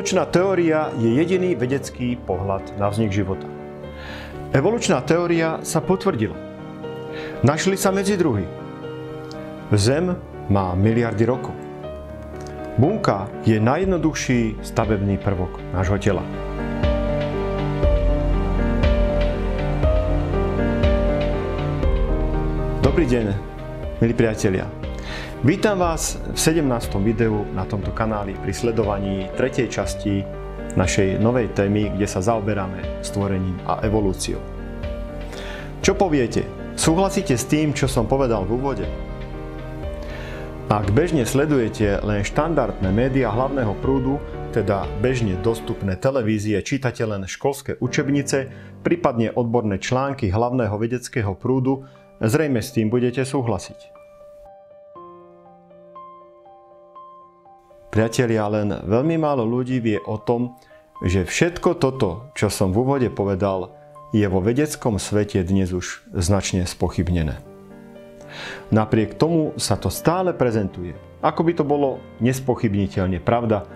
Evolučná teória je jediný vedecký pohľad na vznik života. Evolučná teória sa potvrdila. Našli sa medzi druhy. Zem má miliardy rokov. Bunka je najjednoduchší stavebný prvok nášho tela. Dobrý deň, milí priatelia. Vítam vás v 17. videu na tomto kanáli pri sledovaní 3. časti našej novej témy, kde sa zaoberáme stvorením a evolúciou. Čo poviete? Súhlasíte s tým, čo som povedal v úvode? Ak bežne sledujete len štandardné médiá hlavného prúdu, teda bežne dostupné televízie, čítate len školské učebnice, prípadne odborné články hlavného vedeckého prúdu, zrejme s tým budete súhlasiť. Priatelia, len veľmi málo ľudí vie o tom, že všetko toto, čo som v úvode povedal, je vo vedeckom svete dnes už značne spochybnené. Napriek tomu sa to stále prezentuje, ako by to bolo nespochybniteľne pravda,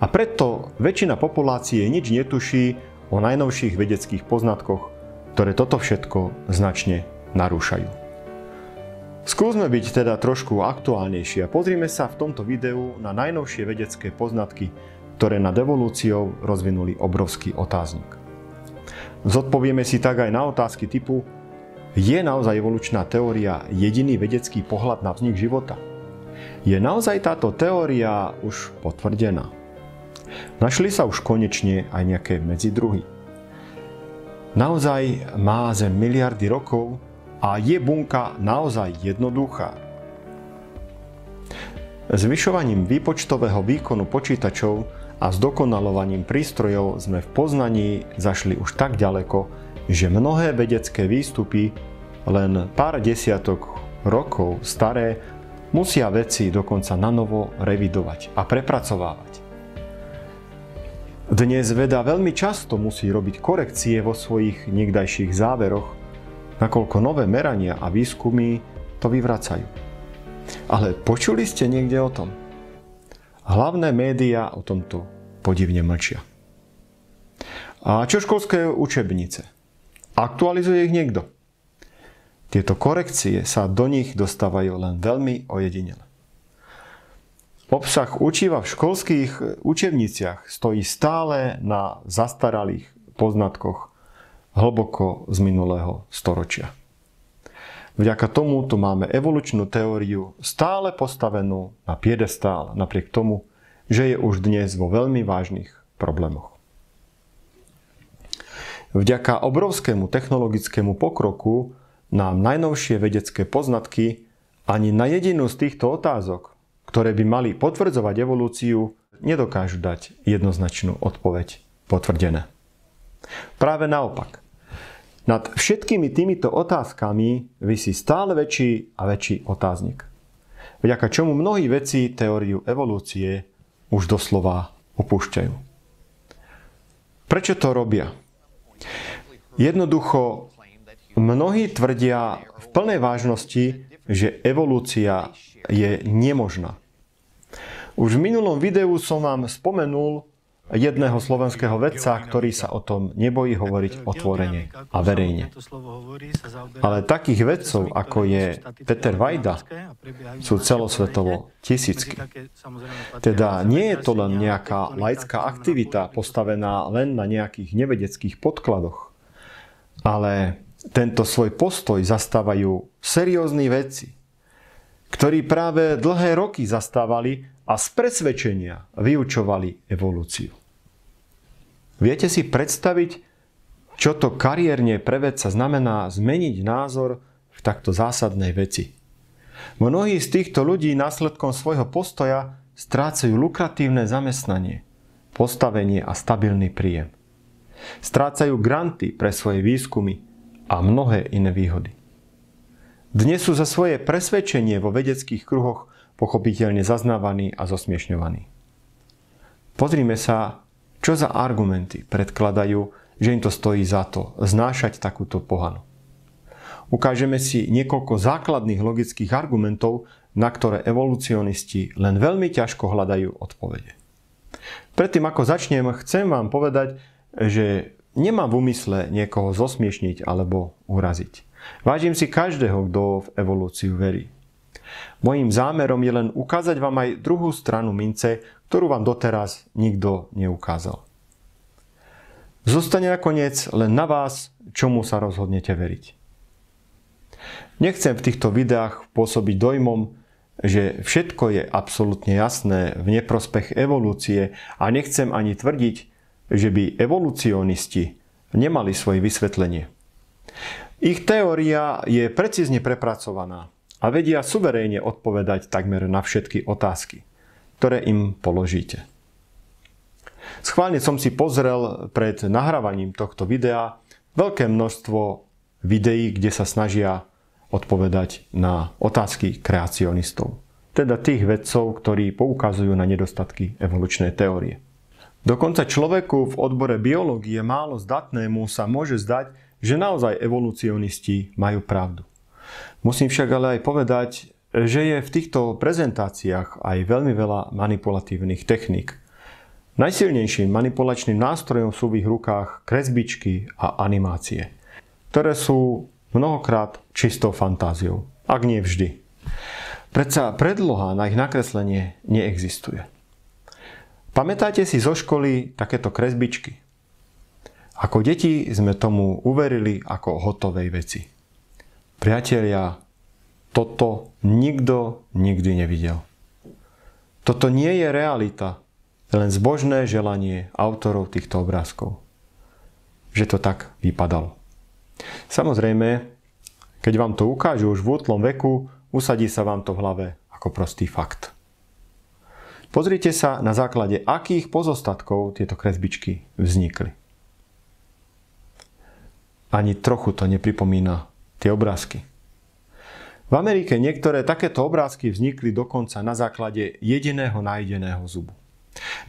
a preto väčšina populácie nič netuší o najnovších vedeckých poznatkoch, ktoré toto všetko značne narúšajú. Skúsme byť teda trošku aktuálnejší a pozrime sa v tomto videu na najnovšie vedecké poznatky, ktoré nad evolúciou rozvinuli obrovský otáznik. Zodpovieme si tak aj na otázky typu: je naozaj evolučná teória jediný vedecký pohľad na vznik života? Je naozaj táto teória už potvrdená? Našli sa už konečne aj nejaké medzidruhy? Naozaj má Zem miliardy rokov? A je bunka naozaj jednoduchá? Zvyšovaním výpočtového výkonu počítačov a zdokonalovaním prístrojov sme v poznaní zašli už tak ďaleko, že mnohé vedecké výstupy, len pár desiatok rokov staré, musia vedci dokonca nanovo revidovať a prepracovávať. Dnes veda veľmi často musí robiť korekcie vo svojich niekdajších záveroch, nakoľko nové merania a výskumy to vyvracajú. Ale počuli ste niekde o tom? Hlavné médiá o tomto podivne mlčia. A čo školské učebnice? Aktualizuje ich niekto? Tieto korekcie sa do nich dostávajú len veľmi ojedinele. Obsah učiva v školských učebniciach stojí stále na zastaralých poznatkoch hlboko z minulého storočia. Vďaka tomu tu máme evolučnú teóriu stále postavenú na piedestál, napriek tomu, že je už dnes vo veľmi vážnych problémoch. Vďaka obrovskému technologickému pokroku nám najnovšie vedecké poznatky ani na jedinú z týchto otázok, ktoré by mali potvrdzovať evolúciu, nedokážu dať jednoznačnú odpoveď potvrdené. Práve naopak. Nad všetkými týmito otázkami visí stále väčší a väčší otáznik. Vďaka čomu mnohí vedci teóriu evolúcie už doslova opúšťajú. Prečo to robia? Jednoducho, mnohí tvrdia v plnej vážnosti, že evolúcia je nemožná. Už v minulom videu som vám spomenul jedného slovenského vedca, ktorý sa o tom nebojí hovoriť otvorene a verejne. Ale takých vedcov, ako je Peter Vajda, sú celosvetovo tisícky. Teda nie je to len nejaká laická aktivita postavená len na nejakých nevedeckých podkladoch, ale tento svoj postoj zastávajú seriózni vedci, ktorí práve dlhé roky zastávali a z presvedčenia vyučovali evolúciu. Viete si predstaviť, čo to kariérne pre vedca znamená zmeniť názor v takto zásadnej veci? Mnohí z týchto ľudí následkom svojho postoja strácajú lukratívne zamestnanie, postavenie a stabilný príjem. Strácajú granty pre svoje výskumy a mnohé iné výhody. Dnes sú za svoje presvedčenie vo vedeckých kruhoch pochopiteľne zaznávaní a zosmiešňovaní. Pozrime sa, čo za argumenty predkladajú, že im to stojí za to znášať takúto pohanu. Ukážeme si niekoľko základných logických argumentov, na ktoré evolucionisti len veľmi ťažko hľadajú odpovede. Predtým ako začnem, chcem vám povedať, že nemám v úmysle niekoho zosmiešniť alebo uraziť. Vážim si každého, kto v evolúciu verí. Mojím zámerom je len ukázať vám aj druhú stranu mince, ktorú vám doteraz nikto neukázal. Zostane nakoniec len na vás, čomu sa rozhodnete veriť. Nechcem v týchto videách pôsobiť dojmom, že všetko je absolútne jasné v neprospech evolúcie a nechcem ani tvrdiť, že by evolucionisti nemali svoje vysvetlenie. Ich teória je precízne prepracovaná a vedia suverénne odpovedať takmer na všetky otázky, ktoré im položíte. Schválne som si pozrel pred nahrávaním tohto videa veľké množstvo videí, kde sa snažia odpovedať na otázky kreacionistov. Teda tých vedcov, ktorí poukazujú na nedostatky evolučnej teórie. Dokonca človeku v odbore biológie málo zdatnému sa môže zdať, že naozaj evolucionisti majú pravdu. Musím však ale aj povedať, že je v týchto prezentáciách aj veľmi veľa manipulatívnych techník. Najsilnejším manipulačným nástrojom sú v ich rukách kresbičky a animácie, ktoré sú mnohokrát čistou fantáziou, ak nie vždy. Predsa predloha na ich nakreslenie neexistuje. Pamätáte si zo školy takéto kresbičky? Ako deti sme tomu uverili ako hotovej veci. Priatelia, toto nikto nikdy nevidel. Toto nie je realita, len zbožné želanie autorov týchto obrázkov. Že to tak vypadalo. Samozrejme, keď vám to ukážu už v útlom veku, usadí sa vám to v hlave ako prostý fakt. Pozrite sa, na základe akých pozostatkov tieto kresbičky vznikli. Ani trochu to nepripomína tie obrázky. V Amerike niektoré takéto obrázky vznikli dokonca na základe jediného nájdeného zubu.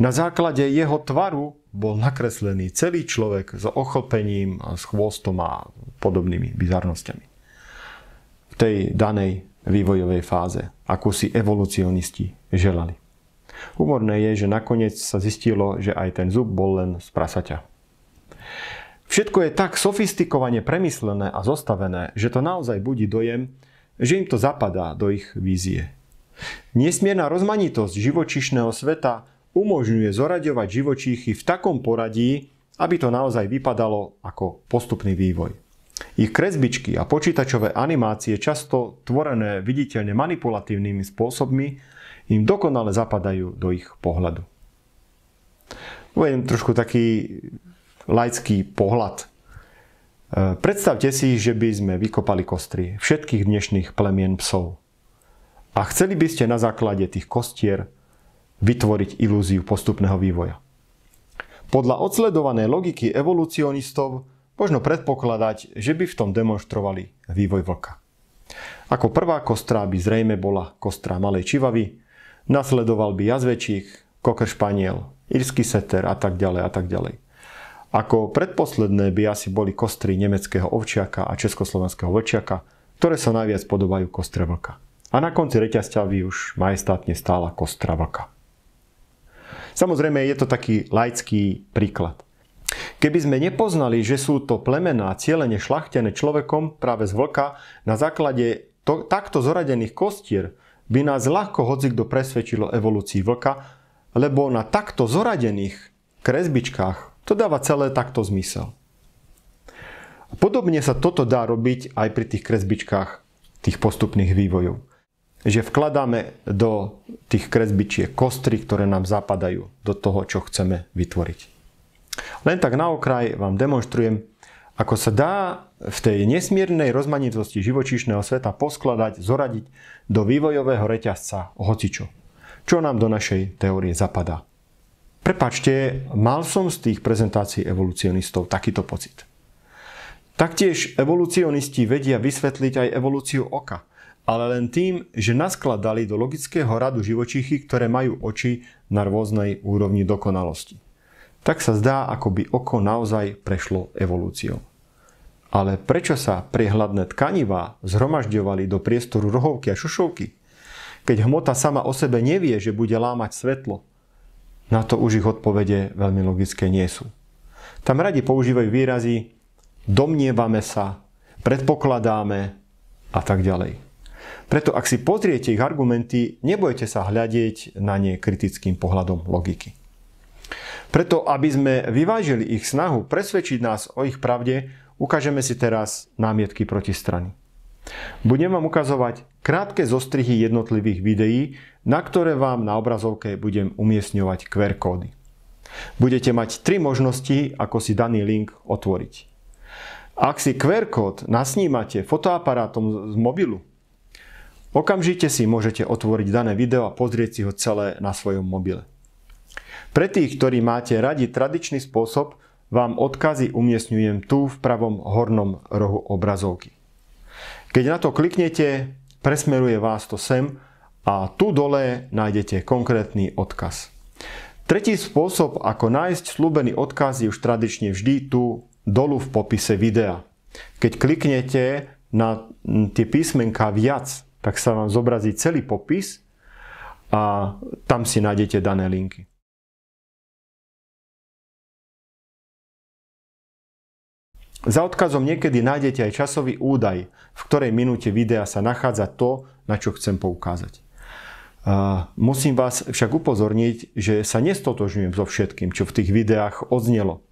Na základe jeho tvaru bol nakreslený celý človek s ochlpením, s chvostom a podobnými bizarnosťami. V tej danej vývojovej fáze, akú si evolucionisti želali. Humorné je, že nakoniec sa zistilo, že aj ten zub bol len z prasaťa. Všetko je tak sofistikovane premyslené a zostavené, že to naozaj budí dojem, že im to zapadá do ich vízie. Nesmierna rozmanitosť živočíšneho sveta umožňuje zoraďovať živočíchy v takom poradí, aby to naozaj vypadalo ako postupný vývoj. Ich kresbičky a počítačové animácie, často tvorené viditeľne manipulatívnymi spôsobmi, im dokonale zapadajú do ich pohľadu. Uvediem trošku taký laický pohľad. Predstavte si, že by sme vykopali kostry všetkých dnešných plemien psov. A chceli by ste na základe tých kostier vytvoriť ilúziu postupného vývoja. Podľa odsledovanej logiky evolucionistov možno predpokladať, že by v tom demonštrovali vývoj vlka. Ako prvá kostra by zrejme bola kostra malej čivavy, nasledoval by jazvečík, cocker spaniel, írsky setter a tak ďalej a tak ďalej. Ako predposledné by asi boli kostry nemeckého ovčiaka a československého vlčiaka, ktoré sa najviac podobajú kostre vlka. A na konci reťazťa by už majestátne stála kostra vlka. Samozrejme je to taký laický príklad. Keby sme nepoznali, že sú to plemená cielene šľachtené človekom práve z vlka, na základe takto zoradených kostier by nás ľahko hocikto presvedčilo evolúcii vlka, lebo na takto zoradených kresbičkách to dáva celé takto zmysel. Podobne sa toto dá robiť aj pri tých kresbičkách tých postupných vývojov. Že vkladáme do tých kresbičiek kostry, ktoré nám zapadajú do toho, čo chceme vytvoriť. Len tak na okraj vám demonštrujem, ako sa dá v tej nesmiernej rozmanitosti živočíšneho sveta poskladať, zoradiť do vývojového reťazca hocičo, čo nám do našej teórie zapadá. Prepáčte, mal som z tých prezentácií evolucionistov takýto pocit. Taktiež evolucionisti vedia vysvetliť aj evolúciu oka, ale len tým, že naskladali do logického radu živočíchy, ktoré majú oči na rôznej úrovni dokonalosti. Tak sa zdá, ako by oko naozaj prešlo evolúciou. Ale prečo sa priehľadné tkanivá zhromažďovali do priestoru rohovky a šušovky, keď hmota sama o sebe nevie, že bude lámať svetlo? na to už ich odpovede veľmi logické nie sú. Tam radi používajú výrazy domnievame sa, predpokladáme a tak ďalej. Preto ak si pozriete ich argumenty, nebojte sa hľadieť na ne kritickým pohľadom logiky. Preto, aby sme vyvážili ich snahu presvedčiť nás o ich pravde, ukážeme si teraz námietky protistrany. Budem vám ukazovať krátke zostrihy jednotlivých videí, na ktoré vám na obrazovke budem umiestňovať QR kódy. Budete mať 3 možnosti, ako si daný link otvoriť. Ak si QR kód nasnímate fotoaparátom z mobilu, okamžite si môžete otvoriť dané video a pozrieť si ho celé na svojom mobile. Pre tých, ktorí máte radi tradičný spôsob, vám odkazy umiestňujem tu v pravom hornom rohu obrazovky. Keď na to kliknete, presmeruje vás to sem a tu dole nájdete konkrétny odkaz. Tretí spôsob, ako nájsť sľúbený odkaz, je už tradične vždy tu dolu v popise videa. Keď kliknete na tie písmenká viac, tak sa vám zobrazí celý popis a tam si nájdete dané linky. Za odkazom niekedy nájdete aj časový údaj, v ktorej minúte videa sa nachádza to, na čo chcem poukázať. Musím vás však upozorniť, že sa nestotožňujem so všetkým, čo v tých videách odznelo.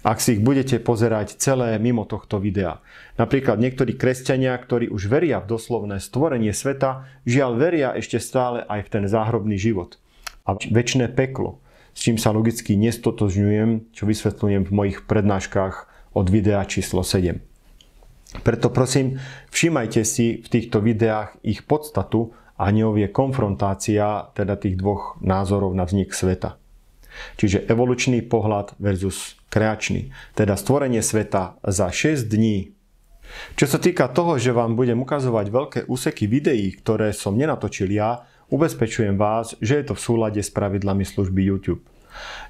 Ak si ich budete pozerať celé mimo tohto videa. Napríklad niektorí kresťania, ktorí už veria v doslovné stvorenie sveta, žiaľ veria ešte stále aj v ten záhrobný život a večné peklo, s čím sa logicky nestotožňujem, čo vysvetľujem v mojich prednáškach od videa číslo 7. Preto prosím, všímajte si v týchto videách ich podstatu a ňou je konfrontácia teda tých dvoch názorov na vznik sveta. Čiže evolučný pohľad versus kreačný, teda stvorenie sveta za 6 dní. Čo sa týka toho, že vám budem ukazovať veľké úseky videí, ktoré som nenatočil ja, ubezpečujem vás, že je to v súlade s pravidlami služby YouTube.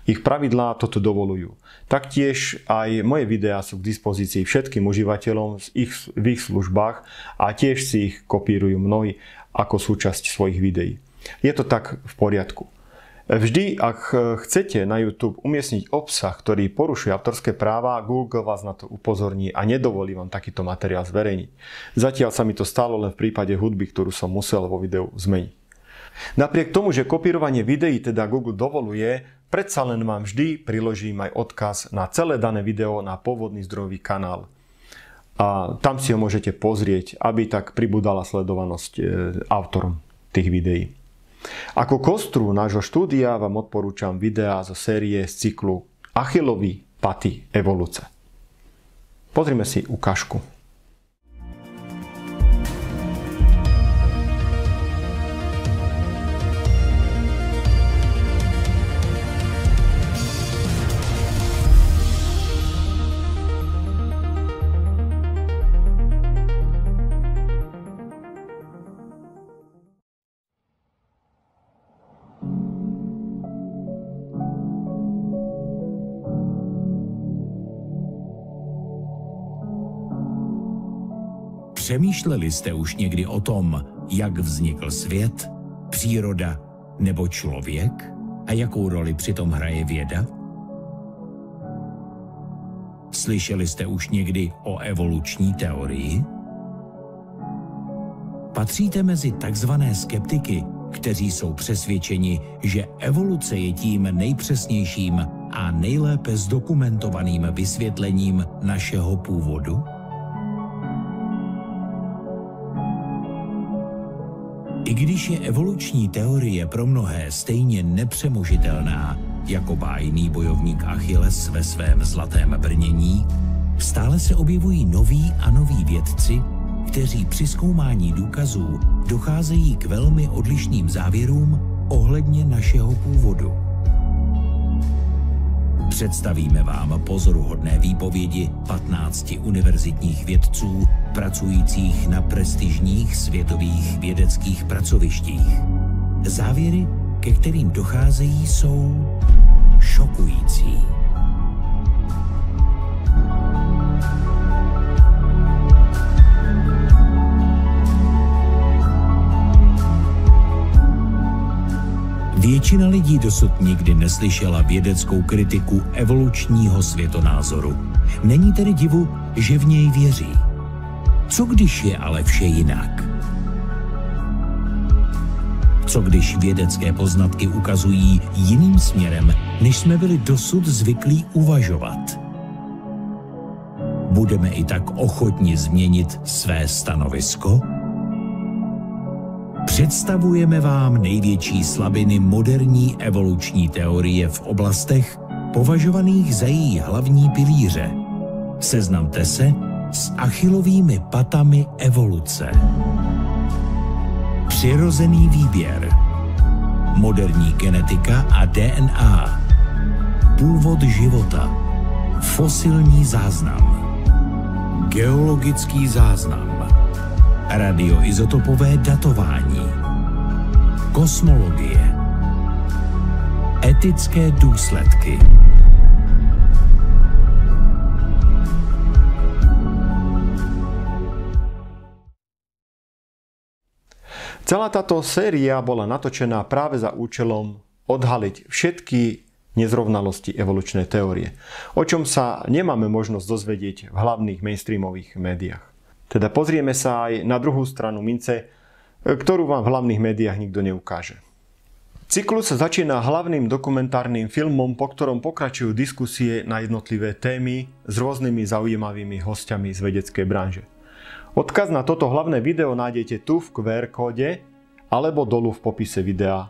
Ich pravidlá toto dovolujú. Taktiež aj moje videá sú k dispozícii všetkým užívateľom v ich službách a tiež si ich kopírujú mnohí ako súčasť svojich videí. Je to tak v poriadku. Vždy, ak chcete na YouTube umiestniť obsah, ktorý porušuje autorské práva, Google vás na to upozorní a nedovolí vám takýto materiál zverejniť. Zatiaľ sa mi to stalo len v prípade hudby, ktorú som musel vo videu zmeniť. Napriek tomu, že kopírovanie videí teda Google dovoluje, predsa len vám vždy priložím aj odkaz na celé dané video na pôvodný zdrojový kanál. A tam si ho môžete pozrieť, aby tak pribúdala sledovanosť autorom tých videí. Ako kostru nášho štúdia vám odporúčam videá zo série z cyklu Achillovy paty evolúcie. Pozrime si ukážku. Přemýšleli jste už někdy o tom, jak vznikl svět, příroda nebo člověk a jakou roli přitom hraje věda? Slyšeli jste už někdy o evoluční teorii? Patříte mezi takzvané skeptiky, kteří jsou přesvědčeni, že evoluce je tím nejpřesnějším a nejlépe zdokumentovaným vysvětlením našeho původu? I když je evoluční teorie pro mnohé stejně nepřemožitelná, jako bájný bojovník Achilles ve svém zlatém brnění, stále se objevují noví a noví vědci, kteří při zkoumání důkazů docházejí k velmi odlišným závěrům ohledně našeho původu. Představíme vám pozoruhodné výpovědi 15 univerzitních vědců pracujících na prestižních světových vědeckých pracovištích. Závěry, ke kterým docházejí, jsou šokující. Většina lidí dosud nikdy neslyšela vědeckou kritiku evolučního světonázoru. Není tedy divu, že v něj věří. Co když je ale vše jinak? Co když vědecké poznatky ukazují jiným směrem, než jsme byli dosud zvyklí uvažovat? Budeme i tak ochotni změnit své stanovisko? Představujeme vám největší slabiny moderní evoluční teorie v oblastech považovaných za její hlavní pilíře. Seznamte se s Achillovými patami evoluce. Přirozený výběr, moderní genetika a DNA, původ života, fosilní záznam, geologický záznam, radioizotopové datování, kosmologie, etické důsledky. Celá táto séria bola natočená práve za účelom odhaliť všetky nezrovnalosti evolučnej teórie, o čom sa nemáme možnosť dozvedieť v hlavných mainstreamových médiách. Teda pozrieme sa aj na druhú stranu mince, ktorú vám v hlavných médiách nikto neukáže. Cyklus sa začína hlavným dokumentárnym filmom, po ktorom pokračujú diskusie na jednotlivé témy s rôznymi zaujímavými hostiami z vedeckej branže. Odkaz na toto hlavné video nájdete tu v QR kóde alebo dolu v popise videa.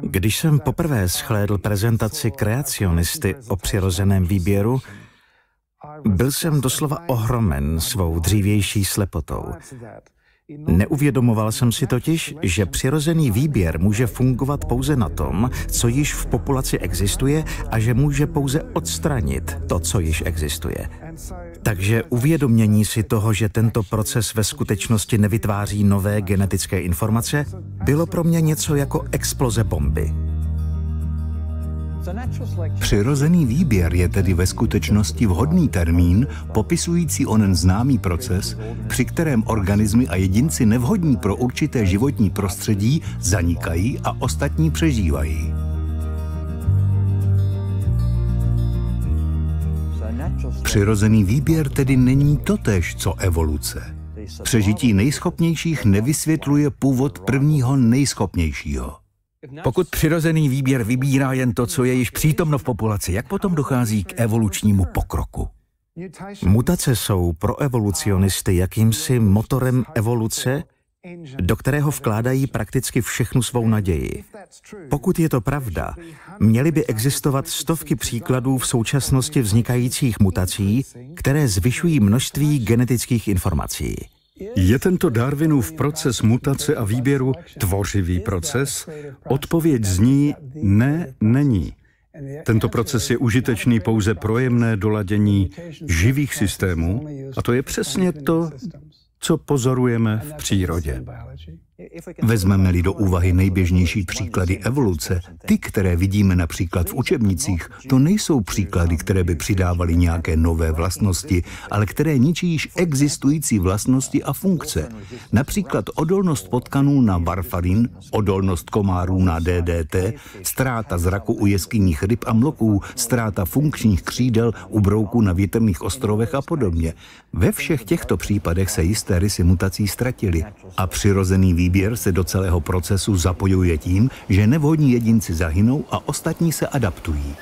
Když jsem poprvé shlédl prezentaci kreacionisty o přirozeném výběru, byl jsem doslova ohromen svou dřívější slepotou. Neuvědomoval jsem si totiž, že přirozený výběr může fungovat pouze na tom, co již v populaci existuje, a že může pouze odstranit to, co již existuje. Takže uvědomění si toho, že tento proces ve skutečnosti nevytváří nové genetické informace, bylo pro mě něco jako exploze bomby. Přirozený výběr je tedy ve skutečnosti vhodný termín popisující onen známý proces, při kterém organismy a jedinci nevhodní pro určité životní prostředí zanikají a ostatní přežívají. Přirozený výběr tedy není totéž co evoluce. Přežití nejschopnějších nevysvětluje původ prvního nejschopnějšího. Pokud přirozený výběr vybírá jen to, co je již přítomno v populaci, jak potom dochází k evolučnímu pokroku? Mutace jsou pro evolucionisty jakýmsi motorem evoluce, do kterého vkládají prakticky všechnu svou naději. Pokud je to pravda, měly by existovat stovky příkladů v současnosti vznikajících mutací, které zvyšují množství genetických informací. Je tento Darwinův proces mutace a výběru tvořivý proces? Odpověď zní ne, není. Tento proces je užitečný pouze pro jemné doladění živých systémů a to je přesně to, co pozorujeme v přírodě. Vezmeme-li do úvahy nejběžnější příklady evoluce, ty, které vidíme například v učebnicích, to nejsou příklady, které by přidávaly nějaké nové vlastnosti, ale které ničí již existující vlastnosti a funkce. Například odolnost potkanů na varfarin, odolnost komárů na DDT, ztráta zraku u jeskyních ryb a mloků, ztráta funkčních křídel u brouků na větrných ostrovech a podobně. Ve všech těchto případech se jisté rysy mutací ztratily a přirozený výběr se do celého procesu zapojuje tím, že nevhodní jedinci zahynou a ostatní se adaptují.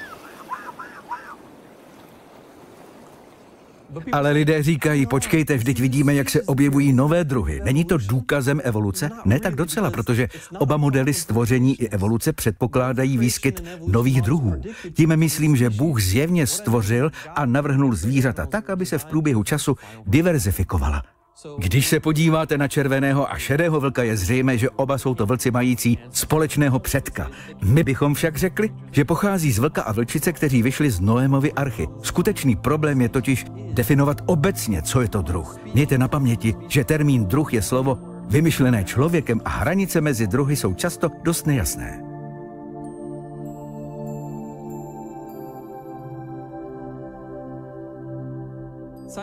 Ale lidé říkají, počkejte, vždyť vidíme, jak se objevují nové druhy. Není to důkazem evoluce? Ne tak docela, protože oba modely stvoření i evoluce předpokládají výskyt nových druhů. Tím myslím, že Bůh zjevně stvořil a navrhnul zvířata tak, aby se v průběhu času diverzifikovala. Když se podíváte na červeného a šedého vlka, je zřejmé, že oba jsou to vlci mající společného předka. My bychom však řekli, že pochází z vlka a vlčice, kteří vyšli z Noémovy archy. Skutečný problém je totiž definovat obecně, co je to druh. Mějte na paměti, že termín druh je slovo vymyšlené člověkem a hranice mezi druhy jsou často dost nejasné.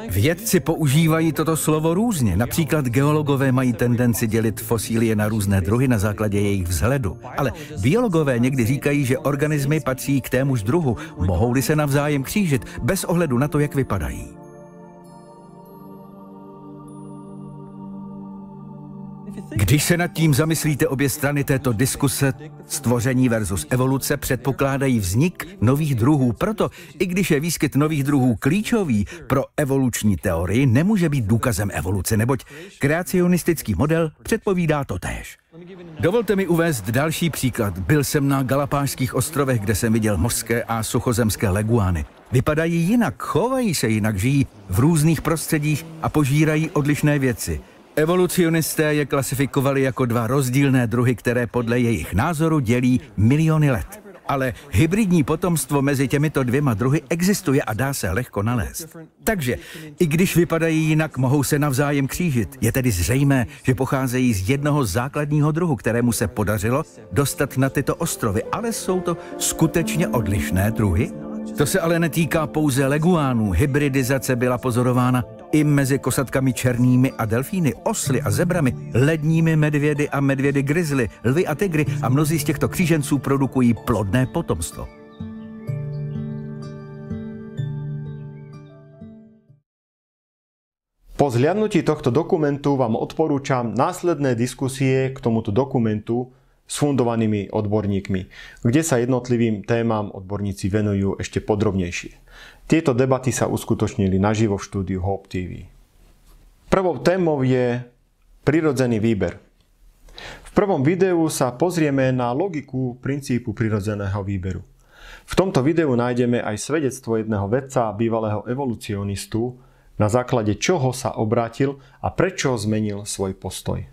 Vědci používají toto slovo různě. Například geologové mají tendenci dělit fosílie na různé druhy na základě jejich vzhledu. Ale biologové někdy říkají, že organismy patří k témuž druhu, mohou-li se navzájem křížit, bez ohledu na to, jak vypadají. Když se nad tím zamyslíte, obě strany této diskuse, stvoření versus evoluce, předpokládají vznik nových druhů. Proto, i když je výskyt nových druhů klíčový pro evoluční teorii, nemůže být důkazem evoluce, neboť kreacionistický model předpovídá totéž. Dovolte mi uvést další příklad. Byl jsem na Galapášských ostrovech, kde jsem viděl mořské a suchozemské leguány. Vypadají jinak, chovají se jinak, žijí v různých prostředích a požírají odlišné věci. Evolucionisté je klasifikovali jako dva rozdílné druhy, které podle jejich názoru dělí miliony let. Ale hybridní potomstvo mezi těmito dvěma druhy existuje a dá se lehko nalézt. Takže, i když vypadají jinak, mohou se navzájem křížit. Je tedy zřejmé, že pocházejí z jednoho základního druhu, kterému se podařilo dostat na tyto ostrovy. Ale jsou to skutečně odlišné druhy? To se ale netýká pouze leguánů. Hybridizace byla pozorována i mezi kosatkami černými a delfíny, osly a zebrami, ledními medvědy a medvědy grizzly, lvy a tygry a mnozí z těchto kříženců produkují plodné potomstvo. Po zhliadnutí tohto dokumentu vám odporúčam následné diskusie k tomuto dokumentu s fundovanými odborníkmi, kde sa jednotlivým témam odborníci venujú ešte podrobnejšie. Tieto debaty sa uskutočnili naživo v štúdiu Hope TV. Prvou témou je prirodzený výber. V prvom videu sa pozrieme na logiku princípu prirodzeného výberu. V tomto videu nájdeme aj svedectvo jedného vedca a bývalého evolucionistu, na základe čoho sa obrátil a prečo zmenil svoj postoj.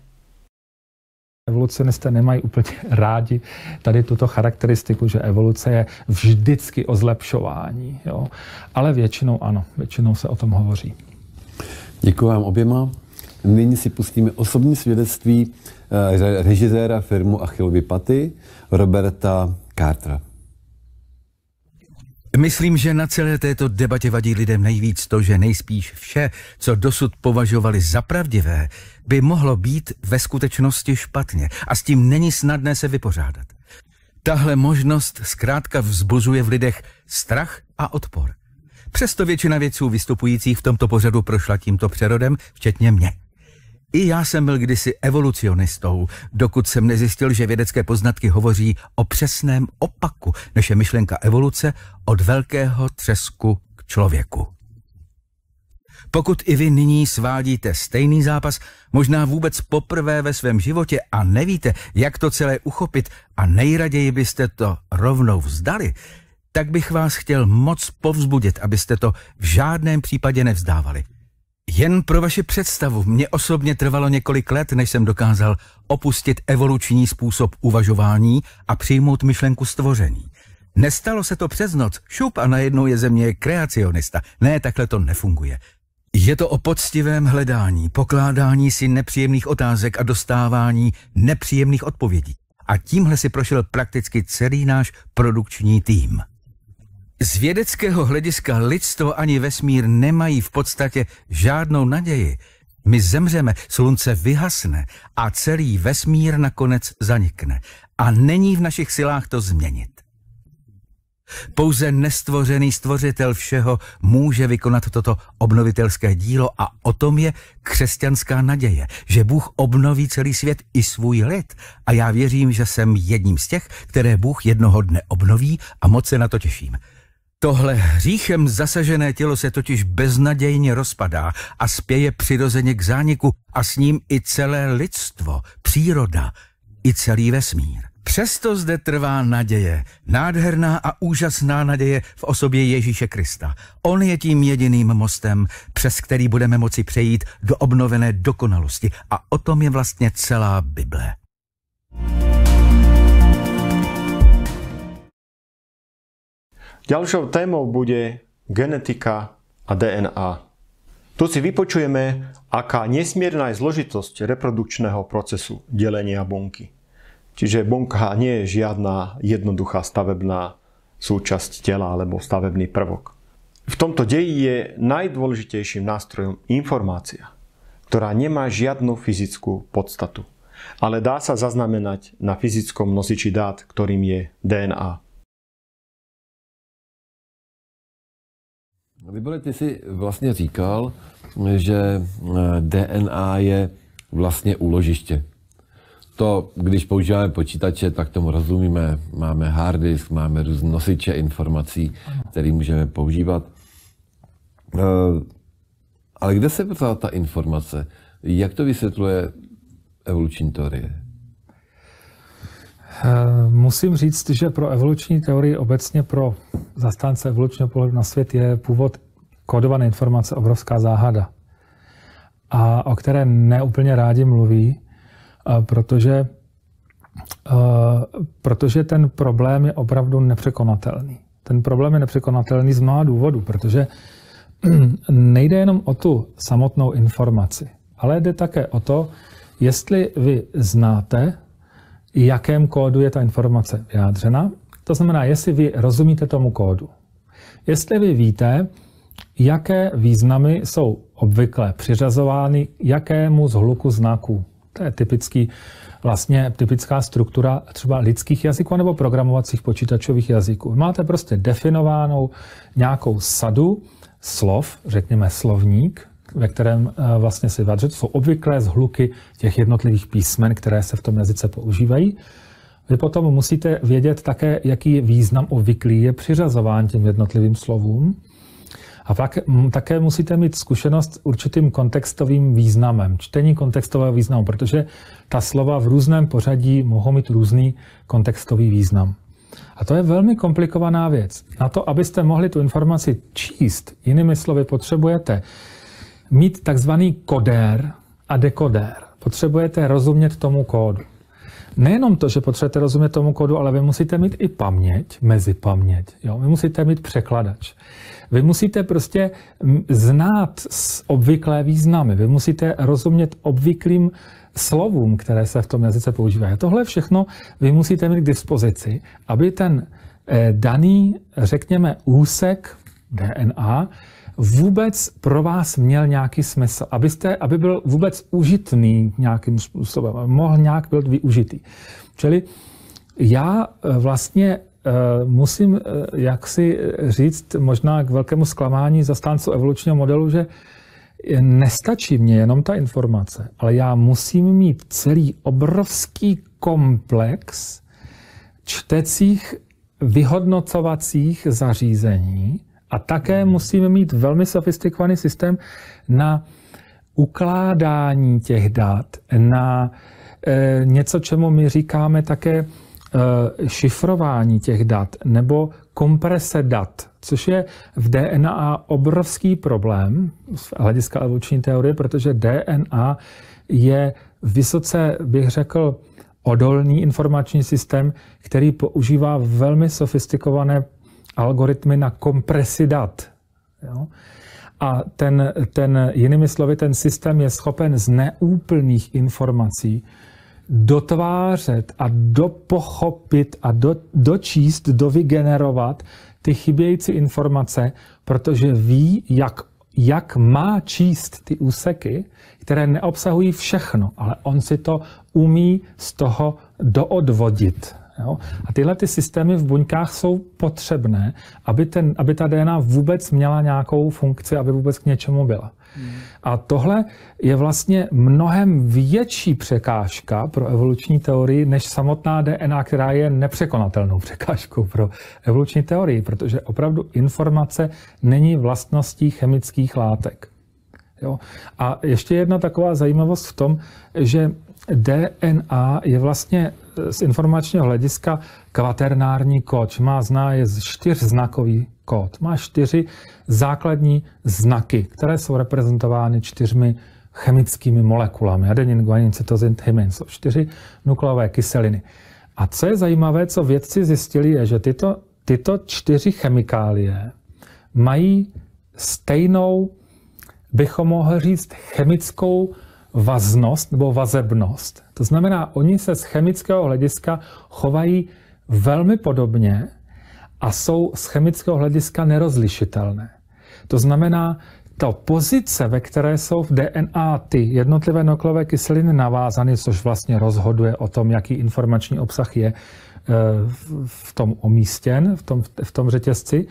Evolucionisté nemají úplně rádi tady tuto charakteristiku, že evoluce je vždycky o zlepšování. Jo? Ale většinou ano, většinou se o tom hovoří. Děkuji vám oběma. Nyní si pustíme osobní svědectví režiséra filmu Achillovy paty Roberta Cartera. Myslím, že na celé této debatě vadí lidem nejvíc to, že nejspíš vše, co dosud považovali za pravdivé, by mohlo být ve skutečnosti špatně a s tím není snadné se vypořádat. Tahle možnost zkrátka vzbuzuje v lidech strach a odpor. Přesto většina vědců vystupujících v tomto pořadu prošla tímto přerodem, včetně mě. I já jsem byl kdysi evolucionistou, dokud jsem nezjistil, že vědecké poznatky hovoří o přesném opaku, než je myšlenka evoluce od velkého třesku k člověku. Pokud i vy nyní svádíte stejný zápas, možná vůbec poprvé ve svém životě a nevíte, jak to celé uchopit a nejraději byste to rovnou vzdali, tak bych vás chtěl moc povzbudit, abyste to v žádném případě nevzdávali. Jen pro vaši představu, mě osobně trvalo několik let, než jsem dokázal opustit evoluční způsob uvažování a přijmout myšlenku stvoření. Nestalo se to přes noc, šup a najednou je ze mě kreacionista. Ne, takhle to nefunguje. Je to o poctivém hledání, pokládání si nepříjemných otázek a dostávání nepříjemných odpovědí. A tímhle si prošel prakticky celý náš produkční tým. Z vědeckého hlediska lidstvo ani vesmír nemají v podstatě žádnou naději. My zemřeme, slunce vyhasne a celý vesmír nakonec zanikne. A není v našich silách to změnit. Pouze nestvořený stvořitel všeho může vykonat toto obnovitelské dílo a o tom je křesťanská naděje, že Bůh obnoví celý svět i svůj lid. A já věřím, že jsem jedním z těch, které Bůh jednoho dne obnoví a moc se na to těším. Tohle hříchem zasažené tělo se totiž beznadějně rozpadá a spěje přirozeně k zániku a s ním i celé lidstvo, příroda i celý vesmír. Přesto zde trvá naděje, nádherná a úžasná naděje v osobě Ježíše Krista. On je tím jediným mostem, přes který budeme moci přejít do obnovené dokonalosti. A o tom je vlastně celá Bible. Ďalšou témou bude genetika a DNA. Tu si vypočujeme, aká nesmierna je zložitosť reprodukčného procesu delenia bunky. Čiže bunka nie je žiadna jednoduchá stavebná súčasť tela alebo stavebný prvok. V tomto deji je najdôležitejším nástrojom informácia, ktorá nemá žiadnu fyzickú podstatu, ale dá sa zaznamenať na fyzickom nosiči dát, ktorým je DNA. Libore, ty jsi vlastně říkal, že DNA je vlastně úložiště. To, když používáme počítače, tak tomu rozumíme. Máme hard disk, máme různé nosiče informací, které můžeme používat. Ale kde se vzala ta informace? Jak to vysvětluje evoluční teorie? Musím říct, že pro evoluční teorii, obecně pro zastánce evolučního pohledu na svět, je původ kódované informace obrovská záhada. A o které neúplně rádi mluví, protože ten problém je opravdu nepřekonatelný. Ten problém je nepřekonatelný z mnoha důvodů, protože nejde jenom o tu samotnou informaci, ale jde také o to, jestli vy znáte, jakém kódu je ta informace vyjádřena. To znamená, jestli vy rozumíte tomu kódu. Jestli vy víte, jaké významy jsou obvykle přiřazovány jakému z hluku znaků. To je typická struktura třeba lidských jazyků nebo programovacích počítačových jazyků. Máte prostě definovanou nějakou sadu slov, řekněme slovník, ve kterém vlastně si vyjadřuje. To jsou obvyklé zhluky těch jednotlivých písmen, které se v tom jazyce používají. Vy potom musíte vědět také, jaký význam obvyklý je přiřazován těm jednotlivým slovům. A také musíte mít zkušenost s určitým kontextovým významem, čtení kontextového významu, protože ta slova v různém pořadí mohou mít různý kontextový význam. A to je velmi komplikovaná věc. Na to, abyste mohli tu informaci číst, jinými slovy, potřebujete mít takzvaný kodér a dekodér. Potřebujete rozumět tomu kódu. Nejenom to, že potřebujete rozumět tomu kódu, ale vy musíte mít i paměť, mezipaměť. Jo? Vy musíte mít překladač. Vy musíte prostě znát obvyklé významy. Vy musíte rozumět obvyklým slovům, které se v tom jazyce používají. Tohle všechno vy musíte mít k dispozici, aby ten daný, řekněme, úsek DNA vůbec pro vás měl nějaký smysl, aby byl vůbec užitný nějakým způsobem, mohl nějak být využitý. Čili já vlastně musím jaksi říct možná k velkému zklamání zastánců evolučního modelu, že nestačí mně jenom ta informace, ale já musím mít celý obrovský komplex čtecích vyhodnocovacích zařízení a také musíme mít velmi sofistikovaný systém na ukládání těch dat, na něco, čemu my říkáme také šifrování těch dat nebo komprese dat, což je v DNA obrovský problém z hlediska evoluční teorie, protože DNA je vysoce, bych řekl, odolný informační systém, který používá velmi sofistikované algoritmy na kompresi dat. Jo? A jinými slovy, ten systém je schopen z neúplných informací dotvářet a dopochopit a dočíst, dovygenerovat ty chybějící informace, protože ví, jak má číst ty úseky, které neobsahují všechno, ale on si to umí z toho doodvodit. Jo? A tyhle ty systémy v buňkách jsou potřebné, aby ta DNA vůbec měla nějakou funkci, aby vůbec k něčemu byla. A tohle je vlastně mnohem větší překážka pro evoluční teorii, než samotná DNA, která je nepřekonatelnou překážkou pro evoluční teorii, protože opravdu informace není vlastností chemických látek. Jo? A ještě jedna taková zajímavost v tom, že DNA je vlastně z informačního hlediska kvaternární kód. Je 4znakový kód. Má 4 základní znaky, které jsou reprezentovány 4 chemickými molekulami. Adenin, guanin, cytozin, tymin. Jsou 4 nukleové kyseliny. A co je zajímavé, co vědci zjistili, je, že tyto 4 chemikálie mají stejnou, bychom mohli říct, chemickou vaznost nebo vazebnost. To znamená, oni se z chemického hlediska chovají velmi podobně a jsou z chemického hlediska nerozlišitelné. To znamená, ta pozice, ve které jsou v DNA ty jednotlivé nukleové kyseliny navázány, což vlastně rozhoduje o tom, jaký informační obsah je v tom umístěn, v tom řetězci,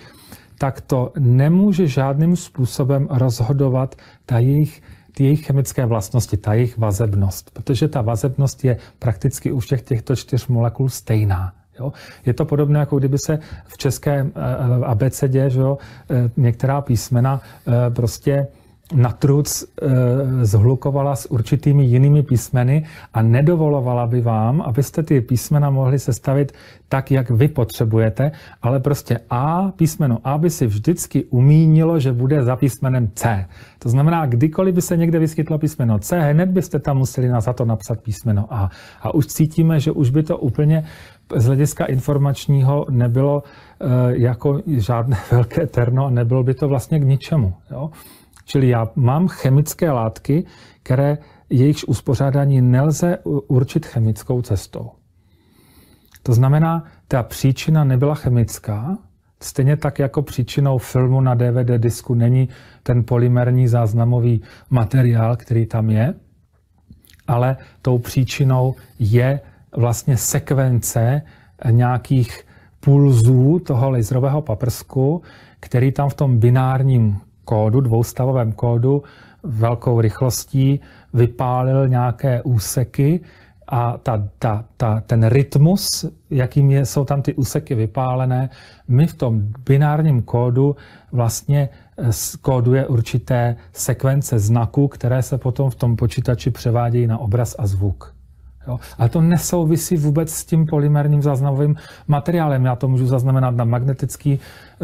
tak to nemůže žádným způsobem rozhodovat ty jejich chemické vlastnosti, ta jejich vazebnost, protože ta vazebnost je prakticky u všech těchto 4 molekul stejná. Jo? Je to podobné, jako kdyby se v českém abecedě, že jo, některá písmena prostě na truc zhlukovala s určitými jinými písmeny a nedovolovala by vám, abyste ty písmena mohli sestavit tak, jak vy potřebujete, ale prostě písmeno A by si vždycky umínilo, že bude za písmenem C. To znamená, kdykoliv by se někde vyskytlo písmeno C, hned byste tam museli za to napsat písmeno A. A už cítíme, že už by to úplně z hlediska informačního nebylo jako žádné velké terno a nebylo by to vlastně k ničemu. Jo? Čili já mám chemické látky, jejichž uspořádání nelze určit chemickou cestou. To znamená, ta příčina nebyla chemická, stejně tak jako příčinou filmu na DVD disku není ten polymerní záznamový materiál, který tam je, ale tou příčinou je vlastně sekvence nějakých pulzů toho laserového paprsku, který tam v tom binárním kódu, dvoustavovém kódu, velkou rychlostí vypálil nějaké úseky a ten rytmus, jakým jsou tam ty úseky vypálené, my v tom binárním kódu vlastně kóduje určité sekvence znaků, které se potom v tom počítači převádějí na obraz a zvuk. Jo? Ale to nesouvisí vůbec s tím polymerním záznamovým materiálem. Já to můžu zaznamenat na magnetický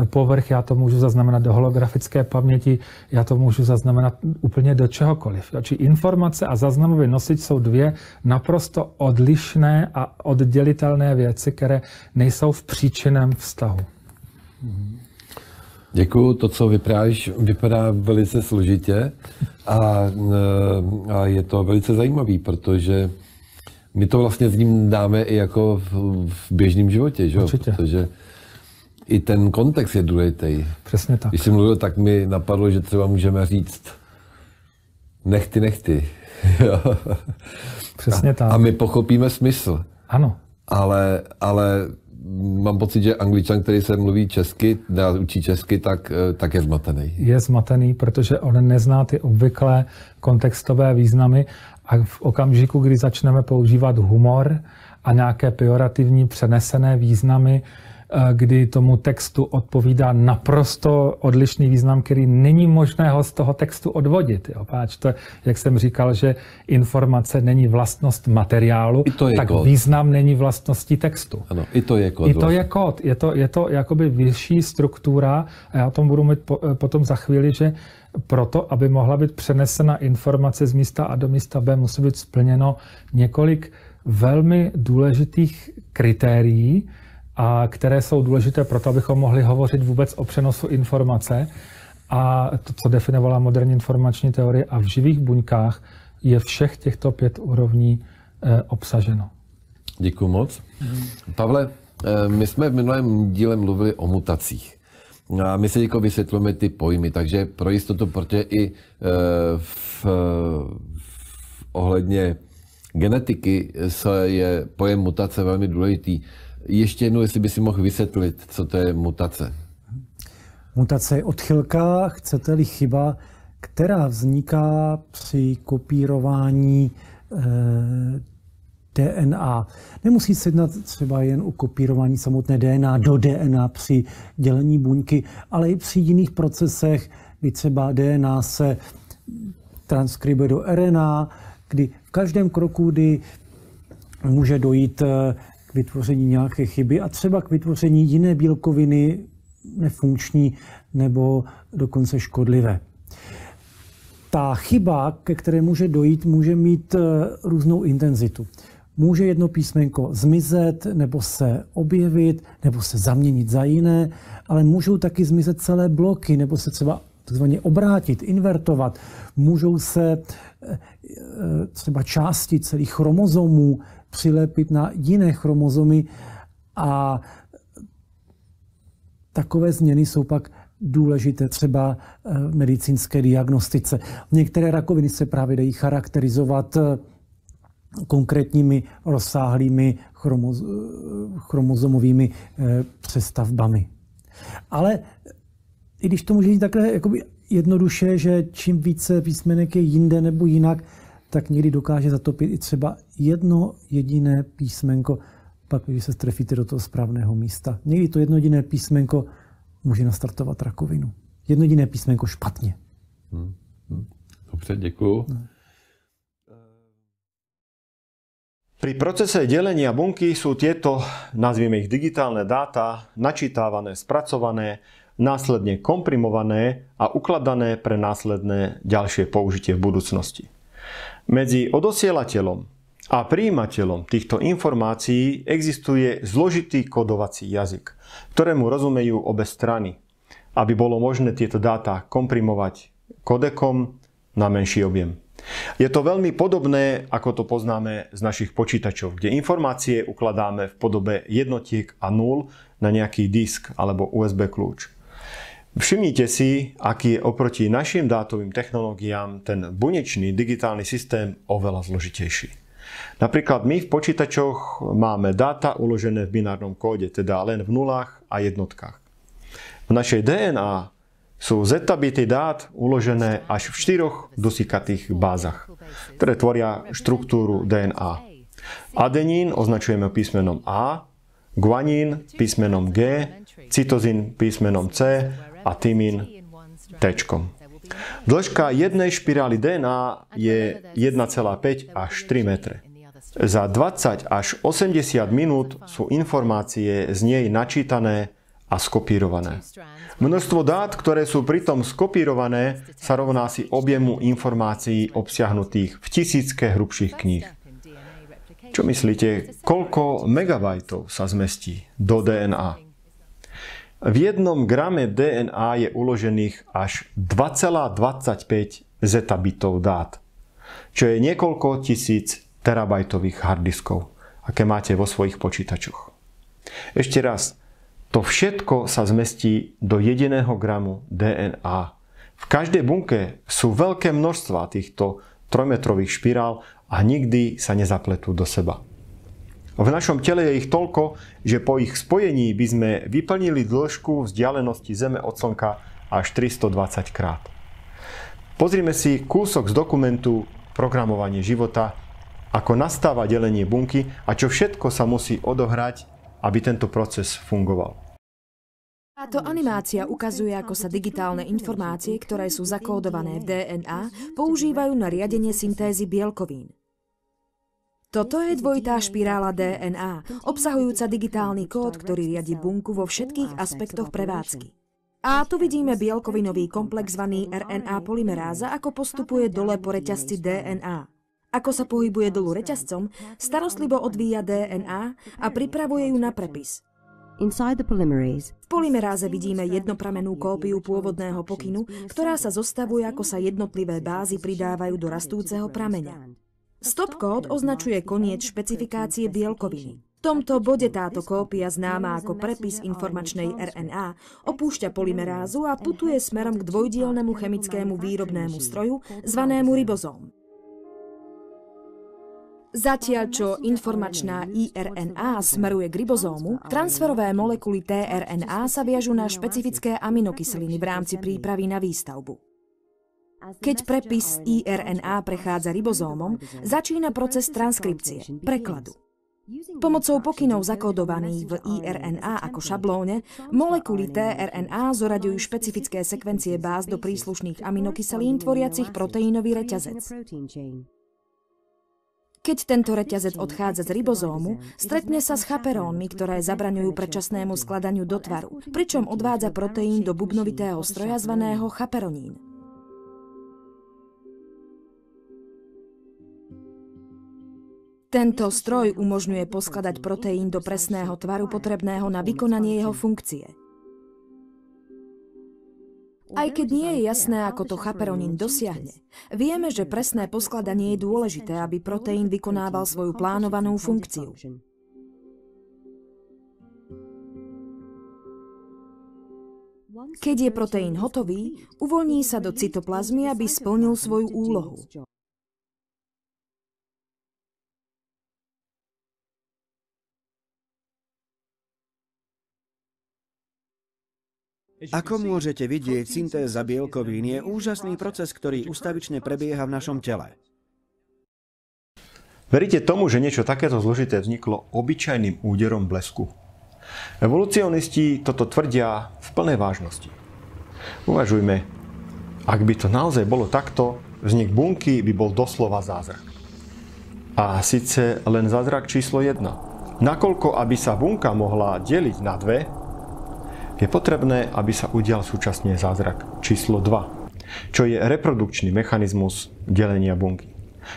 povrch, já to můžu zaznamenat do holografické paměti, já to můžu zaznamenat úplně do čehokoliv. Jo? Či informace a záznamový nosič jsou 2 naprosto odlišné a oddělitelné věci, které nejsou v příčinném vztahu. Děkuju, to, co vyprávíš, vypadá velice složitě a je to velice zajímavý, protože my to vlastně s ním dáme i jako v běžném životě, že? Protože i ten kontext je důležitý. Přesně tak. Když jsi mluvil, tak mi napadlo, že třeba můžeme říct nechty. Přesně tak. A my pochopíme smysl. Ano. Ale mám pocit, že Angličan, který se mluví česky, učí česky, tak je zmatený. Je zmatený, protože on nezná ty obvyklé kontextové významy a v okamžiku, kdy začneme používat humor a nějaké pejorativní přenesené významy, kdy tomu textu odpovídá naprosto odlišný význam, který není možné ho z toho textu odvodit. Jo? Páč to, jak jsem říkal, že informace není vlastnost materiálu, tak kód. Význam není vlastností textu. Ano, i to je kód. I to je kód. Je to jakoby vyšší struktura a já o tom budu mít potom za chvíli, že proto, aby mohla být přenesena informace z místa A do místa B, musí být splněno několik velmi důležitých kritérií, a které jsou důležité proto, abychom mohli hovořit vůbec o přenosu informace. A to, co definovala moderní informační teorie, a v živých buňkách je všech těchto 5 úrovní obsaženo. Děkuji moc. Pavle, my jsme v minulém díle mluvili o mutacích. A my si jako vysvětlujeme ty pojmy, takže pro jistotu, protože i ohledně genetiky je pojem mutace velmi důležitý. Ještě jednou, jestli by si mohl vysvětlit, co to je mutace. Mutace je odchylka, chcete-li chyba, která vzniká při kopírování DNA. Nemusí se jednat třeba jen o kopírování samotné DNA do DNA při dělení buňky, ale i při jiných procesech, kdy třeba DNA se transkribuje do RNA, kdy v každém kroku, kdy může dojít k vytvoření nějaké chyby a třeba k vytvoření jiné bílkoviny nefunkční nebo dokonce škodlivé. Ta chyba, ke které může dojít, může mít různou intenzitu. Může jedno písmenko zmizet, nebo se objevit, nebo se zaměnit za jiné, ale můžou taky zmizet celé bloky, nebo se třeba takzvaně obrátit, invertovat. Můžou se třeba části celých chromozomů přilepit na jiné chromozomy a takové změny jsou pak důležité třeba v medicínské diagnostice. Některé rakoviny se právě dají charakterizovat konkrétními rozsáhlými chromozomovými přestavbami. Ale i když to může být takhle jakoby jednoduše, že čím více písmenek je jinde nebo jinak, tak někdy dokáže zatopit i třeba jedno jediné písmenko, pak když se strefíte do toho správného místa. Někdy to jedno jediné písmenko může nastartovat rakovinu. Jedno jediné písmenko špatně. Dobře, děkuju. Pri procese delenia bunky sú tieto, nazvime ich digitálne dáta, načítavané, spracované, následne komprimované a ukladané pre následné ďalšie použitie v budúcnosti. Medzi odosielateľom a prijímateľom týchto informácií existuje zložitý kodovací jazyk, ktorému rozumejú obe strany, aby bolo možné tieto dáta komprimovať kodekom na menší objem. Je to veľmi podobné, ako to poznáme z našich počítačov, kde informácie ukladáme v podobe jednotiek a nul na nejaký disk alebo USB kľúč. Všimnite si, aký je oproti našim dátovým technológiám ten bunečný digitálny systém oveľa zložitejší. Napríklad my v počítačoch máme dáta uložené v binárnom kóde, teda len v nulách a jednotkách. V našej DNA sú zetabity dát uložené až v 4 dusíkatých bázach, ktoré tvoria štruktúru DNA. Adenín označujeme písmenom A, guanín písmenom G, cytozín písmenom C a tymín T-čkom. Dĺžka jednej špirály DNA je 1,5 až 3 metre. Za 20 až 80 minút sú informácie z nej načítané a skopírované. Množstvo dát, ktoré sú pritom skopírované, sa rovná si objemu informácií obsiahnutých v tisícke hrubších kníh. Čo myslíte, koľko megabajtov sa zmestí do DNA? V 1 grame DNA je uložených až 2,25 zetabitov dát, čo je niekoľko tisíc terabajtových harddiskov, aké máte vo svojich počítačoch. Ešte raz, to všetko sa zmestí do 1 gramu DNA. V každej bunke sú veľké množstva týchto 3-metrových špirál a nikdy sa nezapletú do seba. V našom tele je ich toľko, že po ich spojení by sme vyplnili dĺžku vzdialenosti Zeme od Slnka až 320 krát. Pozrime si kúsok z dokumentu Programovanie života, ako nastáva delenie bunky a čo všetko sa musí odohrať, aby tento proces fungoval. Táto animácia ukazuje, ako sa digitálne informácie, ktoré sú zakódované v DNA, používajú na riadenie syntézy bielkovín. Toto je dvojitá špirála DNA, obsahujúca digitálny kód, ktorý riadi bunku vo všetkých aspektoch prevádzky. A tu vidíme bielkovinový komplex zvaný RNA polymeráza, ako postupuje dole po reťazci DNA. Ako sa pohybuje dolu reťazcom, starostlivo odvíja DNA a pripravuje ju na prepis. V polymeráze vidíme jednopramenú kópiu pôvodného pokynu, ktorá sa zostavuje, ako sa jednotlivé bázy pridávajú do rastúceho prameňa. Stop kód označuje koniec špecifikácie bielkoviny. V tomto bode táto kópia, známa ako prepis informačnej RNA, opúšťa polymerázu a putuje smerom k dvojdielnemu chemickému výrobnému stroju, zvanému ribozóm. Zatiaľ, čo informačná iRNA smeruje k ribozómu, transferové molekuly tRNA sa viažú na špecifické aminokyseliny v rámci prípravy na výstavbu. Keď prepis iRNA prechádza ribozómom, začína proces transkripcie, prekladu. Pomocou pokynov zakódovaných v iRNA ako šablóne, molekuly tRNA zoraďujú špecifické sekvencie báz do príslušných aminokyselín tvoriacich proteínový reťazec. Keď tento reťazec odchádza z ribozómu, stretne sa s chaperónmi, ktoré zabraňujú predčasnému skladaniu do tvaru, pričom odvádza proteín do bubnovitého stroja zvaného chaperonín. Tento stroj umožňuje poskladať proteín do presného tvaru potrebného na vykonanie jeho funkcie. Aj keď nie je jasné, ako to chaperonín dosiahne, vieme, že presné poskladanie je dôležité, aby proteín vykonával svoju plánovanú funkciu. Keď je proteín hotový, uvoľní sa do cytoplazmy, aby splnil svoju úlohu. Ako môžete vidieť, syntéza bielkovín je úžasný proces, ktorý ustavične prebieha v našom tele. Veríte tomu, že niečo takéto zložité vzniklo obyčajným úderom blesku? Evolucionisti toto tvrdia v plnej vážnosti. Uvažujme, ak by to naozaj bolo takto, vznik bunky by bol doslova zázrak. A síce len zázrak číslo 1. Nakoľko, aby sa bunka mohla deliť na dve, je potrebné, aby sa udial súčasne zázrak číslo 2, čo je reprodukčný mechanizmus delenia bunky.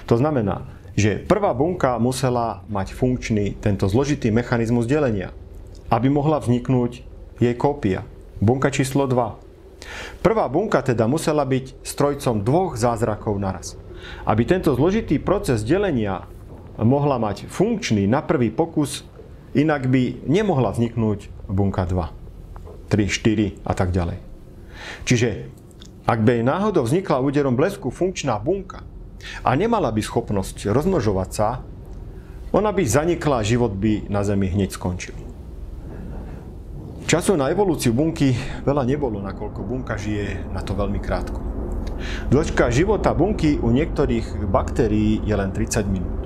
To znamená, že prvá bunka musela mať funkčný tento zložitý mechanizmus delenia, aby mohla vzniknúť jej kópia, bunka číslo 2. Prvá bunka teda musela byť strojcom dvoch zázrakov naraz. Aby tento zložitý proces delenia mohla mať funkčný na prvý pokus, inak by nemohla vzniknúť bunka 2. 3, 4 a tak ďalej. Čiže, ak by náhodou vznikla úderom blesku funkčná bunka a nemala by schopnosť rozmnožovať sa, ona by zanikla a život by na Zemi hneď skončil. Času na evolúciu bunky veľa nebolo, nakoľko bunka žije na to veľmi krátko. Dĺžka života bunky u niektorých baktérií je len 30 minút.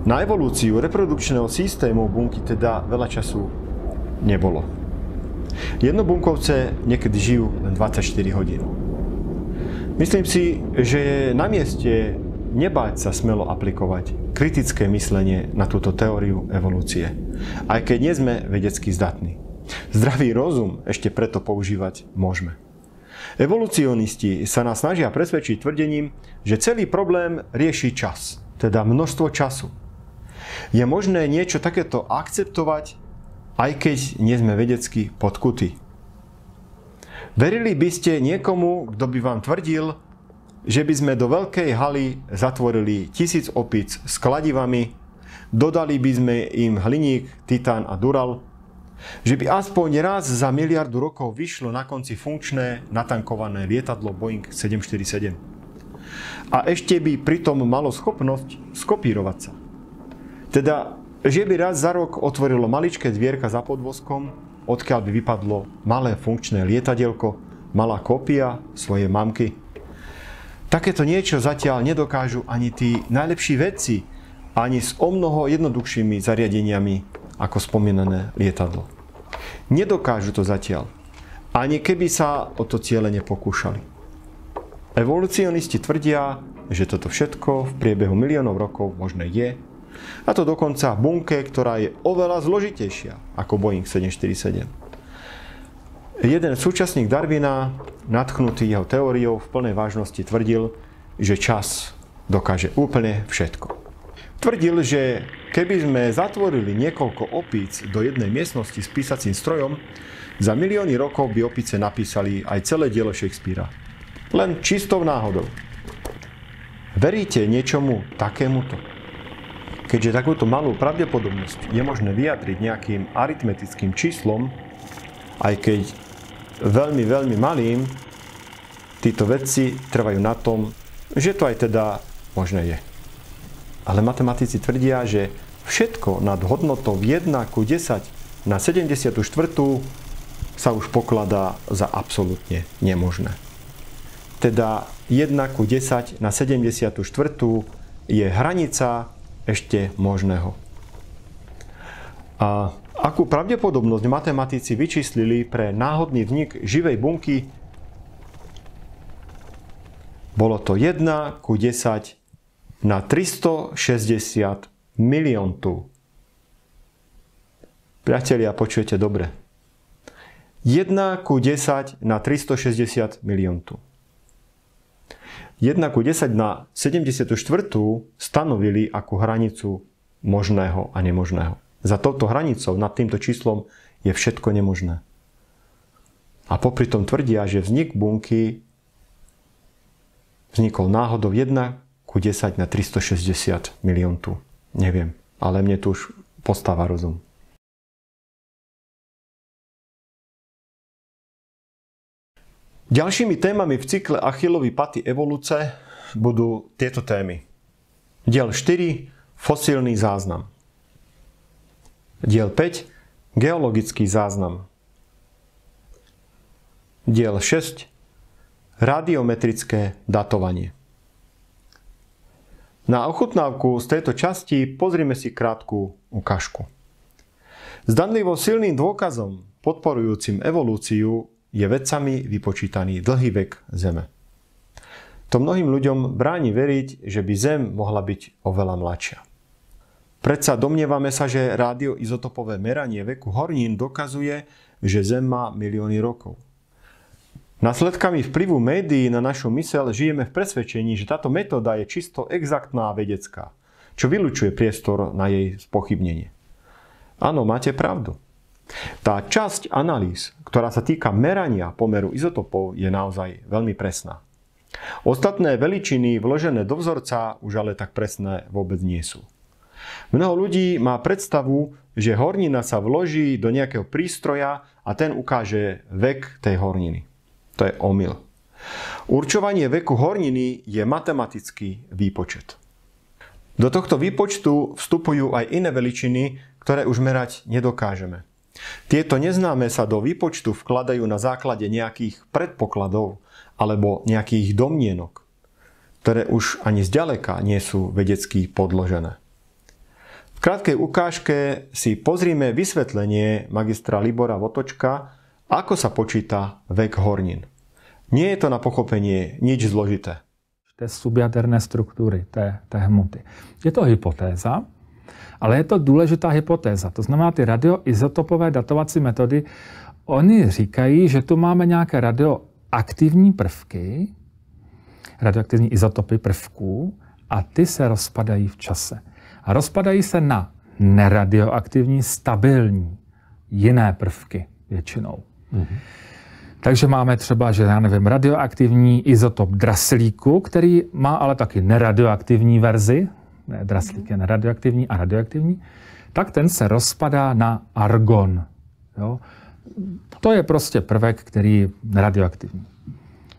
Na evolúciu reprodukčného systému bunky teda veľa času nebolo. Jednobunkovce niekedy žijú len 24 hodín. Myslím si, že je na mieste nebáť sa smelo aplikovať kritické myslenie na túto teóriu evolúcie, aj keď nie sme vedecky zdatní. Zdravý rozum ešte preto používať môžeme. Evolucionisti sa nás snažia presvedčiť tvrdením, že celý problém rieši čas, teda množstvo času. Je možné niečo takéto akceptovať, aj keď nie sme vedecky podkutí. Verili by ste niekomu, kto by vám tvrdil, že by sme do veľkej haly zatvorili 1000 opíc s kladivami, dodali by sme im hliník, titán a dural, že by aspoň raz za miliardu rokov vyšlo na konci funkčné, natankované lietadlo Boeing 747. A ešte by pritom malo schopnosť skopírovať sa. Teda že by raz za rok otvorilo maličké dvierka za podvozkom, odkiaľ by vypadlo malé funkčné lietadielko, malá kópia svojej mamky. Takéto niečo zatiaľ nedokážu ani tí najlepší vedci, ani s omnoho jednoduchšími zariadeniami ako spomínané lietadlo. Nedokážu to zatiaľ, ani keby sa o to cielene pokúšali. Evolucionisti tvrdia, že toto všetko v priebehu miliónov rokov možné je, a to dokonca v bunke, ktorá je oveľa zložitejšia ako Boeing 747. Jeden súčasník Darwina, nadchnutý jeho teóriou, v plnej vážnosti tvrdil, že čas dokáže úplne všetko. Tvrdil, že keby sme zatvorili niekoľko opíc do jednej miestnosti s písacím strojom, za milióny rokov by opíce napísali aj celé dielo Shakespearea. Len čistou náhodou. Veríte niečomu takémuto? Keďže takúto malú pravdepodobnosť je možné vyjadriť nejakým aritmetickým číslom, aj keď veľmi, veľmi malým, títo vedci trvajú na tom, že to aj teda možné je. Ale matematici tvrdia, že všetko nad hodnotou 1:10 na 74 sa už pokladá za absolútne nemožné. Teda 1:10 na 74 je hranica ešte možného. A akú pravdepodobnosť matematici vyčíslili pre náhodný vznik živej bunky? Bolo to 1 ku 10 na 360 milióntu. Priatelia, počujete dobre. 1 ku 10 na 360 milióntu. 1 ku 10 na 74 stanovili ako hranicu možného a nemožného. Za touto hranicou, nad týmto číslom, je všetko nemožné. A popri tom tvrdia, že vznik bunky vznikol náhodou 1 ku 10 na 360 milióntu. Neviem, ale mne tu už postáva rozum. Ďalšími témami v cykle Achillovy paty evolúcie budú tieto témy. Diel 4. Fosílny záznam. Diel 5. Geologický záznam. Diel 6. Radiometrické datovanie. Na ochutnávku z tejto časti pozrime si krátku ukážku. Zdanlivo silným dôkazom podporujúcim evolúciu je vedcami vypočítaný dlhý vek Zeme. To mnohým ľuďom bráni veriť, že by Zem mohla byť oveľa mladšia. Predsa domnievame sa, že radioizotopové meranie veku hornín dokazuje, že Zem má milióny rokov. Následkami vplyvu médií na našu myseľ žijeme v presvedčení, že táto metóda je čisto exaktná a vedecká, čo vylučuje priestor na jej spochybnenie. Áno, máte pravdu. Tá časť analýz, ktorá sa týka merania pomeru izotopov, je naozaj veľmi presná. Ostatné veličiny vložené do vzorca už ale tak presné vôbec nie sú. Mnoho ľudí má predstavu, že hornina sa vloží do nejakého prístroja a ten ukáže vek tej horniny. To je omyl. Určovanie veku horniny je matematický výpočet. Do tohto výpočtu vstupujú aj iné veličiny, ktoré už merať nedokážeme. Tieto neznáme sa do výpočtu vkladajú na základe nejakých predpokladov alebo nejakých domnienok, ktoré už ani zďaleka nie sú vedecky podložené. V krátkej ukážke si pozrime vysvetlenie magistra Libora Votočka, ako sa počíta vek hornín. Nie je to na pochopenie nič zložité. Té subjaderné struktury té hmoty. Je to hypotéza, ale je to důležitá hypotéza. To znamená, ty radioizotopové datovací metody, oni říkají, že tu máme nějaké radioaktivní prvky, radioaktivní izotopy prvků, a ty se rozpadají v čase. A rozpadají se na neradioaktivní, stabilní, jiné prvky většinou. Mm-hmm. Takže máme třeba, že já nevím, radioaktivní izotop draslíku, který má ale taky neradioaktivní verzi, draslík je neradioaktivní a radioaktivní, tak ten se rozpadá na argon. Jo? To je prostě prvek, který je radioaktivní.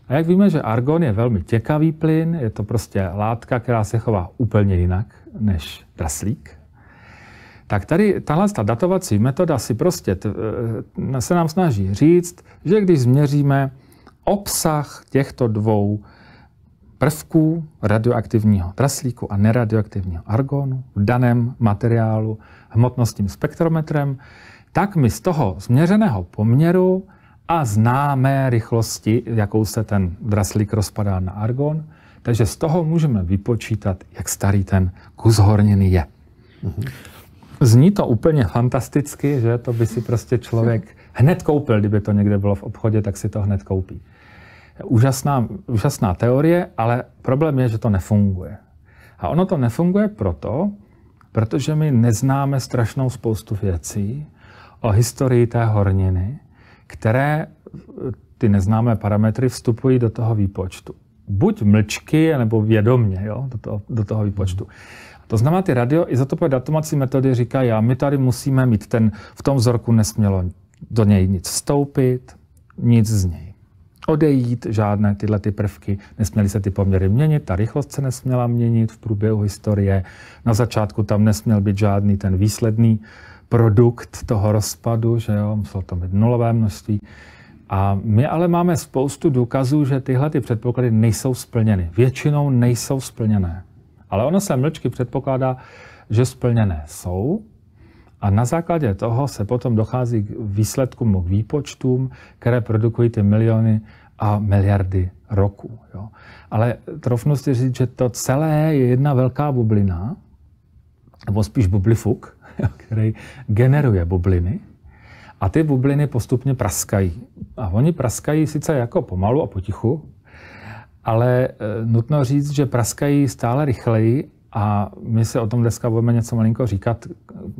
A jak víme, že argon je velmi těkavý plyn, je to prostě látka, která se chová úplně jinak než draslík, tak tady tahle datovací metoda si prostě se nám snaží říct, že když změříme obsah těchto dvou prvků radioaktivního draslíku a neradioaktivního argonu v daném materiálu hmotnostním spektrometrem, tak my z toho změřeného poměru a známé rychlosti, jakou se ten draslík rozpadá na argon, takže z toho můžeme vypočítat, jak starý ten kus horniny je. Mm-hmm. Zní to úplně fantasticky, že to by si prostě člověk hned koupil, kdyby to někde bylo v obchodě, tak si to hned koupí. Úžasná teorie, ale problém je, že to nefunguje. A ono to nefunguje protože my neznáme strašnou spoustu věcí o historii té horniny, které ty neznámé parametry vstupují do toho výpočtu. Buď mlčky, nebo vědomně, jo, do toho výpočtu. To znamená, ty radioizotopové datovací metody říkají, a my tady musíme mít v tom vzorku nesmělo do něj nic vstoupit, nic z něj odejít, žádné tyhle ty prvky, nesměly se ty poměry měnit, ta rychlost se nesměla měnit v průběhu historie, na začátku tam nesměl být žádný ten výsledný produkt toho rozpadu, že jo, muselo tam být nulové množství. A my ale máme spoustu důkazů, že tyhle ty předpoklady nejsou splněny. Většinou nejsou splněné. Ale ono se mlčky předpokládá, že splněné jsou. A na základě toho se potom dochází k výsledkům, k výpočtům, které produkují ty miliony a miliardy roků. Jo. Ale trofnu si říct, že to celé je jedna velká bublina, nebo spíš bublifuk, který generuje bubliny. A ty bubliny postupně praskají. A oni praskají sice jako pomalu a potichu, ale nutno říct, že praskají stále rychleji a my se o tom dneska budeme něco malinko říkat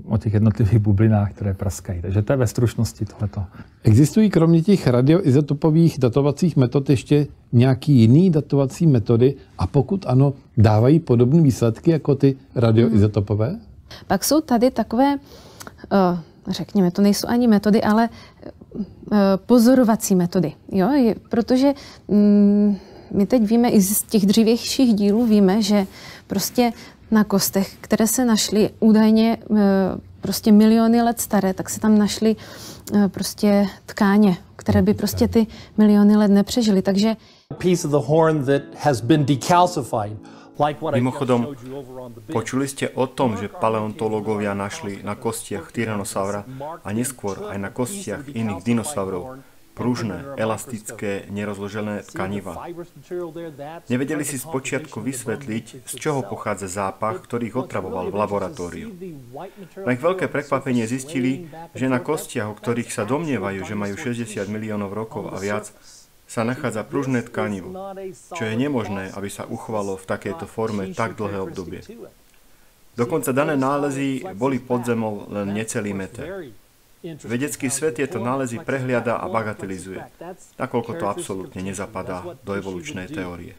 o těch jednotlivých bublinách, které praskají. Takže to je ve stručnosti tohleto. Existují kromě těch radioizotopových datovacích metod ještě nějaký jiný datovací metody a pokud ano, dávají podobné výsledky jako ty radioizotopové? Pak jsou tady takové, řekněme, to nejsou ani metody, ale pozorovací metody. Jo? Protože my teď víme, i z těch dřívějších dílů víme, že prostě na kostech, které se našly údajně prostě miliony let staré, tak se tam našly prostě tkáně, které by prostě ty miliony let nepřežily. Takže Mimochodom, počuli ste o tom, že paleontológovia našli na kostiach Tyrannosaura a neskôr aj na kostiach iných dinosaurov pružné, elastické, nerozložené tkaniva. Nevedeli si spočiatku vysvetliť, z čoho pochádza zápach, ktorý ich otravoval v laboratóriu. Na ich veľké prekvapenie zistili, že na kostiach, o ktorých sa domnievajú, že majú 60 miliónov rokov a viac, sa nachádza pružné tkanivo, čo je nemožné, aby sa uchovalo v takejto forme tak dlhé obdobie. Dokonca dané nálezy boli pod zemou len necelý meter. Vedecký svet tieto nálezy prehliada a bagatelizuje, nakoľko to absolútne nezapadá do evolučnej teórie.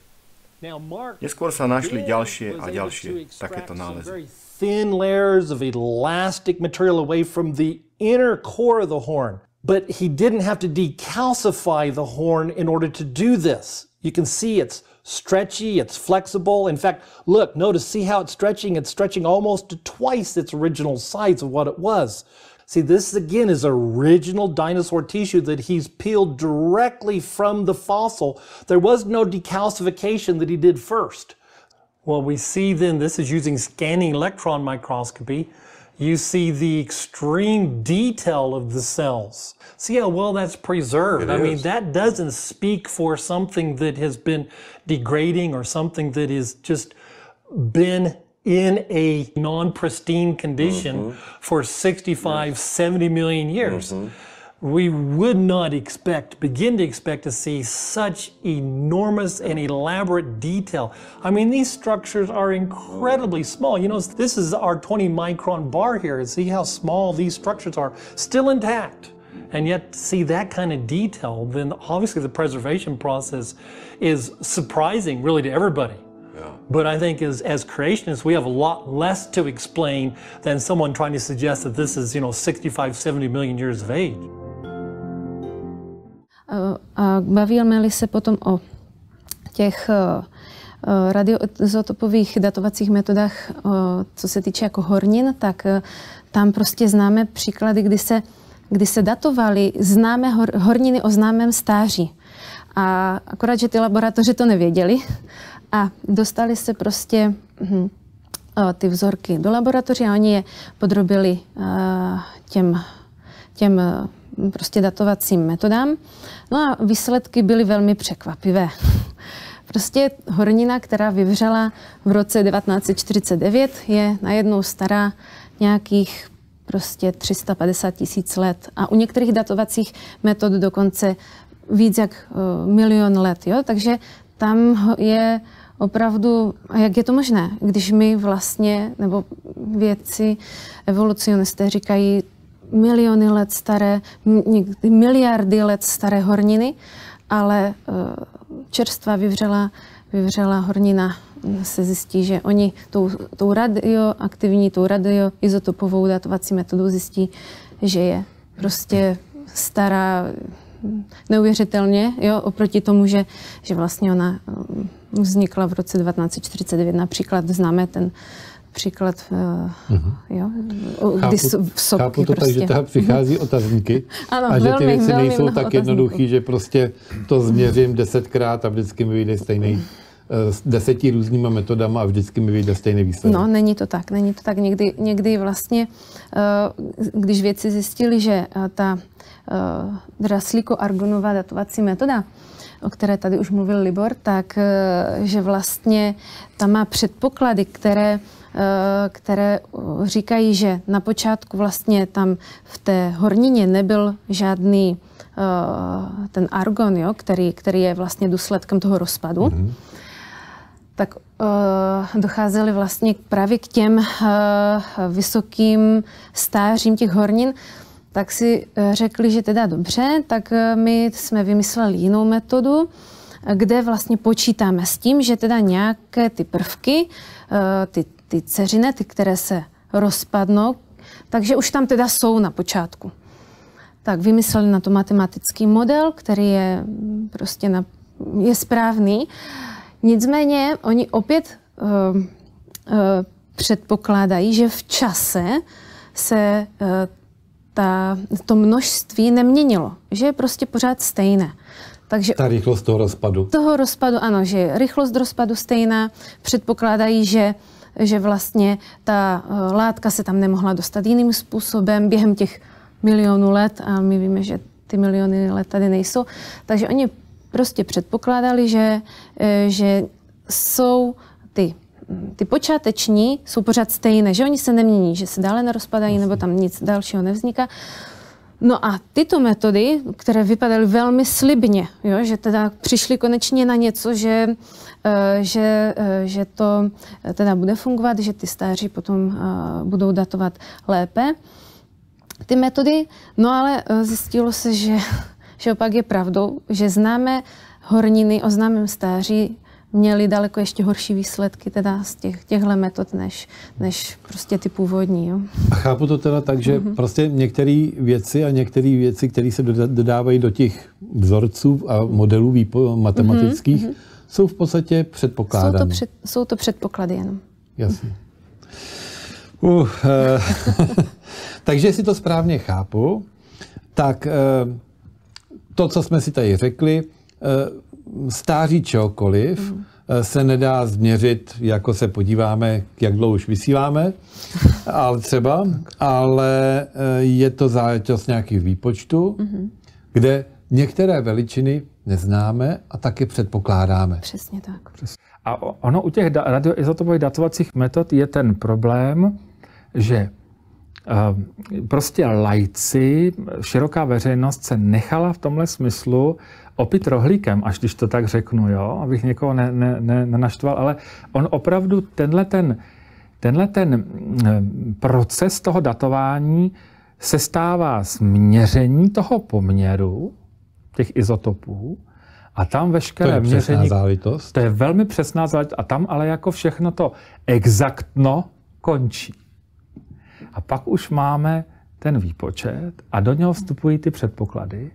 Neskôr sa našli ďalšie a ďalšie takéto nálezy. Thin layers of elastic material away from the inner core of the horn. But he didn't have to decalcify the horn in order to do this. You can see it's stretchy, it's flexible. In fact, look, notice, see how it's stretching? It's stretching almost to twice its original size of what it was. See, this again is original dinosaur tissue that he's peeled directly from the fossil. There was no decalcification that he did first. Well, we see then, this is using scanning electron microscopy. You see the extreme detail of the cells. See how well that's preserved. I mean, that doesn't speak for something that has been degrading or something that is just been in a non-pristine condition for 65, 70 million years. We would not begin to expect to see such enormous and elaborate detail. I mean, these structures are incredibly small. You know, this is our 20 micron bar here. See how small these structures are, still intact. And yet to see that kind of detail, then obviously the preservation process is surprising really to everybody. But I think as creationists, we have a lot less to explain than someone trying to suggest that this is, 65, 70 million years of age. Bavíme-li se potom o těch radioizotopových datovacích metodách, co se týče jako hornin, tak tam prostě známe příklady, kdy se datovaly známé horniny o známém stáří. A akorát, že ty laboratoře to nevěděli a dostali se prostě ty vzorky do laboratoře a oni je podrobili těm prostě datovacím metodám. No a výsledky byly velmi překvapivé. Prostě hornina, která vyvřela v roce 1949, je najednou stará nějakých prostě 350 000 let. A u některých datovacích metod dokonce víc jak 1 000 000 let. Jo? Takže tam je opravdu, a jak je to možné, když my vlastně, nebo vědci, evolucionisté říkají miliony let staré, miliardy let staré horniny, ale čerstvá vyvřela hornina se zjistí, že oni tou radioaktivní, tou radioizotopovou datovací metodou zjistí, že je prostě stará neuvěřitelně, jo, oproti tomu, že vlastně ona vznikla v roce 1949. Například známe ten příklad, jo, kdy sopky chápu to prostě. Tak, že tam přichází otazníky ano, a že ty věci nejsou tak otazníků. jednoduchý, že prostě to změřím 10krát a vždycky mi vyjde stejný s 10 různýma metodama a vždycky mi vyjde stejný výsledek. No, není to tak. Někdy vlastně, když vědci zjistili, že ta draslíko-argonová datovací metoda, o které tady už mluvil Libor, tak že vlastně tam má předpoklady, které říkají, že na počátku vlastně tam v té hornině nebyl žádný ten argon, jo, který je vlastně důsledkem toho rozpadu, tak docházeli vlastně právě k těm vysokým stářím těch hornin, tak si řekli, že teda dobře, tak my jsme vymysleli jinou metodu, kde vlastně počítáme s tím, že teda nějaké ty prvky, ty dceřiny, ty, které se rozpadnou, takže už tam teda jsou na počátku. Tak vymysleli na to matematický model, který je prostě je správný. Nicméně oni opět předpokládají, že v čase se to množství neměnilo, že je prostě pořád stejné. Takže ta rychlost toho rozpadu. Toho rozpadu, ano, že je rychlost rozpadu stejná. Předpokládají, že vlastně ta látka se tam nemohla dostat jiným způsobem během těch milionů let a my víme, že ty miliony let tady nejsou. Takže oni prostě předpokládali, že jsou ty počáteční jsou pořád stejné, že oni se nemění, že se dále nerozpadají nebo tam nic dalšího nevzniká. No a tyto metody, které vypadaly velmi slibně, jo, že teda přišli konečně na něco, že to teda bude fungovat, že ty stáří potom budou datovat lépe ty metody, no ale zjistilo se, že opak je pravdou, že známé horniny o známém stáří měli daleko ještě horší výsledky teda z těchto metod, než prostě ty původní. Jo. A chápu to teda tak, že prostě některé věci, které se dodávají do těch vzorců a modelů matematických, jsou v podstatě předpokládané. Jsou to předpoklady jenom. Jasně. Takže jestli to správně chápu, tak to, co jsme si tady řekli, stáří čehokoliv se nedá změřit, jako se podíváme, jak dlouho už vysíláme, ale je to záležitost nějakých výpočtů, kde některé veličiny neznáme a taky předpokládáme. Přesně tak. A ono u těch radioizotopových datovacích metod je ten problém, že prostě laici, široká veřejnost se nechala v tomhle smyslu opít rohlíkem, až když to tak řeknu, jo, abych někoho nenaštval, ale on opravdu tenhle ten proces toho datování se stává z měření toho poměru těch izotopů a tam veškeré měření... záležitost. To je velmi přesná záležitost a tam ale jako všechno to exaktno končí. A pak už máme ten výpočet a do něho vstupují ty předpoklady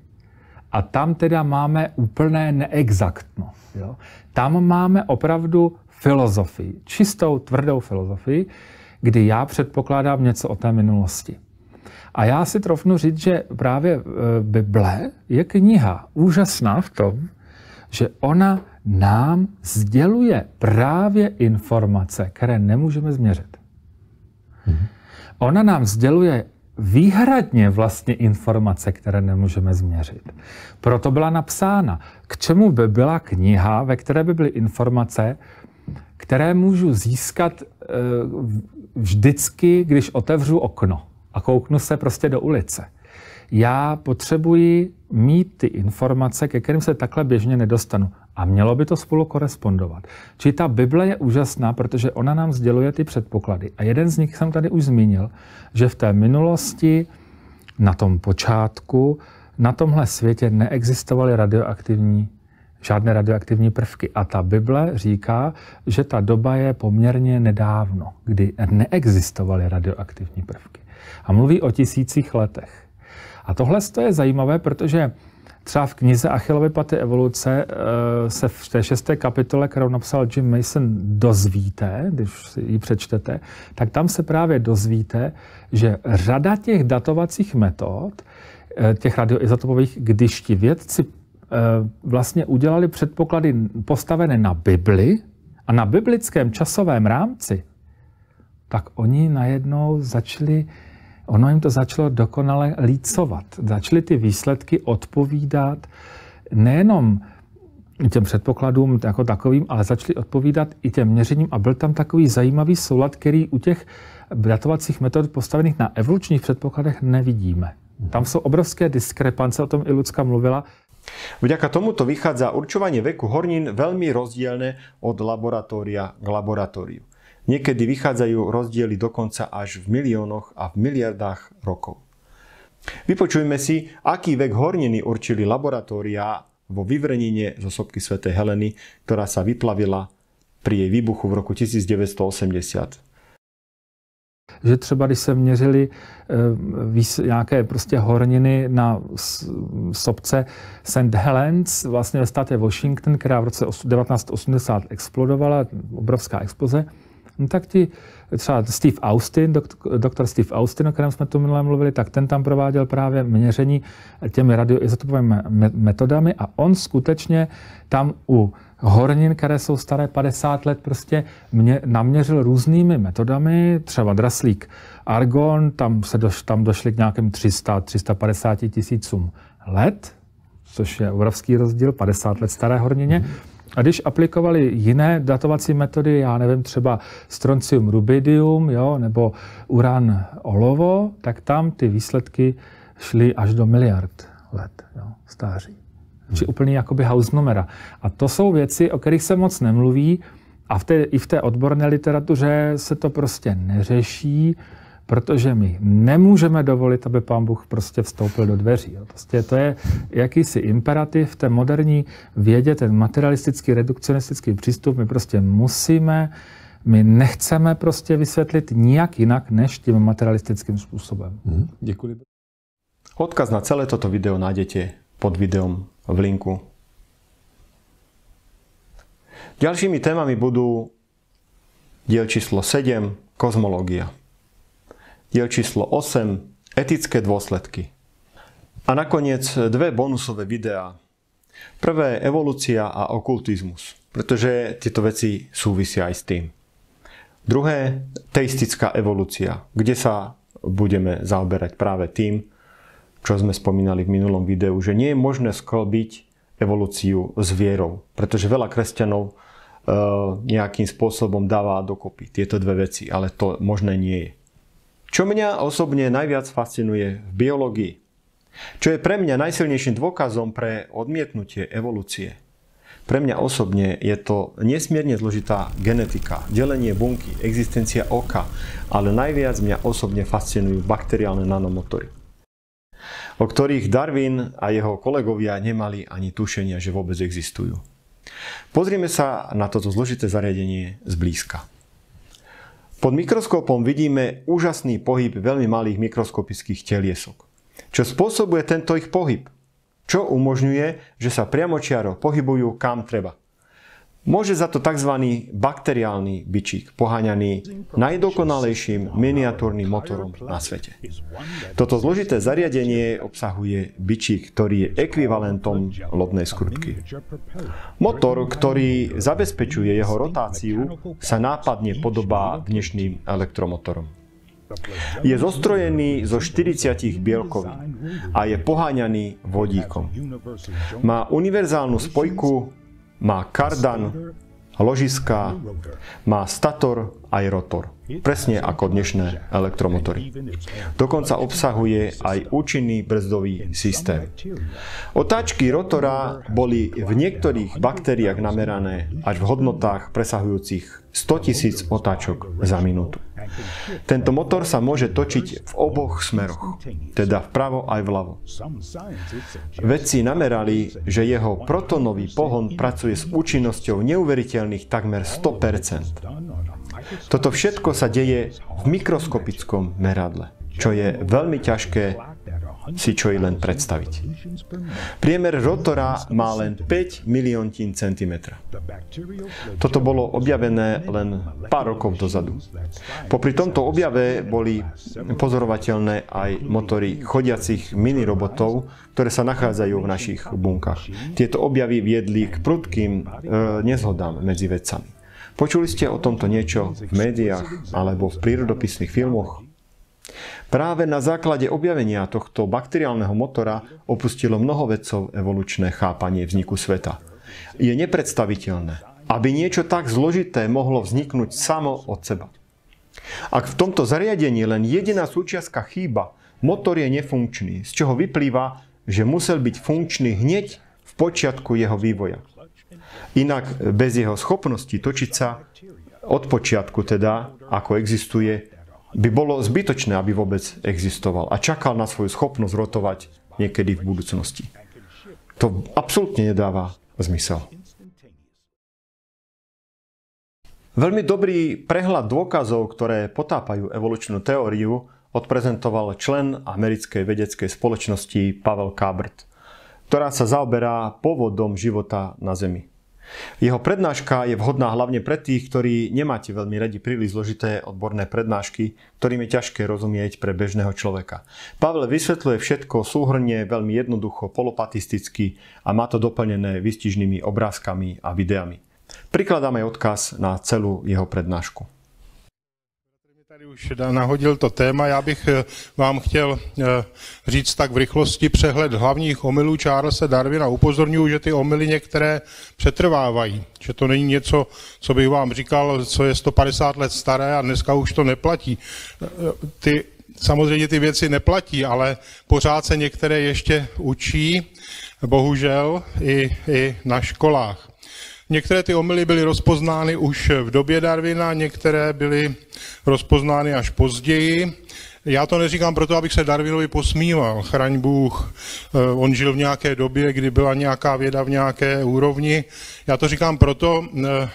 a tam teda máme úplné neexaktno. Jo? Tam máme opravdu filozofii, čistou, tvrdou filozofii, kdy já předpokládám něco o té minulosti. A já si trofnu říct, že právě Bible je kniha úžasná v tom, že ona nám sděluje právě informace, které nemůžeme změřit. Ona nám sděluje výhradně vlastně informace, které nemůžeme změřit. Proto byla napsána. K čemu by byla kniha, ve které by byly informace, které můžu získat vždycky, když otevřu okno a kouknu se prostě do ulice. Já potřebuji mít ty informace, ke kterým se takhle běžně nedostanu. A mělo by to spolu korespondovat. Čili ta Bible je úžasná, protože ona nám sděluje ty předpoklady. A jeden z nich jsem tady už zmínil, že v té minulosti, na tom počátku, na tomhle světě neexistovaly žádné radioaktivní prvky. A ta Bible říká, že ta doba je poměrně nedávno, kdy neexistovaly radioaktivní prvky. A mluví o tisících letech. A tohle je zajímavé, protože třeba v knize Achillovy paty evoluce se v té 6. kapitole, kterou napsal Jim Mason, dozvíte, když si ji přečtete, tak tam se právě dozvíte, že řada těch datovacích metod, těch radioizotopových, když ti vědci vlastně udělali předpoklady postavené na Bibli a na biblickém časovém rámci, tak oni najednou ono jim to začalo dokonale lícovat. Začaly ty výsledky odpovídat nejenom těm předpokladům jako takovým, ale začaly odpovídat i těm měřením a byl tam takový zajímavý soulad, který u těch datovacích metod postavených na evolučních předpokladech nevidíme. Tam jsou obrovské diskrepance, o tom i Lucka mluvila. Vďaka tomuto vychádza určovanie veku hornín veľmi rozdielne od laboratória k laboratóriu. Niekedy vychádzajú rozdiely dokonca až v miliónoch a v miliardách rokov. Vypočujme si, aký vek horniny určili laboratória vo vyvrenine zo sopky svätej Heleny, ktorá sa vyplavila pri jej výbuchu v roku 1980. Že třeba, když se měřili nějaké prostě horniny na sopce St. Helens, vlastně ve státě Washington, která v roce 1980 explodovala, obrovská exploze, no tak třeba Steve Austin, doktor Steve Austin, o kterém jsme tu minule mluvili, tak ten tam prováděl právě měření těmi radioizotopovými metodami a on skutečně tam u hornin, které jsou staré 50 let, prostě naměřil různými metodami, třeba draslík argon, tam došli k nějakým 300-350 tisícům let, což je obrovský rozdíl, 50 let staré hornině. A když aplikovali jiné datovací metody, já nevím, třeba stroncium rubidium, jo, nebo uran olovo, tak tam ty výsledky šly až do miliard let, jo, stáří. Či úplný jakoby hausnumera. A to jsou věci, o kterých se moc nemluví a i v té odborné literatuře se to prostě neřeší, protože my nemůžeme dovolit, aby Pán Bůh prostě vstoupil do dveří. Prostě to je jakýsi imperativ v té moderní vědě, ten materialistický, redukcionistický přístup. My prostě my nechceme prostě vysvětlit nijak jinak, než tím materialistickým způsobem. Děkuji. Odkaz na celé toto video nájdete pod videom v linku. Ďalšími témami budú diel číslo 7, kozmológia. Diel číslo 8, etické dôsledky. A nakoniec dve bonusové videá. Prvé, evolúcia a okultizmus, pretože tieto veci súvisia aj s tým. Druhé, teistická evolúcia, kde sa budeme zaoberať práve tým, čo sme spomínali v minulom videu, že nie je možné sklbiť evolúciu s vierou, pretože veľa kresťanov nejakým spôsobom dáva dokopy tieto dve veci, ale to možné nie je. Čo mňa osobne najviac fascinuje v biológii, čo je pre mňa najsilnejším dôkazom pre odmietnutie evolúcie. Pre mňa osobne je to nesmierne zložitá genetika, delenie bunky, existencia oka, ale najviac mňa osobne fascinujú bakteriálne nanomotory, o ktorých Darwin a jeho kolegovia nemali ani tušenia, že vôbec existujú. Pozrime sa na toto zložité zariadenie zblízka. Pod mikroskopom vidíme úžasný pohyb veľmi malých mikroskopických teliesok. Čo spôsobuje tento ich pohyb? Čo umožňuje, že sa priamočiaro pohybujú kam treba? Môže za to tzv. Bakteriálny bičík, poháňaný najdokonalejším miniatúrnym motorom na svete. Toto zložité zariadenie obsahuje bičík, ktorý je ekvivalentom lodnej skrutky. Motor, ktorý zabezpečuje jeho rotáciu, sa nápadne podobá dnešným elektromotorom. Je zostrojený zo 40 bielkovín a je poháňaný vodíkom. Má univerzálnu spojku, má kardan, ložiska, má stator aj rotor. Presne ako dnešné elektromotory. Dokonca obsahuje aj účinný brzdový systém. Otáčky rotora boli v niektorých baktériách namerané až v hodnotách presahujúcich 100 000 otáčok za minútu. Tento motor sa môže točiť v oboch smeroch, teda vpravo aj vľavo. Vedci namerali, že jeho protonový pohon pracuje s účinnosťou neuveriteľných takmer 100%. Toto všetko sa deje v mikroskopickom meradle, čo je veľmi ťažké si čo i len predstaviť. Priemer rotora má len 5 miliontín centimetra. Toto bolo objavené len pár rokov dozadu. Popri tomto objave boli pozorovateľné aj motory chodiacich minirobotov, ktoré sa nachádzajú v našich bunkách. Tieto objavy viedli k prudkým nezhodám medzi vedcami. Počuli ste o tomto niečo v médiách alebo v prírodopisných filmoch? Práve na základe objavenia tohto bakteriálneho motora opustilo mnoho vedcov evolučné chápanie vzniku sveta. Je nepredstaviteľné, aby niečo tak zložité mohlo vzniknúť samo od seba. Ak v tomto zariadení len jediná súčiastka chýba, motor je nefunkčný, z čoho vyplýva, že musel byť funkčný hneď v počiatku jeho vývoja. Inak bez jeho schopnosti točiť sa od počiatku teda, ako existuje, by bolo zbytočné, aby vôbec existoval a čakal na svoju schopnosť rotovať niekedy v budúcnosti. To absolútne nedáva zmysel. Veľmi dobrý prehľad dôkazov, ktoré potápajú evolučnú teóriu, odprezentoval člen americkej vedeckej spoločnosti Pavel Kabrt, ktorá sa zaoberá pôvodom života na Zemi. Jeho prednáška je vhodná hlavne pre tých, ktorí nemáte veľmi radi príliš zložité odborné prednášky, ktorým je ťažké rozumieť pre bežného človeka. Pavel vysvetľuje všetko súhrne, veľmi jednoducho, polopatisticky a má to doplnené výstižnými obrázkami a videami. Prikladáme odkaz na celú jeho prednášku. Tady už nahodil to téma, já bych vám chtěl říct tak v rychlosti přehled hlavních omylů Charlesa Darwina. Upozorňuji, že ty omyly některé přetrvávají, že to není něco, co bych vám říkal, co je 150 let staré a dneska už to neplatí. Samozřejmě ty věci neplatí, ale pořád se některé ještě učí, bohužel i na školách. Některé ty omyly byly rozpoznány už v době Darwina, některé byly rozpoznány až později. Já to neříkám proto, abych se Darwinovi posmíval, chraň Bůh. On žil v nějaké době, kdy byla nějaká věda v nějaké úrovni. Já to říkám proto,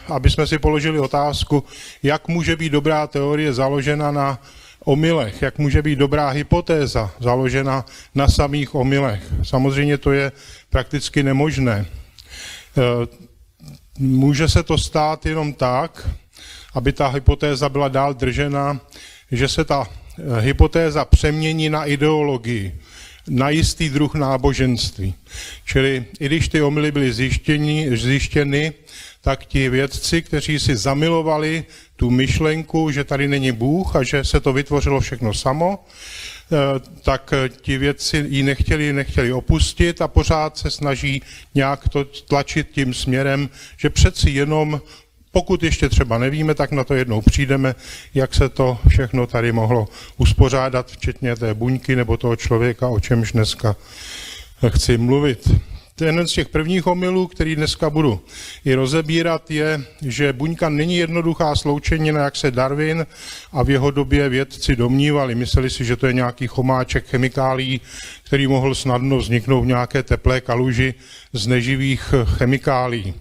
aby jsme si položili otázku, jak může být dobrá teorie založena na omylech, jak může být dobrá hypotéza založena na samých omylech. Samozřejmě to je prakticky nemožné. Může se to stát jenom tak, aby ta hypotéza byla dál držena, že se ta hypotéza přemění na ideologii, na jistý druh náboženství. Čili i když ty omyly byly zjištěny, tak ti vědci, kteří si zamilovali tu myšlenku, že tady není Bůh a že se to vytvořilo všechno samo, tak ti vědci ji nechtěli opustit a pořád se snaží nějak to tlačit tím směrem, že přeci jenom, pokud ještě třeba nevíme, tak na to jednou přijdeme, jak se to všechno tady mohlo uspořádat, včetně té buňky nebo toho člověka, o čemž dneska chci mluvit. Jeden z těch prvních omylů, který dneska budu i rozebírat, je, že buňka není jednoduchá sloučenina, jak se Darwin a v jeho době vědci domnívali. Mysleli si, že to je nějaký chomáček chemikálií, který mohl snadno vzniknout v nějaké teplé kaluži z neživých chemikálií.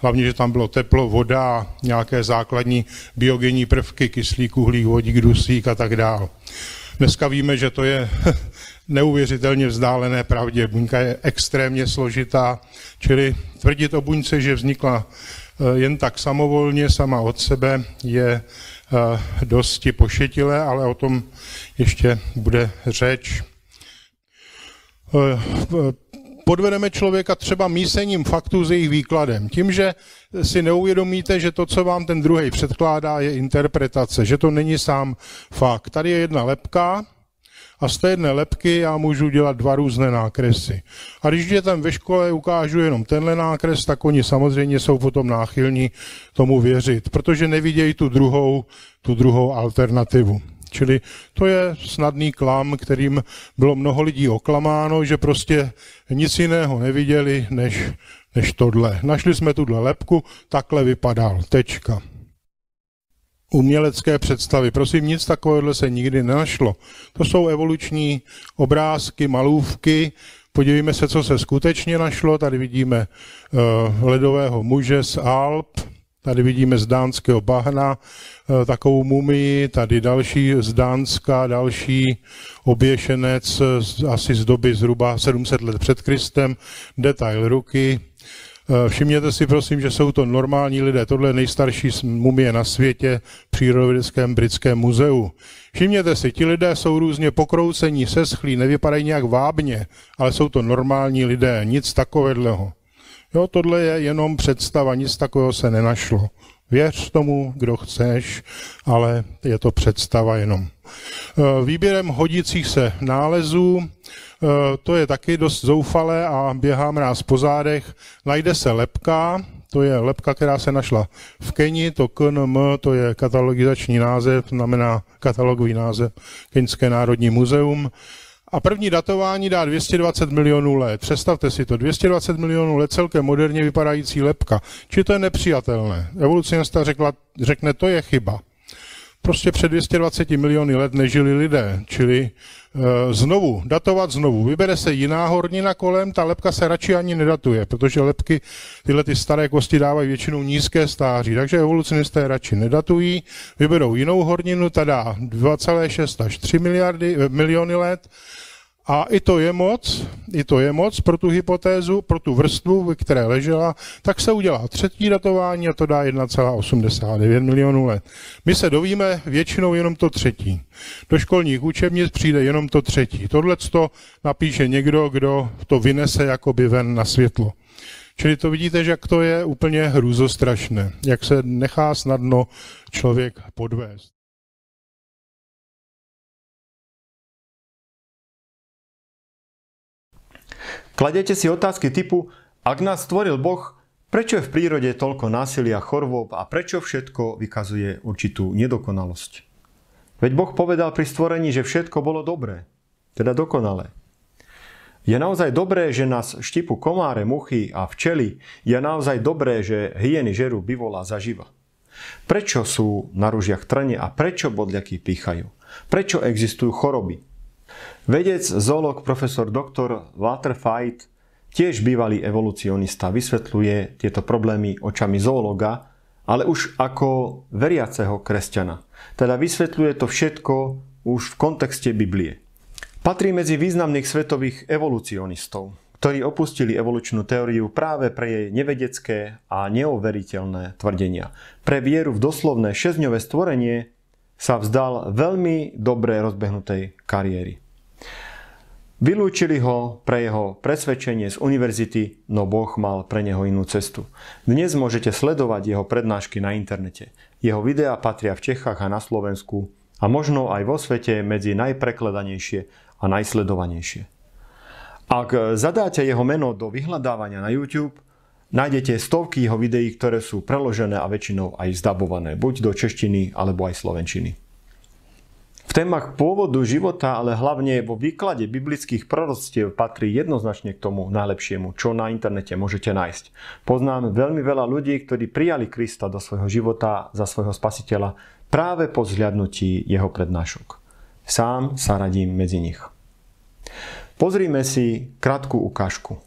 Hlavně, že tam bylo teplo, voda a nějaké základní biogenní prvky, kyslík, uhlík, vodík, dusík a tak dále. Dneska víme, že to je neuvěřitelně vzdálené pravdě. Buňka je extrémně složitá, čili tvrdit o buňce, že vznikla jen tak samovolně, sama od sebe, je dosti pošetilé, ale o tom ještě bude řeč. Podvedeme člověka třeba mísením faktů s jejich výkladem. Tím, že si neuvědomíte, že to, co vám ten druhej předkládá, je interpretace, že to není sám fakt. Tady je jedna lebka a z té jedné lebky já můžu dělat dva různé nákresy. A když dětem ve škole ukážu jenom tenhle nákres, tak oni samozřejmě jsou potom náchylní tomu věřit, protože nevidějí tu druhou alternativu. Čili to je snadný klam, kterým bylo mnoho lidí oklamáno, že prostě nic jiného neviděli, než tohle. Našli jsme tuhle lebku, takhle vypadal, tečka. Umělecké představy. Prosím, nic takového se nikdy nenašlo. To jsou evoluční obrázky, malůvky. Podívejme se, co se skutečně našlo. Tady vidíme ledového muže z Alp. Tady vidíme z dánského bahna takovou mumii, tady další z Dánska, další oběšenec asi z doby zhruba 700 let před Kristem, detail ruky. Všimněte si prosím, že jsou to normální lidé. Tohle je nejstarší mumie na světě v Přírodovědeckém britském muzeu. Všimněte si, ti lidé jsou různě pokroucení, seschlí, nevypadají nějak vábně, ale jsou to normální lidé, nic takového. Jo, tohle je jenom představa, nic takového se nenašlo. Věř tomu, kdo chceš, ale je to představa jenom. Výběrem hodících se nálezů, to je taky dost zoufalé a běhá mráz po zádech. Najde se lebka, to je lebka, která se našla v Keni, to KNM, to je katalogizační název, znamená katalogový název Keňské národní muzeum. A první datování dá 220 milionů let. Představte si to, 220 milionů let celkem moderně vypadající lebka. Či to je nepřijatelné? Evolucionista řekne, to je chyba. Prostě před 220 miliony let nežili lidé, čili datovat znovu. Vybere se jiná hornina kolem, ta lebka se radši ani nedatuje, protože lebky, tyhle ty staré kosti dávají většinou nízké stáří, takže evolucionisté radši nedatují, vyberou jinou horninu, ta dá 2,6 až 3 miliony let. A i to je moc pro tu hypotézu, pro tu vrstvu, ve které ležela, tak se udělá třetí datování a to dá 1,89 milionů let. My se dovíme většinou jenom to třetí. Do školních učebnic přijde jenom to třetí. Tohleto napíše někdo, kdo to vynese jakoby ven na světlo. Čili to vidíte, že jak to je úplně hrůzostrašné, jak se nechá snadno člověk podvést. Kladete si otázky typu, ak nás stvoril Boh, prečo je v prírode toľko násilia, chorôb a prečo všetko vykazuje určitú nedokonalosť? Veď Boh povedal pri stvorení, že všetko bolo dobré, teda dokonalé. Je naozaj dobré, že nás štipu komáre, muchy a včely? Je naozaj dobré, že hyeny žerú bivola zaživa? Prečo sú na ružiach trne a prečo bodľaky pýchajú? Prečo existujú choroby? Vedec, zoológ, profesor doktor Walter Veit, tiež bývalý evolucionista, vysvetľuje tieto problémy očami zoológa, ale už ako veriaceho kresťana. Teda vysvetľuje to všetko už v kontexte Biblie. Patrí medzi významných svetových evolucionistov, ktorí opustili evolučnú teóriu práve pre jej nevedecké a neoveriteľné tvrdenia. Pre vieru v doslovné 6-dňové stvorenie sa vzdal veľmi dobre rozbehnutej kariéry. Vylúčili ho pre jeho presvedčenie z univerzity, no Boh mal pre neho inú cestu. Dnes môžete sledovať jeho prednášky na internete. Jeho videá patria v Čechách a na Slovensku a možno aj vo svete medzi najprekladanejšie a najsledovanejšie. Ak zadáte jeho meno do vyhľadávania na YouTube, nájdete stovky jeho videí, ktoré sú preložené a väčšinou aj zdabované, buď do češtiny alebo aj slovenčiny. V témach pôvodu života, ale hlavne vo výklade biblických proroctiev patrí jednoznačne k tomu najlepšiemu, čo na internete môžete nájsť. Poznám veľmi veľa ľudí, ktorí prijali Krista do svojho života za svojho spasiteľa práve po zhliadnutí jeho prednášok. Sám sa radím medzi nich. Pozrime si krátku ukážku.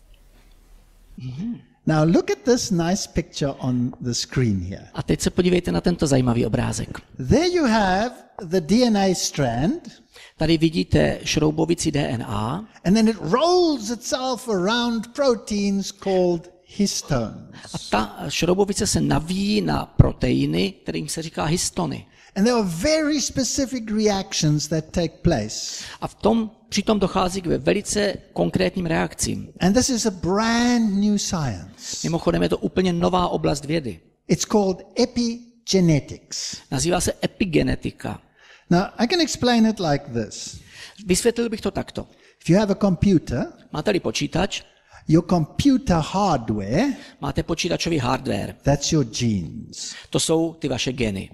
Now look at this nice picture on the screen here. A teď se podívejte na tento zajímavý obrázek. There you have the DNA strand. Tady vidíte šroubovici DNA. And then it rolls itself around proteins called histones. A ta šroubovice se navíjí na proteiny, kterým se říká histony. And there are very specific reactions that take place. A přitom dochází k velice konkrétním reakcím. And this is a brand new science. Mimochodem je to úplně nová oblast vědy. It's called epigenetics. Nazývá se epigenetika. Now I can explain it like this. Vysvětlil bych to takto. If you have a computer, máte-li počítač, your computer hardware, máte počítačový hardware. That's your genes. To jsou ty vaše geny.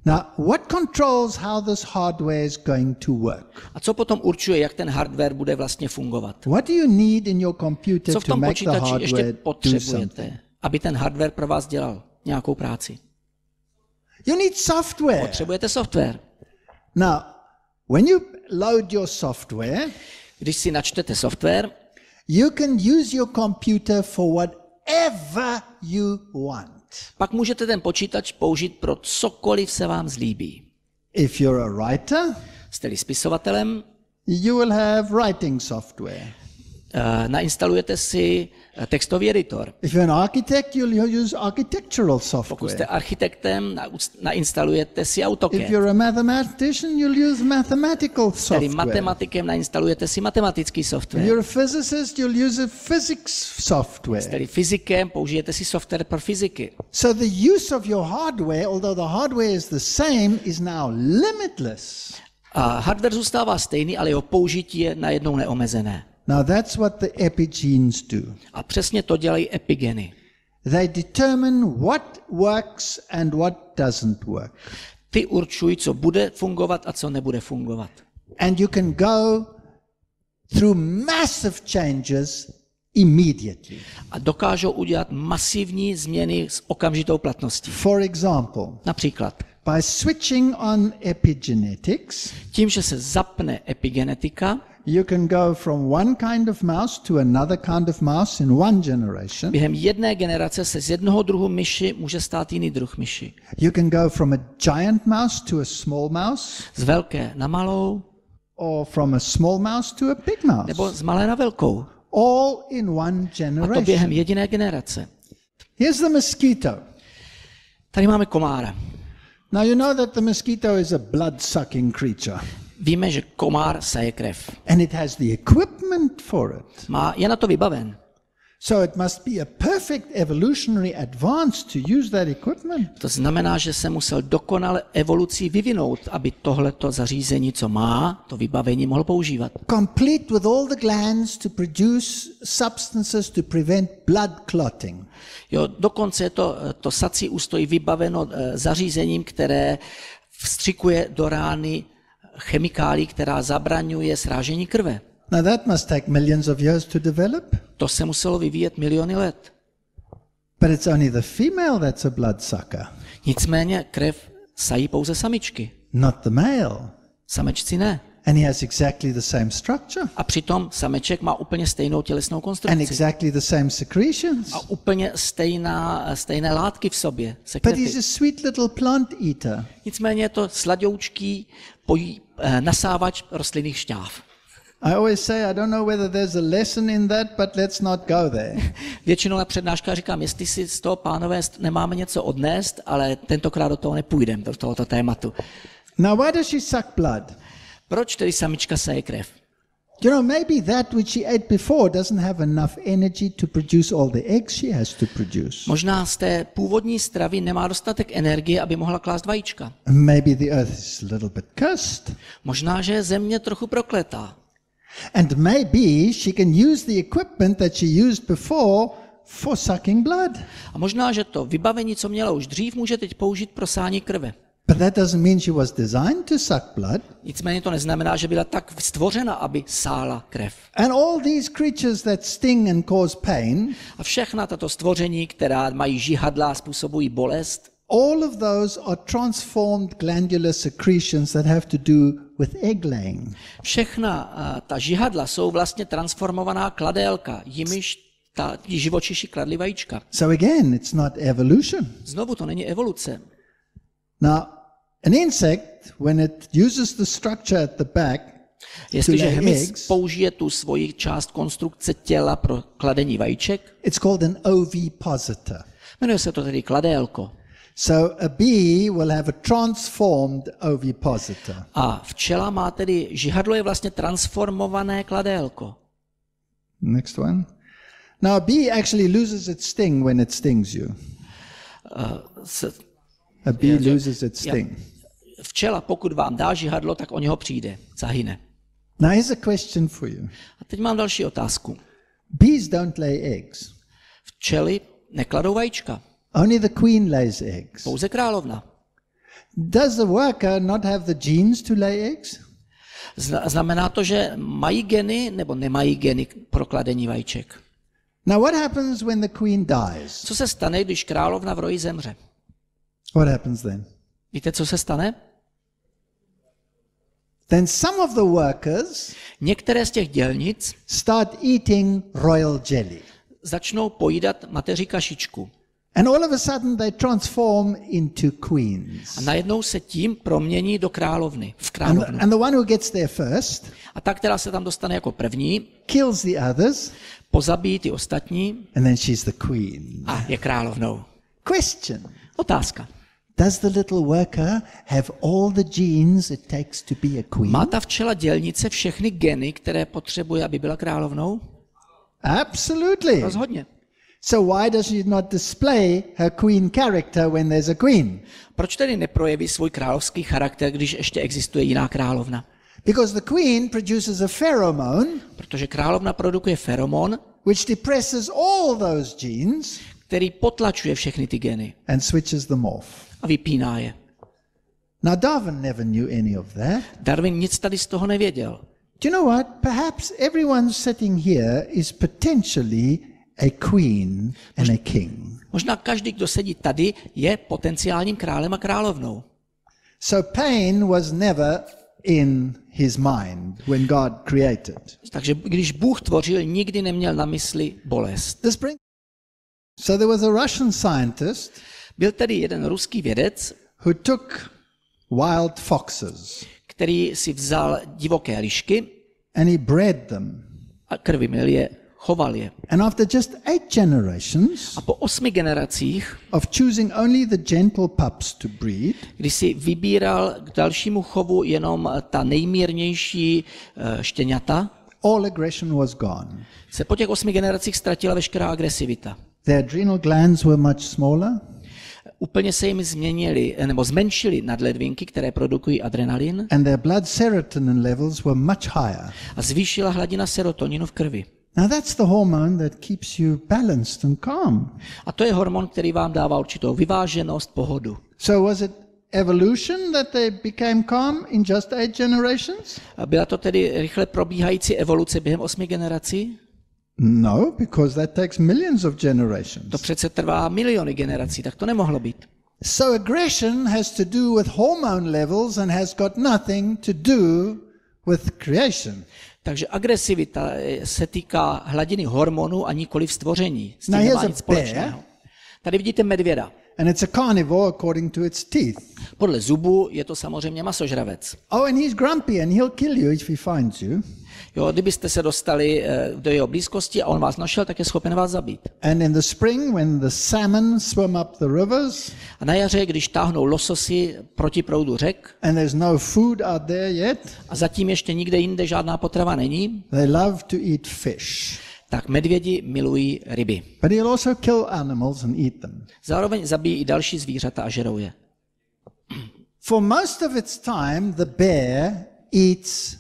Now, what controls how this hardware is going to work? A co potom určuje, jak ten hardware bude vlastně fungovat? What do you need in your computer co v tom to make the počítači ještě hardware potřebujete, aby ten hardware pro vás dělal nějakou práci? You need software. Potřebujete software. Now, when you load your software, když si načtete software, you can use your computer for whatever you want. Pak můžete ten počítač použít pro cokoliv se vám zlíbí. If you're a writer, jste-li spisovatelem, you will have writing software. Nainstalujete si textový editor. If you're an architect, you'll use architectural software. Pokud jste architektem, nainstalujete si AutoCAD. If you're a mathematician, you'll use mathematical software. Jste-li matematikem, nainstalujete si matematický software. If you're a physicist, you'll use a physics software. Jste-li fyzikem, použijete si software pro fyziky. So the use of your hardware, although the hardware is the same, is now limitless. A hardware zůstává stejný, ale jeho použití je najednou neomezené. Now that's what the epigenes do. A přesně to dělají epigeny. They determine what works and what doesn't work. Ty určují, co bude fungovat a co nebude fungovat. And you can go through massive changes immediately. A dokážou udělat masivní změny s okamžitou platností. For example, například by switching on epigenetics, tím, že se zapne epigenetika, you can go from one kind of mouse to another kind of mouse in one generation. Během jedné generace se z jednoho druhu myši může stát jiný druh myši. You can go from a giant mouse to a small mouse. Z velké na malou. Or from a small mouse to a big mouse. Nebo z malé na velkou. All in one generation. A to během jediné generace. Here's the mosquito. Tady máme komára. Now you know that the mosquito is a blood-sucking creature. Víme, že komár saje krev. And it has the equipment for it. Je na to vybaven. So it must be a perfect evolutionary advance to use that equipment. To znamená, že se musel dokonale evolucí vyvinout, aby tohleto zařízení, co má, to vybavení mohl používat. Complete with all the glands to produce substances to prevent blood clotting. Jo, dokonce je to sací ústroj vybaveno zařízením, které vstřikuje do rány chemikálí, která zabraňuje srážení krve. Now that must take millions of years to develop. To se muselo vyvíjet miliony let. But it's only the female that's a bloodsucker. Nicméně krev sají pouze samičky. Not the male. Samečci ne. And he has exactly the same structure. A přitom sameček má úplně stejnou tělesnou konstrukci. And exactly the same secretions. A úplně stejné látky v sobě. But he's a sweet little plant eater. Nicméně je to sladoučký nasávač rostlinných šťáv. I always say I don't know whether there's a lesson in that, but let's not go there. Většinou na přednáškách říkám, jestli si z toho, pánové, nemáme něco odnést, ale tentokrát do toho nepůjdeme, do tohoto tématu. Now why does she suck blood? Proč tedy samička saje krev? You know, maybe that which she ate before doesn't have enough energy to produce all the eggs she has to produce. Možná z té původní stravy nemá dostatek energie, aby mohla klást vajíčka. Maybe the earth is a little bit cursed. Možná, že je země trochu prokletá. And maybe she can use the equipment that she used before for sucking blood. A možná, že to vybavení, co měla už dřív, může teď použít pro sání krve. But that doesn't mean she was designed to suck blood. Nicméně to neznamená, že byla tak stvořena, aby sála krev. And all these creatures that sting and cause pain, a všechna tato stvoření, která mají žihadla a způsobují bolest, all of those are transformed glandular secretions that have to do with egg laying. Všechna ta žihadla jsou vlastně transformovaná kladélka, jimiž ti živočiši kladli vajíčka. So again, it's not evolution. Znovu to není evoluce. Now, an insect, when it uses the structure at the back, jestliže hmyz použije tu svoji část konstrukce těla pro kladení vajíček, it's called an ovipositor. Jmenuje se to tedy kladélko. So a bee will have a transformed ovipositor. A včela má tedy, žihadlo je vlastně transformované kladélko. Next one. Now a bee actually loses its sting when it stings you. A bee loses its sting. Včela, pokud vám dá žihadlo, tak o něho přijde, zahyne. Now here's a question for you. A teď mám další otázku. Bees don't lay eggs. Včely nekladou vajíčka. Only the queen lays eggs. Pouze královna. Does the worker not have the genes to lay eggs? Znamená to, že mají geny nebo nemají geny pro kladení vajíček? Now what happens when the queen dies? Co se stane, když královna v roji zemře? What happens then? Víte, co se stane? Then some of the workers některé z těch dělnic start eating royal jelly. začnou pojídat mateři kašičku. And all of a sudden they transform into queens. A najednou se tím promění do královny, v královnu. And the one who gets there first, a ta, která se tam dostane jako první, kills the others, pozabíjí ty ostatní, and then she's the queen. A je královnou. Question. Otázka. Does the little worker have all the genes it takes to be a queen? Má ta včela dělnice všechny geny, které potřebuje, aby byla královnou? Absolutely. Rozhodně. So why does she not display her queen character when there's a queen? Proč tedy neprojeví svůj královský charakter, když ještě existuje jiná královna? Because the queen produces a pheromone, protože královna produkuje feromon, which depresses all those genes, který potlačuje všechny ty geny. And switches them off. A vypíná je. Now Darwin never knew any of that. Darwin nic tady z toho nevěděl. Do you know what? Perhaps everyone sitting here is potentially a queen and a king. Možná každý, kdo sedí tady, je potenciálním králem a královnou. So pain was never in his mind when God created. Takže když Bůh tvořil, nikdy neměl na mysli bolest. So there was a Russian scientist. Byl tady jeden ruský vědec, who took wild foxes, který si vzal divoké lišky, and he bred them. A krvimil je, choval je. And after just 8 generations, a po 8 generacích, of choosing only the gentle pups to breed, kdy si vybíral k dalšímu chovu jenom ta nejmírnější štěňata, all aggression was gone. Se po těch 8 generacích ztratila veškerá agresivita. Their adrenal glands were much smaller. Úplně se jim zmenšily nadledvinky, které produkují adrenalin. And their blood serotonin levels were much higher. A zvýšila hladina serotoninu v krvi. Now that's the hormone that keeps you balanced and calm. A to je hormon, který vám dává určitou vyváženost, pohodu. So was it evolution that they became calm in just 8 generations? A byla to tedy rychle probíhající evoluce během 8 generací? No, because that takes millions of generations. To přece trvá miliony generací, tak to nemohlo být. So aggression has to do with hormone levels and has got nothing to do with creation. Takže agresivita se týká hladiny hormonů a nikoli stvoření. S tím nemá nic společného. Tady vidíte medvěda. And it's a carnivore according to its teeth. Podle zubů je to samozřejmě masožravec. Oh, and he's grumpy and he'll kill you if he finds you. Jo, kdybyste se dostali do jeho blízkosti a on vás našel, tak je schopen vás zabít. And in the spring, when the salmon swim up the rivers, a na jaře, když táhnou lososy proti proudu řek, and there's no food out there yet, a zatím ještě nikde jinde žádná potrava není, they love to eat fish. Tak medvědi milují ryby. But he'll also kill animals and eat them. Zároveň zabíjí i další zvířata a žerou je. For most of its time, the bear eats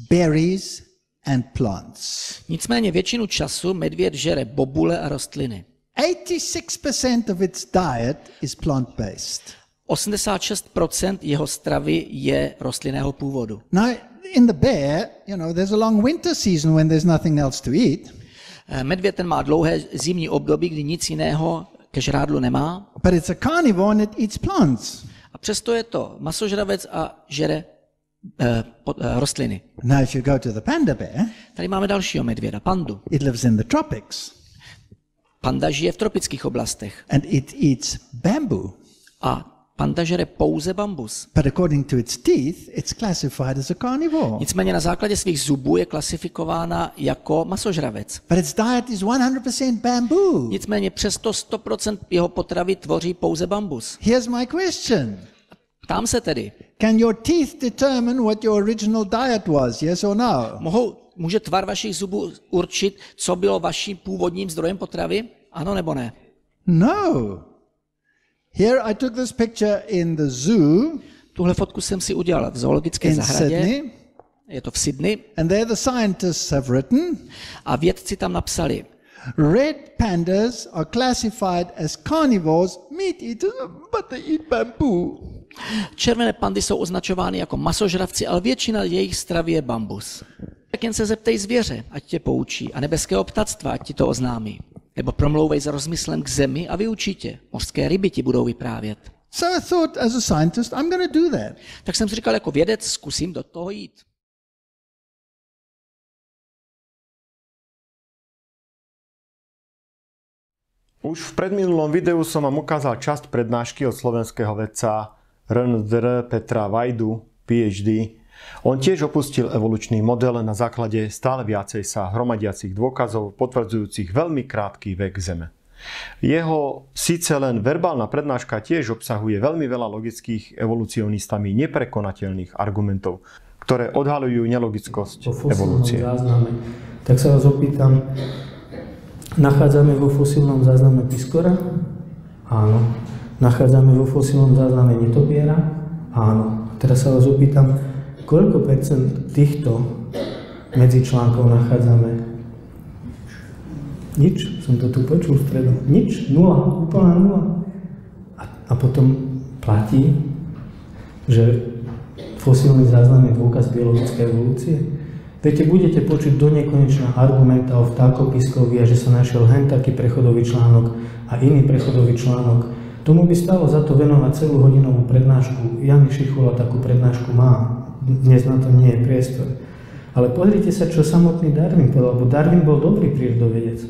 berries and plants. Nicméně většinu času medvěd žere bobule a rostliny. 86% of its diet is plant-based. 86% jeho stravy je rostlinného původu. Now, in the bear, you know, there's a long winter season when there's nothing else to eat. Medvěd ten má dlouhé zimní období, kdy nic jiného ke žrádlu nemá. But it's a carnivore and it eats plants. A přesto je to masožravec a žere rostliny. Now if you go to the panda bear, tady máme dalšího medvěda, pandu. It lives in the tropics. Panda žije v tropických oblastech. And it eats bamboo. A panda žere pouze bambus. But according to its teeth, it's classified as a carnivore. Nicméně na základě svých zubů je klasifikována jako masožravec. But its diet is 100% bamboo. Nicméně přesto 100% jeho potravy tvoří pouze bambus. Here's my question. Ptám se tedy. Can your teeth determine what your original diet was, yes or no? Může tvar vašich zubů určit, co bylo vaším původním zdrojem potravy? Ano nebo ne? No. Here I took this picture in the zoo. Tuhle fotku jsem si udělal v zoologické zahradě. Sydney. Je to v Sydney. And there the scientists have written. A vědci tam napsali. Red pandas are classified as carnivores, meat eaters, but they eat bamboo. Červené pandy jsou označovány jako masožravci, ale většina jejich stravy je bambus. Tak jen se zeptej zvěře, ať tě poučí, a nebeského ptactva, ať ti to oznámí. Nebo promlouvej s rozmyslem k zemi a vyučí tě. Mořské ryby ti budou vyprávět. So I thought, as a scientist, I'm going to do that. Tak jsem si říkal, jako vědec, zkusím do toho jít. Už v predminulom videu som vám ukázal časť prednášky od slovenského vedca RNDR Petra Vajdu, PhD. On tiež opustil evolučný model na základe stále viacej sa hromadiacich dôkazov potvrdzujúcich veľmi krátky vek Zeme. Jeho síce len verbálna prednáška tiež obsahuje veľmi veľa logických evolucionistami neprekonateľných argumentov, ktoré odhaľujú nelogickosť evolúcie. Zázname. Tak sa vás opýtam, nachádzame vo fosílnom zázname piskora? Áno. Nachádzame vo fosílnom zázname netopiera? Áno. Teraz sa vás opýtam, koľko percent týchto medzičlánkov nachádzame? Nič, som to tu počul vpredu. Nič, nula, úplná nula. A potom platí, že fosílny záznam je dôkaz biologickej evolúcie. Viete, budete počuť do nekonečna argumenta o vtákopiskovi a že sa našiel hen taký prechodový článok a iný prechodový článok. Tomu by stalo za to venovať celú hodinovú prednášku. Jan Šichula takú prednášku má. Dnes na to nie je priestor. Ale pozrite sa, čo samotný Darwin povedal, lebo Darwin bol dobrý prírodovedec.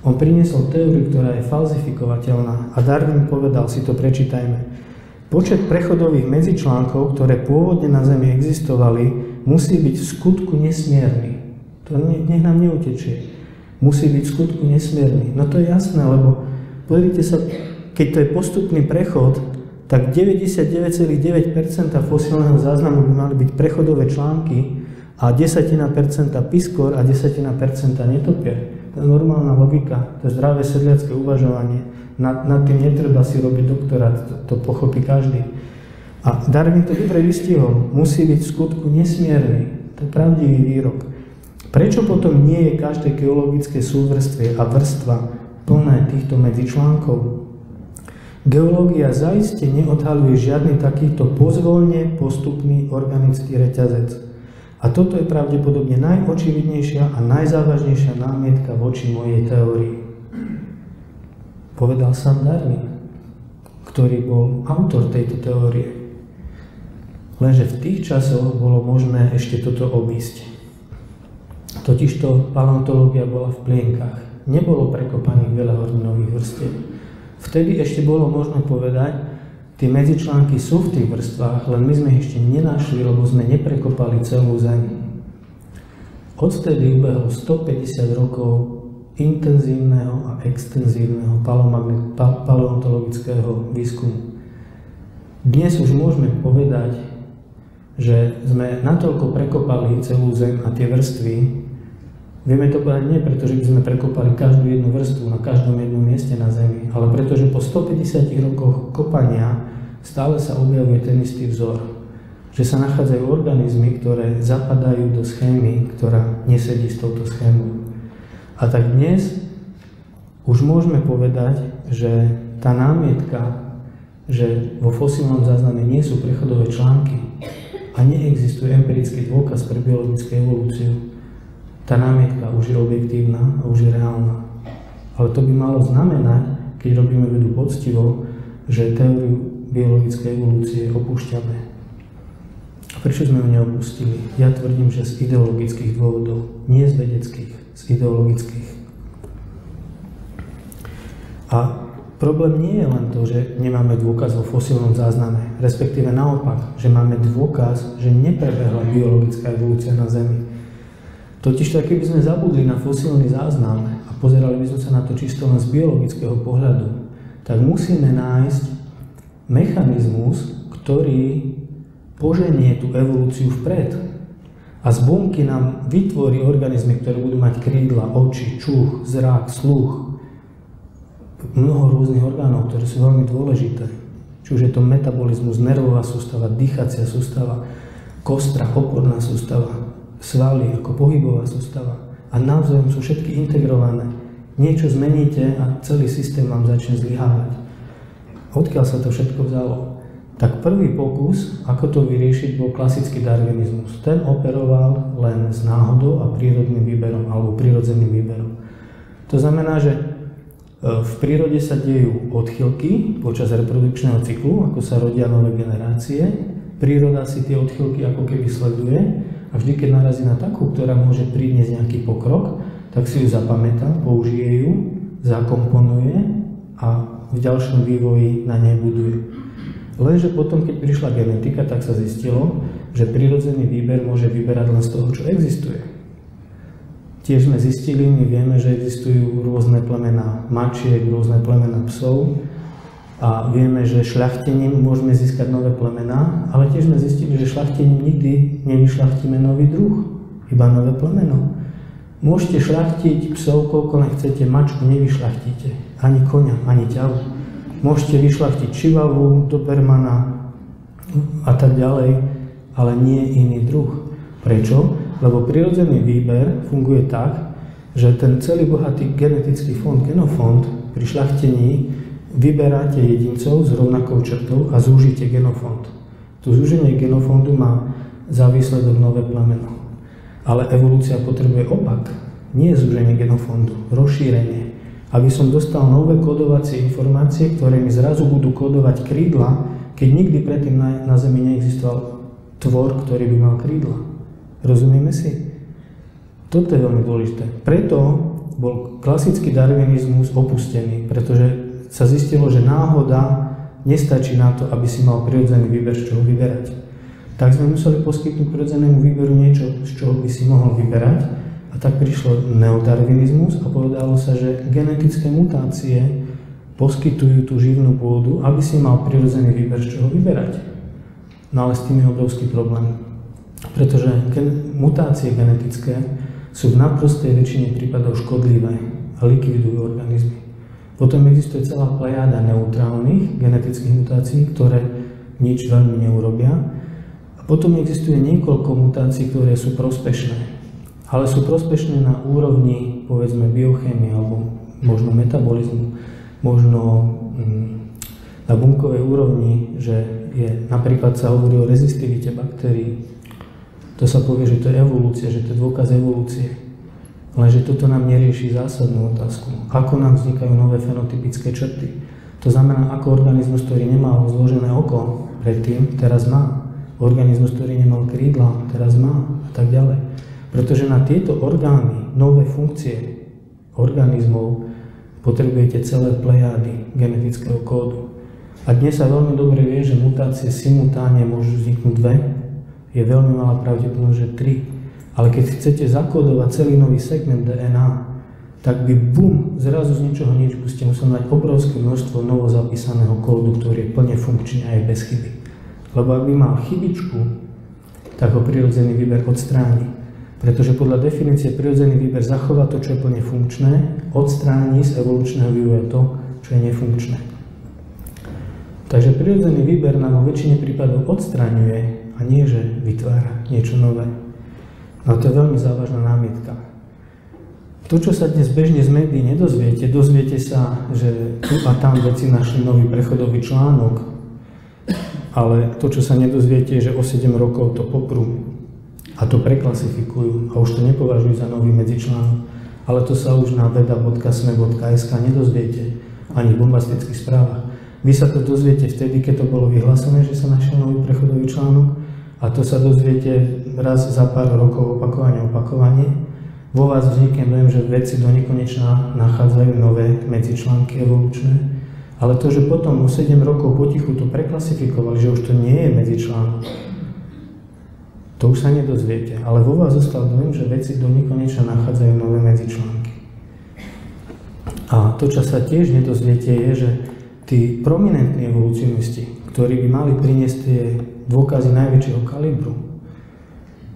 On priniesol teóriu, ktorá je falzifikovateľná a Darwin povedal, si to prečítajme. Počet prechodových medzičlánkov, ktoré pôvodne na Zemi existovali, musí byť v skutku nesmierny. To nech nám neutečie. Musí byť v skutku nesmierny. No to je jasné, lebo pozrite sa, keď to je postupný prechod, tak 99,9% fosílneho záznamu by mali byť prechodové články a 10% piskor a 10% netopier. To je normálna logika, to je zdravé sedliacké uvažovanie. Nad tým netreba si robiť doktorát, to pochopí každý. A Darwin to dobre vystihol, musí byť v skutku nesmierny. To je pravdivý výrok. Prečo potom nie je každé geologické súvrstvie a vrstva plné týchto medzičlánkov? Geológia zaiste neodhaľuje žiadny takýto pozvoľne postupný organický reťazec. A toto je pravdepodobne najočividnejšia a najzávažnejšia námietka voči mojej teórii. Povedal sám Darwin, ktorý bol autor tejto teórie. Lenže v tých časoch bolo možné ešte toto obísť. Totižto paleontológia bola v plienkach. Nebolo prekopaných veľa horninových vrstiev. Vtedy ešte bolo možné povedať, tie medzičlánky sú v tých vrstvách, len my sme ich ešte nenašli, lebo sme neprekopali celú Zem. Odtedy ubehlo 150 rokov intenzívneho a extenzívneho paleontologického výskumu. Dnes už môžeme povedať, že sme natoľko prekopali celú Zem a tie vrstvy. Vieme to povedať nie preto, že by sme prekopali každú jednu vrstvu na každom jednom mieste na Zemi, ale pretože po 150 rokoch kopania stále sa objavuje ten istý vzor. Že sa nachádzajú organizmy, ktoré zapadajú do schémy, ktorá nesedí s touto schémou. A tak dnes už môžeme povedať, že tá námietka, že vo fosílnom zázname nie sú prechodové články a neexistuje empirický dôkaz pre biologickú evolúciu, tá námietka už je objektívna a už je reálna. Ale to by malo znamenať, keď robíme vedu poctivo, že teóriu biologickej evolúcie opúšťame. A prečo sme ju neopustili? Ja tvrdím, že z ideologických dôvodov, nie z vedeckých, z ideologických. A problém nie je len to, že nemáme dôkaz vo fosílnom zázname, respektíve naopak, že máme dôkaz, že neprebehla biologická evolúcia na Zemi. Totiž tak, keby sme zabudli na fosílny záznam a pozerali by sme sa na to čisto len z biologického pohľadu, tak musíme nájsť mechanizmus, ktorý poženie tú evolúciu vpred. A z bunky nám vytvorí organizmy, ktoré budú mať krídla, oči, čuch, zrak, sluch. Mnoho rôznych orgánov, ktoré sú veľmi dôležité. Či už je to metabolizmus, nervová sústava, dýchacia sústava, kostra, oporná sústava, svaly ako pohybová sústava. A navzájom sú všetky integrované. Niečo zmeníte a celý systém vám začne zlyhávať. Odkiaľ sa to všetko vzalo? Tak prvý pokus, ako to vyriešiť, bol klasický darwinizmus. Ten operoval len s náhodou a prírodným výberom, alebo prírodzeným výberom. To znamená, že v prírode sa dejú odchylky počas reprodukčného cyklu, ako sa rodia nové generácie. Príroda si tie odchylky ako keby sleduje a vždy, keď narazí na takú, ktorá môže priniesť nejaký pokrok, tak si ju zapamätá, použije ju, zakomponuje a v ďalšom vývoji na nej buduje. Lenže potom, keď prišla genetika, tak sa zistilo, že prirodzený výber môže vyberať len z toho, čo existuje. Tiež sme zistili, my vieme, že existujú rôzne plemená mačiek, rôzne plemená psov a vieme, že šľachtením môžeme získať nové plemená, ale tiež sme zistili, že šľachtením nikdy nevyšľachtíme nový druh, iba nové plemeno. Môžete šľachtiť psov, koľko nechcete, mačku nevyšľachtíte, ani koňa, ani ťavu. Môžete vyšľachtiť čivavu, dobermana a tak ďalej, ale nie iný druh. Prečo? Lebo prirodzený výber funguje tak, že ten celý bohatý genetický fond, genofond, pri šľachtení vyberáte jedincov s rovnakou črtou a zúžite genofond. To zúženie genofondu má za výsledok nové plemeno. Ale evolúcia potrebuje opak, nie zúženie genofondu, rozšírenie. Aby som dostal nové kodovacie informácie, ktoré mi zrazu budú kodovať krídla, keď nikdy predtým na Zemi neexistoval tvor, ktorý by mal krídla. Rozumieme si? Toto je veľmi dôležité. Preto bol klasický darwinizmus opustený, pretože sa zistilo, že náhoda nestačí na to, aby si mal prirodzený výber, z čoho vyberať. Tak sme museli poskytnúť prirodzenému výberu niečo, z čoho by si mohol vyberať. A tak prišlo neodarwinizmus a povedalo sa, že genetické mutácie poskytujú tú živnú pôdu, aby si mal prirodzený výber, z čoho vyberať. No ale s tým je obrovský problém. Pretože mutácie genetické sú v naprostej väčšine prípadov škodlivé a likvidujú organizmy. Potom existuje celá plejáda neutrálnych genetických mutácií, ktoré nič veľmi neurobia. A potom existuje niekoľko mutácií, ktoré sú prospešné. Ale sú prospešné na úrovni, povedzme, biochémie alebo možno metabolizmu, možno na bunkovej úrovni, že je, napríklad sa hovorí o rezistivite baktérií. To sa povie, že to je evolúcia, že to je dôkaz evolúcie. Lenže toto nám nerieši zásadnú otázku. Ako nám vznikajú nové fenotypické črty? To znamená, ako organizmus, ktorý nemal zložené oko predtým, teraz má. Organizmus, ktorý nemal krídla, teraz má a tak ďalej. Pretože na tieto orgány, nové funkcie organizmov potrebujete celé plejády genetického kódu. A dnes sa veľmi dobre vie, že mutácie simultáne môžu vzniknúť dve. Je veľmi malá pravdepodobnosť, že 3. Ale keď chcete zakódovať celý nový segment DNA, tak by bum, zrazu z ničoho nič ste museli mať obrovské množstvo novozapísaného kódu, ktorý je plne funkčný a je bez chyby. Lebo ak by mal chybičku, tak ho prirodzený výber odstráni. Pretože podľa definície prirodzený výber zachová to, čo je plne funkčné, odstráni z evolučného vývoja to, čo je nefunkčné. Takže prirodzený výber nám vo väčšine prípadov odstraňuje a nie, že vytvára niečo nové. No to je veľmi závažná námietka. To, čo sa dnes bežne z médií nedozviete, dozviete sa, že tu a tam veci našli nový prechodový článok, ale to, čo sa nedozviete, je, že o 7 rokov to poprú a to preklasifikujú a už to nepovažujú za nový medzičlánok. Ale to sa už na veda.sme.sk nedozviete ani v bombastických správach. Vy sa to dozviete vtedy, keď to bolo vyhlásené, že sa našiel nový prechodový článok, a to sa dozviete raz za pár rokov opakovanie. Vo vás vznikne dojem, že veci do nekonečna nachádzajú nové medzičlánky evolučné, ale to, že potom o 7 rokov potichu to preklasifikovali, že už to nie je medzičlánok, to už sa nedozviete, ale vo vás zostal dojem, že veci do nekonečna nachádzajú nové medzičlánky. A to, čo sa tiež nedozviete, je, že tí prominentní evolucionisti, ktorí by mali priniesť tie dôkazy najväčšieho kalibru,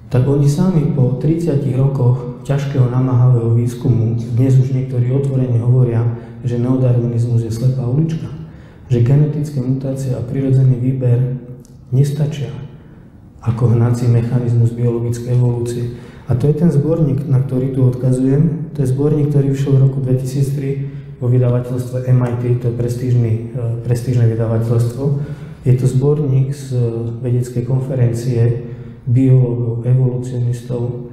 tak oni sami po 30 rokoch ťažkého namáhavého výskumu dnes už niektorí otvorene hovoria, že neodarwinizmus je slepá ulička, že genetické mutácie a prirodzený výber nestačia ako hnací mechanizmus biologickej evolúcie. A to je ten zborník, na ktorý tu odkazujem. To je zborník, ktorý vyšiel v roku 2003 vo vydavateľstve MIT, to je prestížne vydavateľstvo. Je to zborník z vedeckej konferencie biológov, evolucionistov,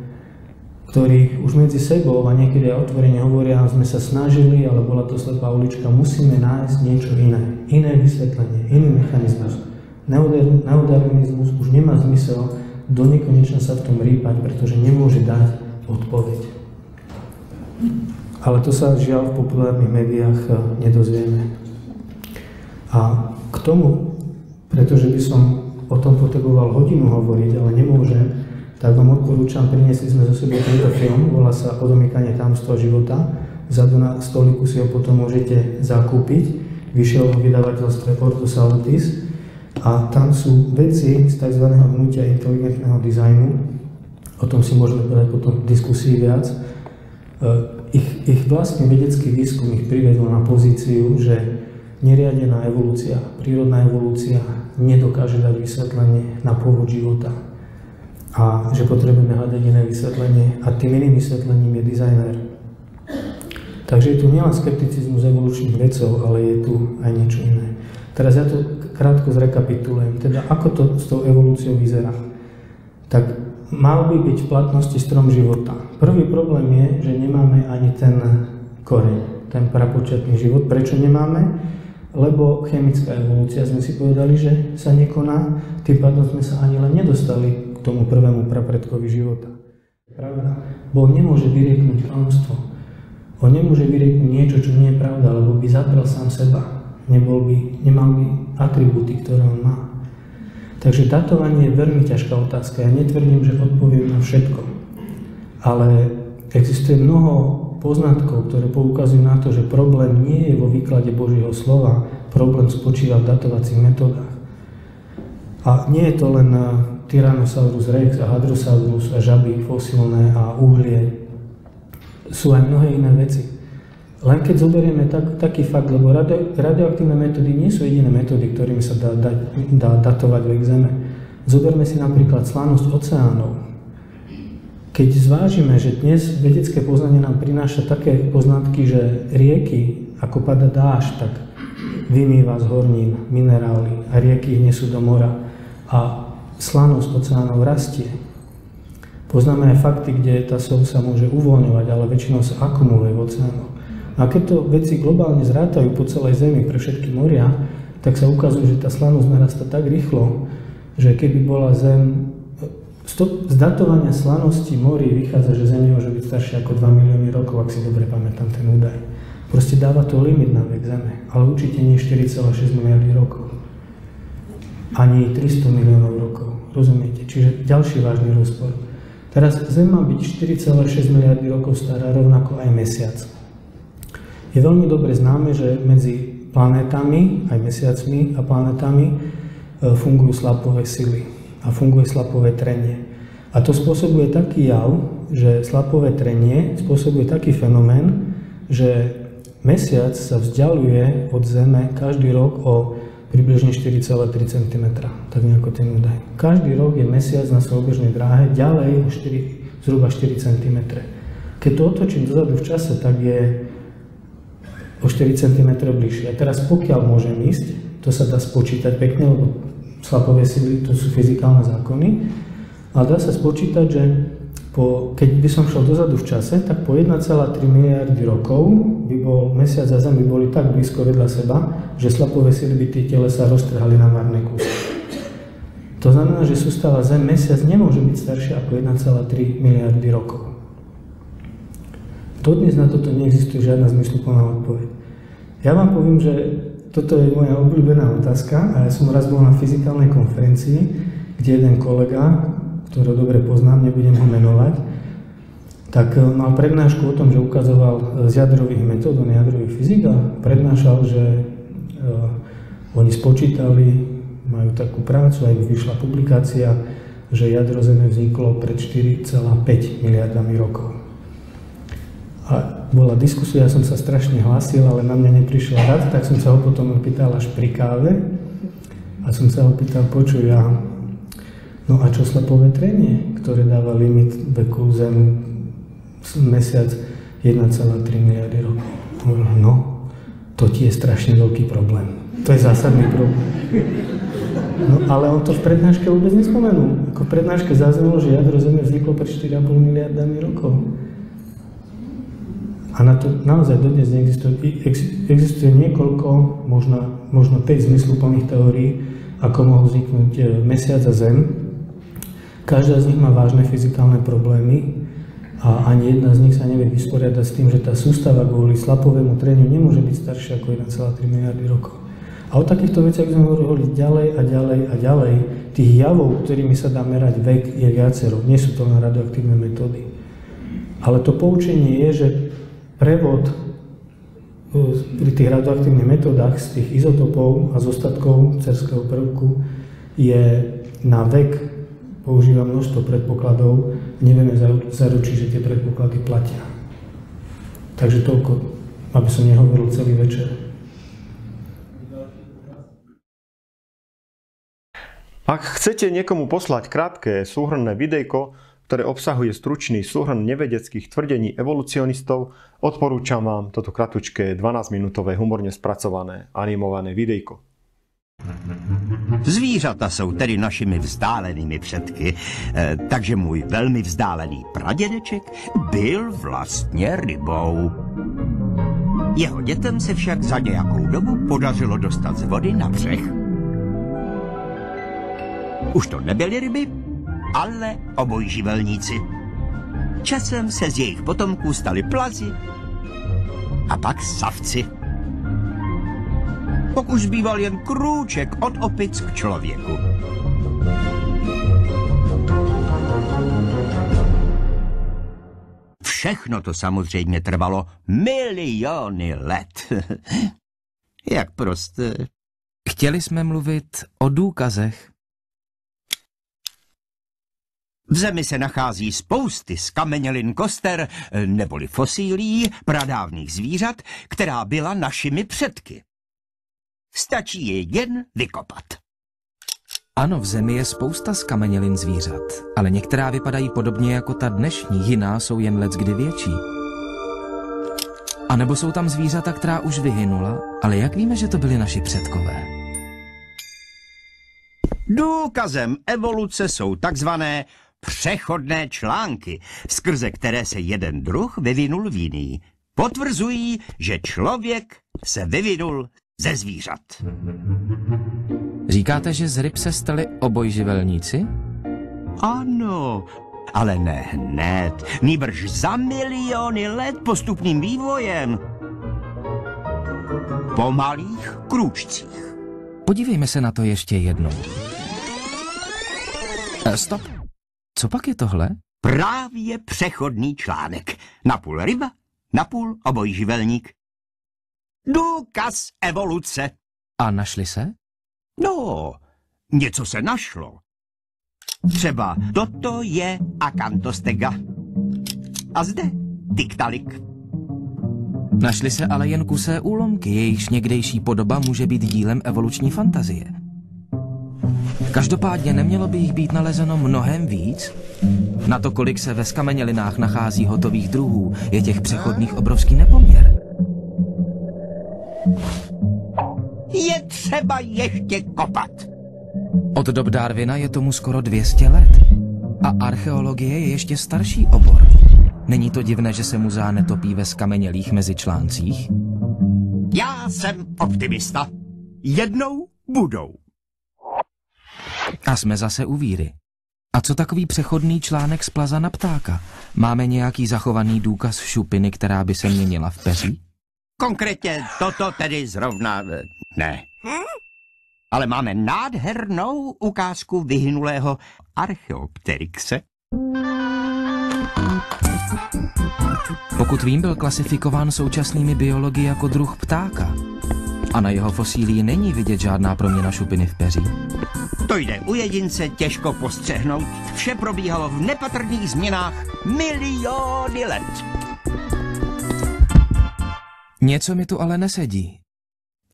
ktorí už medzi sebou a niekedy aj otvorene hovoria, sme sa snažili, ale bola to slepá ulička, musíme nájsť niečo iné. Iné vysvetlenie, iný mechanizmus. Neodarwinizmus už nemá zmysel do nekonečna sa v tom rýpať, pretože nemôže dať odpoveď. Ale to sa žiaľ v populárnych médiách nedozvieme. tomu, pretože by som o tom potreboval hodinu hovoriť, ale nemôžem, tak vám odporúčam, priniesli sme zo sebou tento film, volá sa Odomykanie tajomstva života. Vzadu na stoliku si ho potom môžete zakúpiť. Vyšiel v vydavateľstve Ordo Salutis a tam sú veci z tzv. Hnutia inteligentného dizajnu. O tom si môžeme povedať potom v diskusii viac. Ich vlastne vedecký výskum ich privedol na pozíciu, že neriadená evolúcia, prírodná evolúcia nedokáže dať vysvetlenie na pôvod života. A že potrebujeme hľadať iné vysvetlenie a tým iným vysvetlením je dizajner. Takže je tu nielen skepticizmus evolučných vedcov, ale je tu aj niečo iné. Teraz ja to krátko zrekapitulujem. Teda ako to s tou evolúciou vyzerá. Tak mal by byť v platnosti strom života. Prvý problém je, že nemáme ani ten koreň, ten prapočiatný život. Prečo nemáme? Lebo chemická evolúcia, sme si povedali, že sa nekoná, tým pádom sme sa ani len nedostali k tomu prvému prapredkovi života. Pravda? Boh nemôže vyrieknúť klamstvo. On nemôže vyrieknúť niečo, čo nie je pravda, lebo by zaprel sám seba. Nemal by atribúty, ktoré on má. Takže datovanie je veľmi ťažká otázka. Ja netvrdím, že odpoviem na všetko. Ale existuje mnoho poznatkov, ktoré poukazujú na to, že problém nie je vo výklade Božieho slova, problém spočíva v datovacích metodách. A nie je to len Tyrannosaurus rex a Hadrosaurus a žaby fosilné a uhlie. Sú aj mnohé iné veci. Len keď zoberieme taký fakt, lebo radioaktívne metódy nie sú jediné metódy, ktorými sa dá datovať vek Zeme. Zoberme si napríklad slanosť oceánov. Keď zvážime, že dnes vedecké poznanie nám prináša také poznatky, že rieky, ako pada dážď, tak vymýva z hornín minerály a rieky ich nesú do mora a slanosť oceánov rastie. Poznáme aj fakty, kde tá sol sa môže uvoľňovať, ale väčšinou sa akumuluje v oceánoch. A keď to veci globálne zrátajú po celej Zemi pre všetky moria, tak sa ukazuje, že tá slanosť narastá tak rýchlo, že keby bola Zem... Z datovania slanosti morí vychádza, že Zem môže byť staršia ako 2 milióny rokov, ak si dobre pamätám ten údaj. Proste dáva to limit na vek Zeme, ale určite nie 4,6 miliardy rokov. Ani 300 miliónov rokov. Rozumiete? Čiže ďalší vážny rozpor. Teraz Zem má byť 4,6 miliardy rokov stará, rovnako aj Mesiac. Je veľmi dobre známe, že medzi planétami, aj mesiacmi a planetami fungujú slapové sily a funguje slapové trenie. A to spôsobuje taký jav, že slapové trenie spôsobuje taký fenomén, že Mesiac sa vzdialuje od Zeme každý rok o približne 4,3 cm, tak nejako ten údaj. Každý rok je Mesiac na svojej obežnej dráhe ďalej o zhruba 4 cm. Keď to otočím dozadu v čase, tak je o 4 cm bližšie. A teraz pokiaľ môžem ísť, to sa dá spočítať pekne, lebo slapové sily to sú fyzikálne zákony, ale dá sa spočítať, že keď by som šel dozadu v čase, tak po 1,3 miliardy rokov by bol Mesiac a Zem by boli tak blízko vedľa seba, že slapové sily by tie telesa roztrhali na marné kusy. To znamená, že sústava Zem Mesiac nemôže byť staršia ako 1,3 miliardy rokov. Dodnes na toto neexistuje žiadna zmysluplná odpoveď. Ja vám poviem, že toto je moja obľúbená otázka a ja som raz bol na fyzikálnej konferencii, kde jeden kolega, ktorého dobre poznám, nebudem ho menovať, tak mal prednášku o tom, že ukazoval z jadrových metód, on je jadrový fyzik a prednášal, že oni spočítali, majú takú prácu, aj vyšla publikácia, že jadro Zeme vzniklo pred 4,5 miliardami rokov. A bola diskusia, ja som sa strašne hlásil, ale na mňa neprišiel rad, tak som sa ho potom opýtal až pri káve a som sa ho pýtal, počuj, no a čo slapové trenie, ktoré dáva limit veku Zem, Mesiac 1,3 miliardy rokov. No, to ti je strašne veľký problém. To je zásadný problém. No ale on to v prednáške vôbec nespomenul. Ako v prednáške zaznelo, že jadro Zeme vzniklo pred 4,5 miliardami rokov. A na to naozaj dodnes neexistuje. Existuje niekoľko, možno 5 zmysluplných teórií, ako mohol vzniknúť Mesiac a Zem. Každá z nich má vážne fyzikálne problémy a ani jedna z nich sa nevie vysporiadať s tým, že tá sústava kvôli slapovému treniu nemôže byť staršia ako 1,3 miliardy rokov. A o takýchto veciach sme hovorili ďalej a ďalej a ďalej. Tých javov, ktorými sa dá merať vek, je viacero. Nie sú to len radioaktívne metódy. Ale to poučenie je, že prevod pri tých radioaktívnych metódach z tých izotopov a z ostatkov cerského prvku je na vek používa množstvo predpokladov. Nevieme zaručiť, že tie predpoklady platia. Takže toľko, aby som nehovoril celý večer. Ak chcete niekomu poslať krátke súhrnné videjko, ktoré obsahuje stručný súhrn nevedeckých tvrdení evolucionistov, odporúčam vám toto kratučké 12-minútové humorne spracované animované videjko. Zvířata jsou tedy našimi vzdálenými předky, takže můj velmi vzdálený pradědeček byl vlastně rybou. Jeho dětem se však za nějakou dobu podařilo dostat z vody na břeh. Už to nebyly ryby, ale obojživelníci. Časem se z jejich potomků stali plazi a pak savci. Pak už zbýval jen krůček od opic k člověku. Všechno to samozřejmě trvalo miliony let. Jak prosté. Chtěli jsme mluvit o důkazech. V zemi se nachází spousty zkamenělin koster, neboli fosílií pradávných zvířat, která byla našimi předky. Stačí je jen vykopat. Ano, v zemi je spousta zkamenělin zvířat, ale některá vypadají podobně jako ta dnešní, jiná jsou jen leckdy větší. A nebo jsou tam zvířata, která už vyhynula, ale jak víme, že to byli naši předkové? Důkazem evoluce jsou takzvané přechodné články, skrze které se jeden druh vyvinul v jiný. Potvrzují, že člověk se vyvinul ze zvířat. Říkáte, že z ryb se stali obojživelníci? Ano, ale ne hned, nýbrž za miliony let postupným vývojem. Po malých krůčcích. Podívejme se na to ještě jednou. Stop. Co pak je tohle? Právě přechodný článek. Napůl ryba, napůl obojživelník. Důkaz evoluce. A našli se? No, něco se našlo. Třeba toto je Akanthostega. A zde Tiktaalik. Našli se ale jen kusé úlomky, jejichž někdejší podoba může být dílem evoluční fantazie. Každopádně nemělo by jich být nalezeno mnohem víc? Na to, kolik se ve zkamenělinách nachází hotových druhů, je těch přechodných obrovský nepoměr. Je třeba ještě kopat. Od dob Darwina je tomu skoro 200 let. A archeologie je ještě starší obor. Není to divné, že se muzea netopí ve zkamenělých mezičláncích? Já jsem optimista. Jednou budou. A jsme zase u víry. A co takový přechodný článek z plaza na ptáka? Máme nějaký zachovaný důkaz šupiny, která by se měnila v peří? Konkrétně toto tedy zrovna ne. Ale máme nádhernou ukázku vyhynulého Archaeopteryxe. Pokud vím, byl klasifikován současnými biology jako druh ptáka. A na jeho fosílii není vidět žádná proměna šupiny v peří. To jde u jedince těžko postřehnout. Vše probíhalo v nepatrných změnách miliony let. Něco mi tu ale nesedí.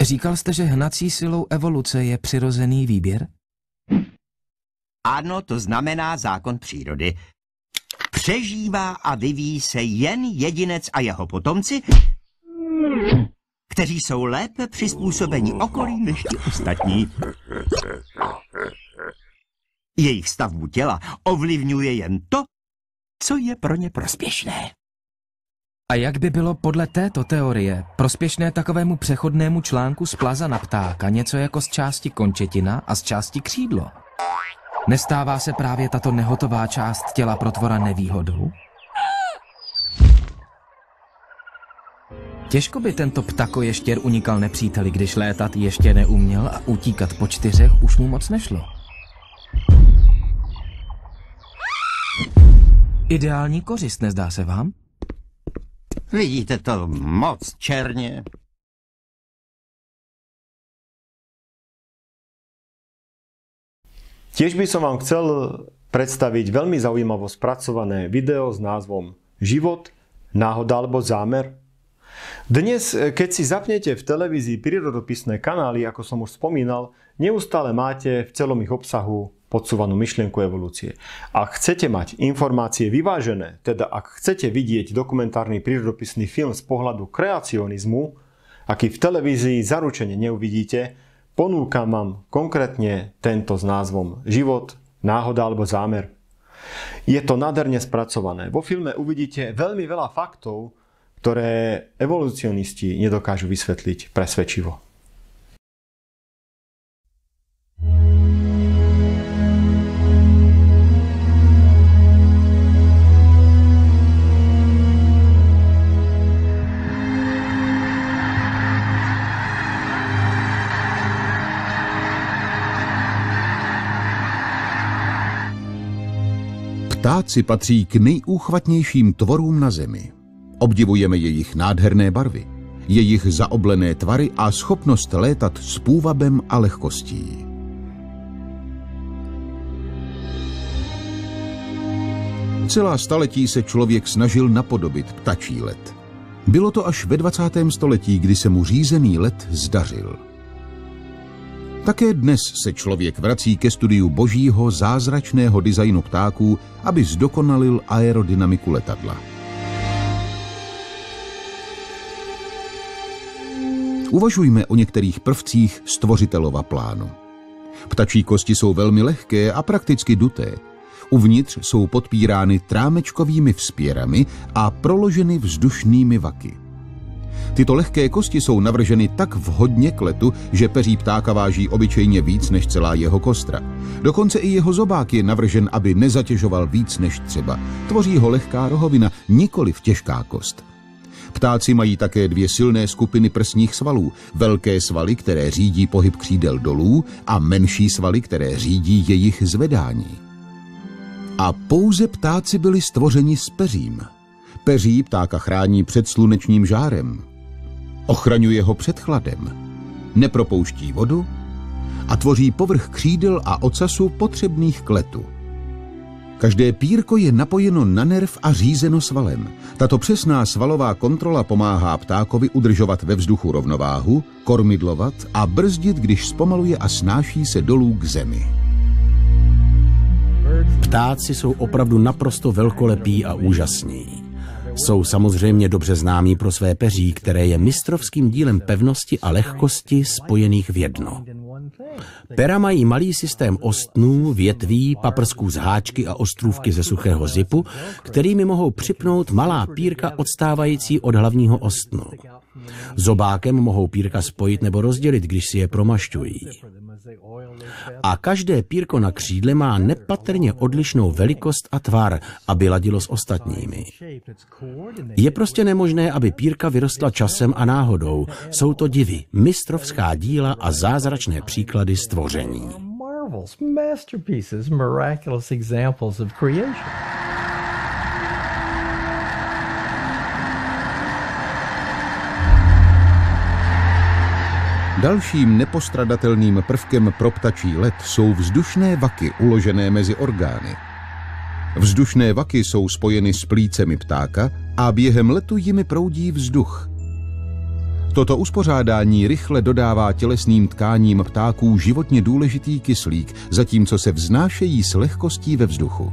Říkal jste, že hnací silou evoluce je přirozený výběr? Ano, to znamená zákon přírody. Přežívá a vyvíjí se jen jedinec a jeho potomci, kteří jsou lépe přizpůsobeni okolí než ti ostatní. Jejich stavbu těla ovlivňuje jen to, co je pro ně prospěšné. A jak by bylo podle této teorie prospěšné takovému přechodnému článku z plaza na ptáka něco jako z části končetina a z části křídlo? Nestává se právě tato nehotová část těla pro tvora nevýhodou? Těžko by tento ptakoještěr unikal nepříteli, když létat ještě neuměl a utíkat po 4 už mu moc nešlo. Ideální kořist, nezdá se vám? Vidíte to moc černě. Tiež by som vám chcel predstaviť veľmi zaujímavo spracované video s názvom Život, náhoda alebo zámer. Dnes, keď si zapnete v televízii prírodopisné kanály, ako som už spomínal, neustále máte v celom ich obsahu podsúvanú myšlienku evolúcie. Ak chcete mať informácie vyvážené, teda ak chcete vidieť dokumentárny prírodopisný film z pohľadu kreacionizmu, aký v televízii zaručene neuvidíte, ponúkam vám konkrétne tento s názvom Život, náhoda alebo zámer. Je to nádherne spracované. Vo filme uvidíte veľmi veľa faktov, ktoré evolucionisti nedokážu vysvetliť presvedčivo. Ptáci patří k nejúchvatnějším tvorům na Zemi. Obdivujeme jejich nádherné barvy, jejich zaoblené tvary a schopnost létat s půvabem a lehkostí. Celá staletí se člověk snažil napodobit ptačí let. Bylo to až ve 20. století, kdy se mu řízený let zdařil. Také dnes se člověk vrací ke studiu božího zázračného designu ptáků, aby zdokonalil aerodynamiku letadla. Uvažujme o některých prvcích stvořitelova plánu. Ptačí kosti jsou velmi lehké a prakticky duté. Uvnitř jsou podpírány trámečkovými vzpěrami a proloženy vzdušnými vaky. Tyto lehké kosti jsou navrženy tak vhodně k letu, že peří ptáka váží obyčejně víc než celá jeho kostra. Dokonce i jeho zobák je navržen, aby nezatěžoval víc než třeba. Tvoří ho lehká rohovina, nikoliv těžká kost. Ptáci mají také 2 silné skupiny prsních svalů. Velké svaly, které řídí pohyb křídel dolů, a menší svaly, které řídí jejich zvedání. A pouze ptáci byli stvořeni s peřím. Peří ptáka chrání před slunečním žárem. Ochraňuje ho před chladem, nepropouští vodu a tvoří povrch křídel a ocasu potřebných k letu. Každé pírko je napojeno na nerv a řízeno svalem. Tato přesná svalová kontrola pomáhá ptákovi udržovat ve vzduchu rovnováhu, kormidlovat a brzdit, když zpomaluje a snáší se dolů k zemi. Ptáci jsou opravdu naprosto velkolepí a úžasní. Jsou samozřejmě dobře známí pro své peří, které je mistrovským dílem pevnosti a lehkosti spojených v jedno. Pera mají malý systém ostnů, větví, paprsků z háčky a ostrůvky ze suchého zipu, kterými mohou připnout malá pírka odstávající od hlavního ostnu. Zobákem mohou pírka spojit nebo rozdělit, když si je promašťují. A každé pírko na křídle má nepatrně odlišnou velikost a tvar, aby ladilo s ostatními. Je prostě nemožné, aby pírka vyrostla časem a náhodou. Jsou to divy, mistrovská díla a zázračné příklady stvoření. Dalším nepostradatelným prvkem pro ptačí let jsou vzdušné vaky uložené mezi orgány. Vzdušné vaky jsou spojeny s plícemi ptáka a během letu jimi proudí vzduch. Toto uspořádání rychle dodává tělesným tkáním ptáků životně důležitý kyslík, zatímco se vznášejí s lehkostí ve vzduchu.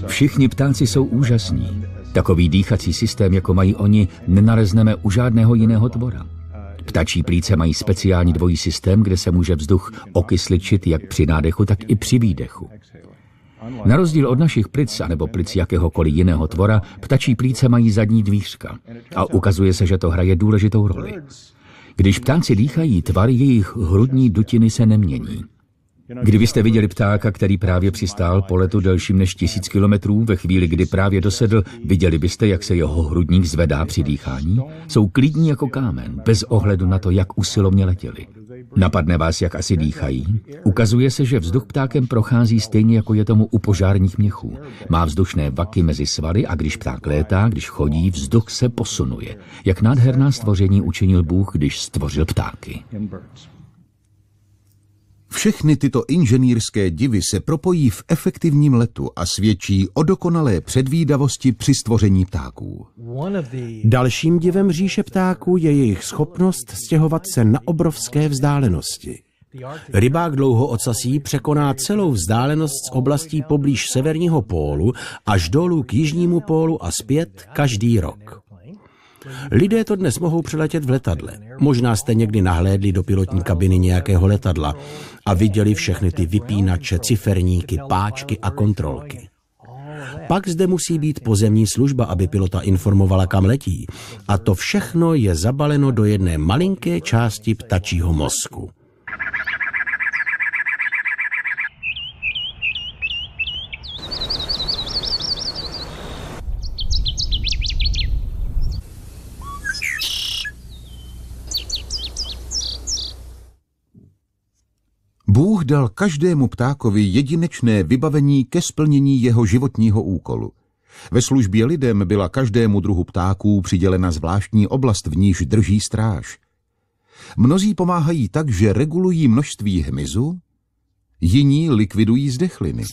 Všichni ptáci jsou úžasní. Takový dýchací systém, jako mají oni, nenalezneme u žádného jiného tvora. Ptačí plíce mají speciální dvojí systém, kde se může vzduch okysličit jak při nádechu, tak i při výdechu. Na rozdíl od našich plic anebo plic jakéhokoliv jiného tvora, ptačí plíce mají zadní dvířka a ukazuje se, že to hraje důležitou roli. Když ptáci dýchají, tvar jejich hrudní dutiny se nemění. Kdybyste viděli ptáka, který právě přistál po letu delším než 1000 kilometrů, ve chvíli, kdy právě dosedl, viděli byste, jak se jeho hrudník zvedá při dýchání? Jsou klidní jako kámen, bez ohledu na to, jak usilovně letěli. Napadne vás, jak asi dýchají? Ukazuje se, že vzduch ptákem prochází stejně, jako je tomu u požárních měchů. Má vzdušné vaky mezi svaly a když pták létá, když chodí, vzduch se posunuje. Jak nádherná stvoření učinil Bůh, když stvořil ptáky. Všechny tyto inženýrské divy se propojí v efektivním letu a svědčí o dokonalé předvídavosti při stvoření ptáků. Dalším divem říše ptáků je jejich schopnost stěhovat se na obrovské vzdálenosti. Rybák dlouhoocasí překoná celou vzdálenost z oblastí poblíž severního pólu až dolů k jižnímu pólu a zpět každý rok. Lidé to dnes mohou přeletět v letadle. Možná jste někdy nahlédli do pilotní kabiny nějakého letadla a viděli všechny ty vypínače, ciferníky, páčky a kontrolky. Pak zde musí být pozemní služba, aby pilota informovala, kam letí. A to všechno je zabaleno do jedné malinké části ptačího mozku. Bůh dal každému ptákovi jedinečné vybavení ke splnění jeho životního úkolu. Ve službě lidem byla každému druhu ptáků přidělena zvláštní oblast, v níž drží stráž. Mnozí pomáhají tak, že regulují množství hmyzu, jiní likvidují zdechliny.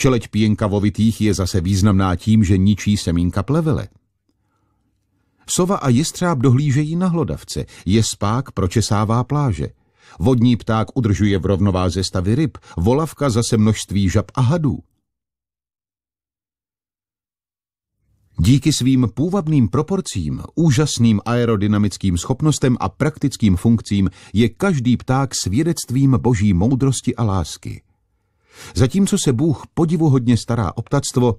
Čeleď pěnkavovitých je zase významná tím, že ničí semínka plevele. Sova a jestřáb dohlížejí na hlodavce, jespák pročesává pláže. Vodní pták udržuje v rovnováze stavy ryb, volavka zase množství žab a hadů. Díky svým půvabným proporcím, úžasným aerodynamickým schopnostem a praktickým funkcím je každý pták svědectvím boží moudrosti a lásky. Zatímco se Bůh podivuhodně stará o ptactvo,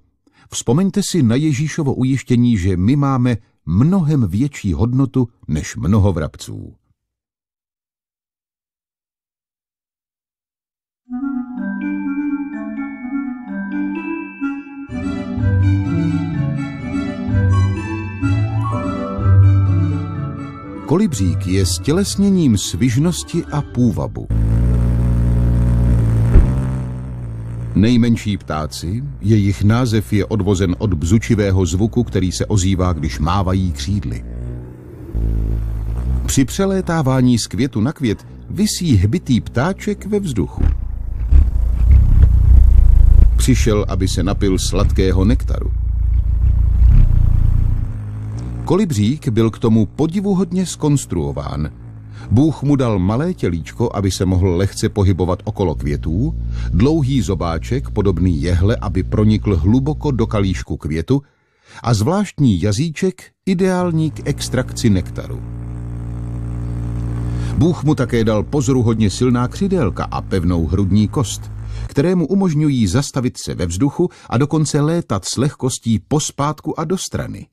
vzpomeňte si na Ježíšovo ujištění, že my máme mnohem větší hodnotu než mnoho vrabců. Kolibřík je stělesněním svižnosti a půvabu. Nejmenší ptáci, jejich název je odvozen od bzučivého zvuku, který se ozývá, když mávají křídly. Při přelétávání z květu na květ visí hbitý ptáček ve vzduchu. Přišel, aby se napil sladkého nektaru. Kolibřík byl k tomu podivuhodně zkonstruován. Bůh mu dal malé tělíčko, aby se mohl lehce pohybovat okolo květů, dlouhý zobáček, podobný jehle, aby pronikl hluboko do kalíšku květu, a zvláštní jazyček, ideální k extrakci nektaru. Bůh mu také dal pozoruhodně silná křidélka a pevnou hrudní kost, které mu umožňují zastavit se ve vzduchu a dokonce létat s lehkostí pospátku a do strany.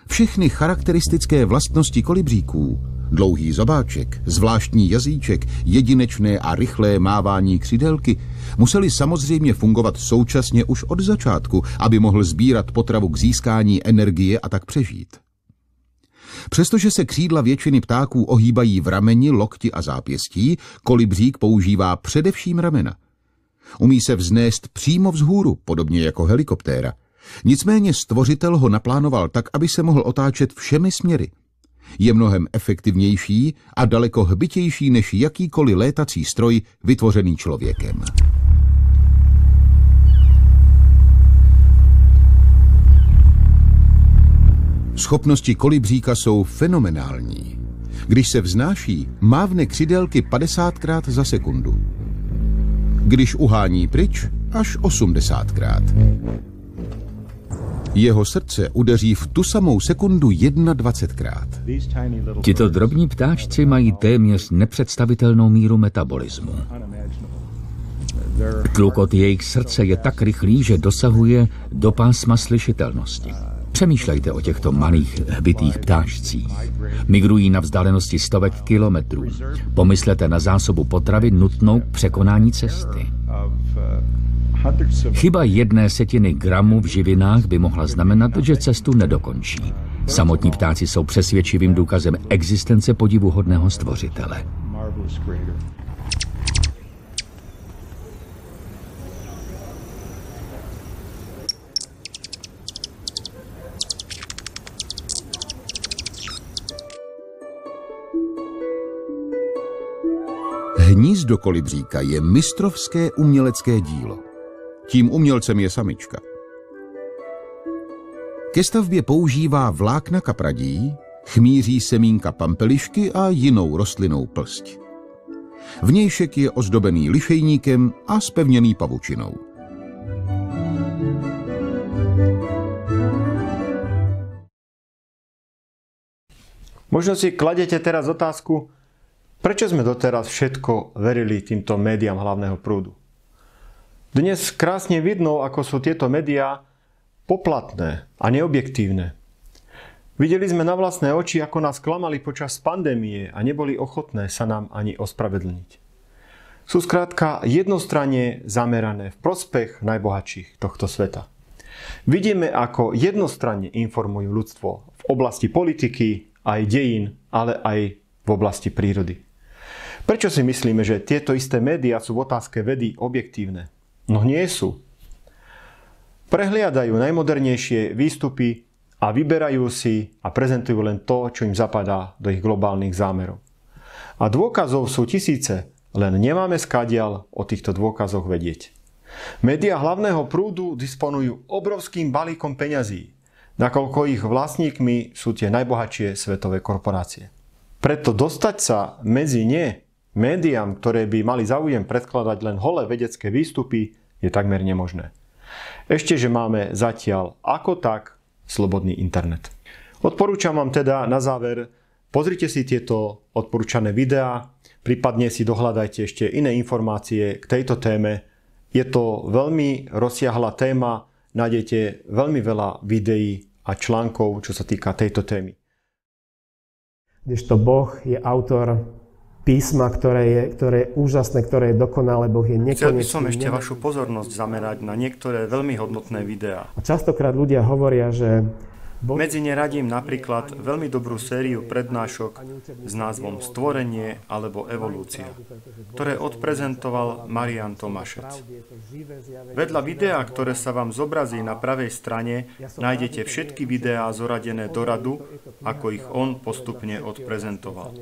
Všechny charakteristické vlastnosti kolibříků, dlouhý zobáček, zvláštní jazyček, jedinečné a rychlé mávání křidélky, museli samozřejmě fungovat současně už od začátku, aby mohl sbírat potravu k získání energie a tak přežít. Přestože se křídla většiny ptáků ohýbají v rameni, lokti a zápěstí, kolibřík používá především ramena. Umí se vznést přímo vzhůru, podobně jako helikoptéra. Nicméně stvořitel ho naplánoval tak, aby se mohl otáčet všemi směry. Je mnohem efektivnější a daleko hbitější než jakýkoliv létací stroj vytvořený člověkem. Schopnosti kolibříka jsou fenomenální. Když se vznáší, mávne křidélky 50krát za sekundu. Když uhání pryč, až 80krát. Jeho srdce udeří v tu samou sekundu 21krát. Tito drobní ptáčci mají téměř nepředstavitelnou míru metabolismu. Tlukot jejich srdce je tak rychlý, že dosahuje do pásma slyšitelnosti. Přemýšlejte o těchto malých hbitých ptáčcích. Migrují na vzdálenosti stovek kilometrů. Pomyslete na zásobu potravy nutnou k překonání cesty. Chyba 1/10 gramu v živinách by mohla znamenat, že cestu nedokončí. Samotní ptáci jsou přesvědčivým důkazem existence podivuhodného stvořitele. Hnízdo kolibříka je mistrovské umělecké dílo. Tím umělcem je samička. Ke stavbě používá vlákna kapradí, chmíří semínka pampelišky a jinou rostlinnou plst. Vnějšek je ozdobený lišejníkem a zpevněný pavučinou. Možno si kladete teraz otázku, prečo sme doteraz všetko verili týmto médiám hlavného prúdu? Dnes krásne vidno, ako sú tieto médiá poplatné a neobjektívne. Videli sme na vlastné oči, ako nás klamali počas pandémie a neboli ochotné sa nám ani ospravedlniť. Sú skrátka jednostranne zamerané v prospech najbohatších tohto sveta. Vidíme, ako jednostranne informujú ľudstvo v oblasti politiky, aj dejín, ale aj v oblasti prírody. Prečo si myslíme, že tieto isté médiá sú v otázke vedy objektívne? No nie sú. Prehliadajú najmodernejšie výstupy a vyberajú si a prezentujú len to, čo im zapadá do ich globálnych zámerov. A dôkazov sú tisíce, len nemáme skadiaľ o týchto dôkazoch vedieť. Médiá hlavného prúdu disponujú obrovským balíkom peňazí, nakoľko ich vlastníkmi sú tie najbohatšie svetové korporácie. Preto dostať sa medzi ne médiám, ktoré by mali záujem predkladať len holé vedecké výstupy, je takmer nemožné. Ešte, že máme zatiaľ ako tak slobodný internet. Odporúčam vám teda na záver, pozrite si tieto odporúčané videá, prípadne si dohľadajte ešte iné informácie k tejto téme. Je to veľmi rozsiahla téma, nájdete veľmi veľa videí a článkov, čo sa týka tejto témy. Kdežto Boh je autor písma, ktoré je úžasné, ktoré je dokonalé, Boh je nekonečný. Chcel by som ešte vašu pozornosť zamerať na niektoré veľmi hodnotné videá. A častokrát ľudia hovoria, že Medzi ne radím napríklad veľmi dobrú sériu prednášok s názvom Stvorenie alebo evolúcia, ktoré odprezentoval Marián Tomášec. Vedľa videa, ktoré sa vám zobrazí na pravej strane, nájdete všetky videá zoradené do radu, ako ich on postupne odprezentoval.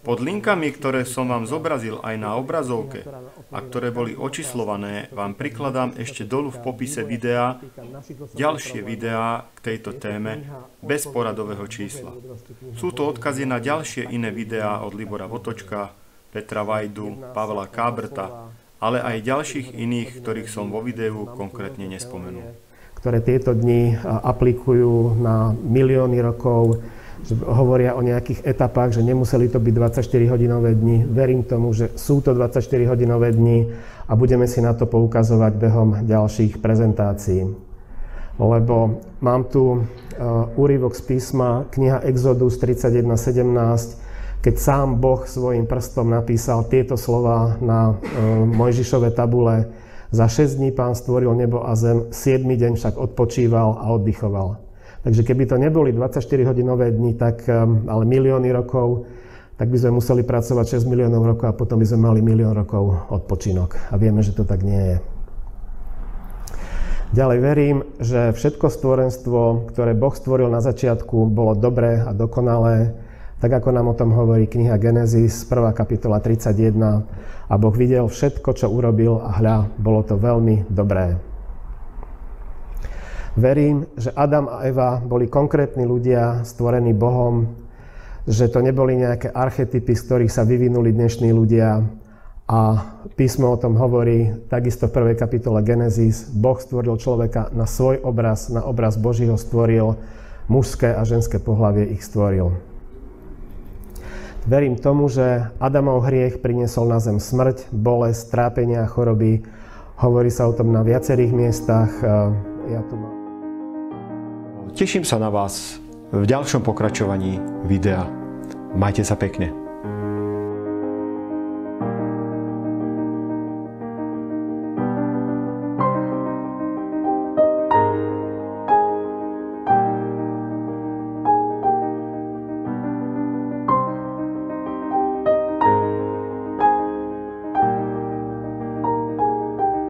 Pod linkami, ktoré som vám zobrazil aj na obrazovke a ktoré boli očíslované, vám prikladám ešte dolu v popise videa ďalšie videá k tejto téme bez poradového čísla. Sú to odkazy na ďalšie iné videá od Libora Votočka, Petra Vajdu, Pavla Kábrta, ale aj ďalších iných, ktorých som vo videu konkrétne nespomenul. Ktoré tieto dni aplikujú na milióny rokov, že hovoria o nejakých etapách, že nemuseli to byť 24-hodinové dni. Verím tomu, že sú to 24-hodinové dni a budeme si na to poukazovať behom ďalších prezentácií. Lebo mám tu úryvok z písma, kniha Exodus 31:17, keď sám Boh svojím prstom napísal tieto slova na Mojžišove tabule: za 6 dní Pán stvoril nebo a zem, 7. deň však odpočíval a oddychoval. Takže keby to neboli 24-hodinové dni, tak, ale milióny rokov, tak by sme museli pracovať 6 miliónov rokov a potom by sme mali milión rokov odpočinok. A vieme, že to tak nie je. Ďalej verím, že všetko stvorenstvo, ktoré Boh stvoril na začiatku, bolo dobré a dokonalé, tak ako nám o tom hovorí kniha Genesis, 1. kapitola 31. A Boh videl všetko, čo urobil a hľa, bolo to veľmi dobré. Verím, že Adam a Eva boli konkrétni ľudia stvorení Bohom, že to neboli nejaké archetypy, z ktorých sa vyvinuli dnešní ľudia. A písmo o tom hovorí takisto v 1. kapitole Genesis. Boh stvoril človeka na svoj obraz, na obraz Boží ho stvoril, mužské a ženské pohlavie ich stvoril. Verím tomu, že Adamov hriech priniesol na zem smrť, bolesť, trápenia a choroby. Hovorí sa o tom na viacerých miestach. Ja tu mám. teším sa na vás v ďalšom pokračovaní videa. Majte sa pekne.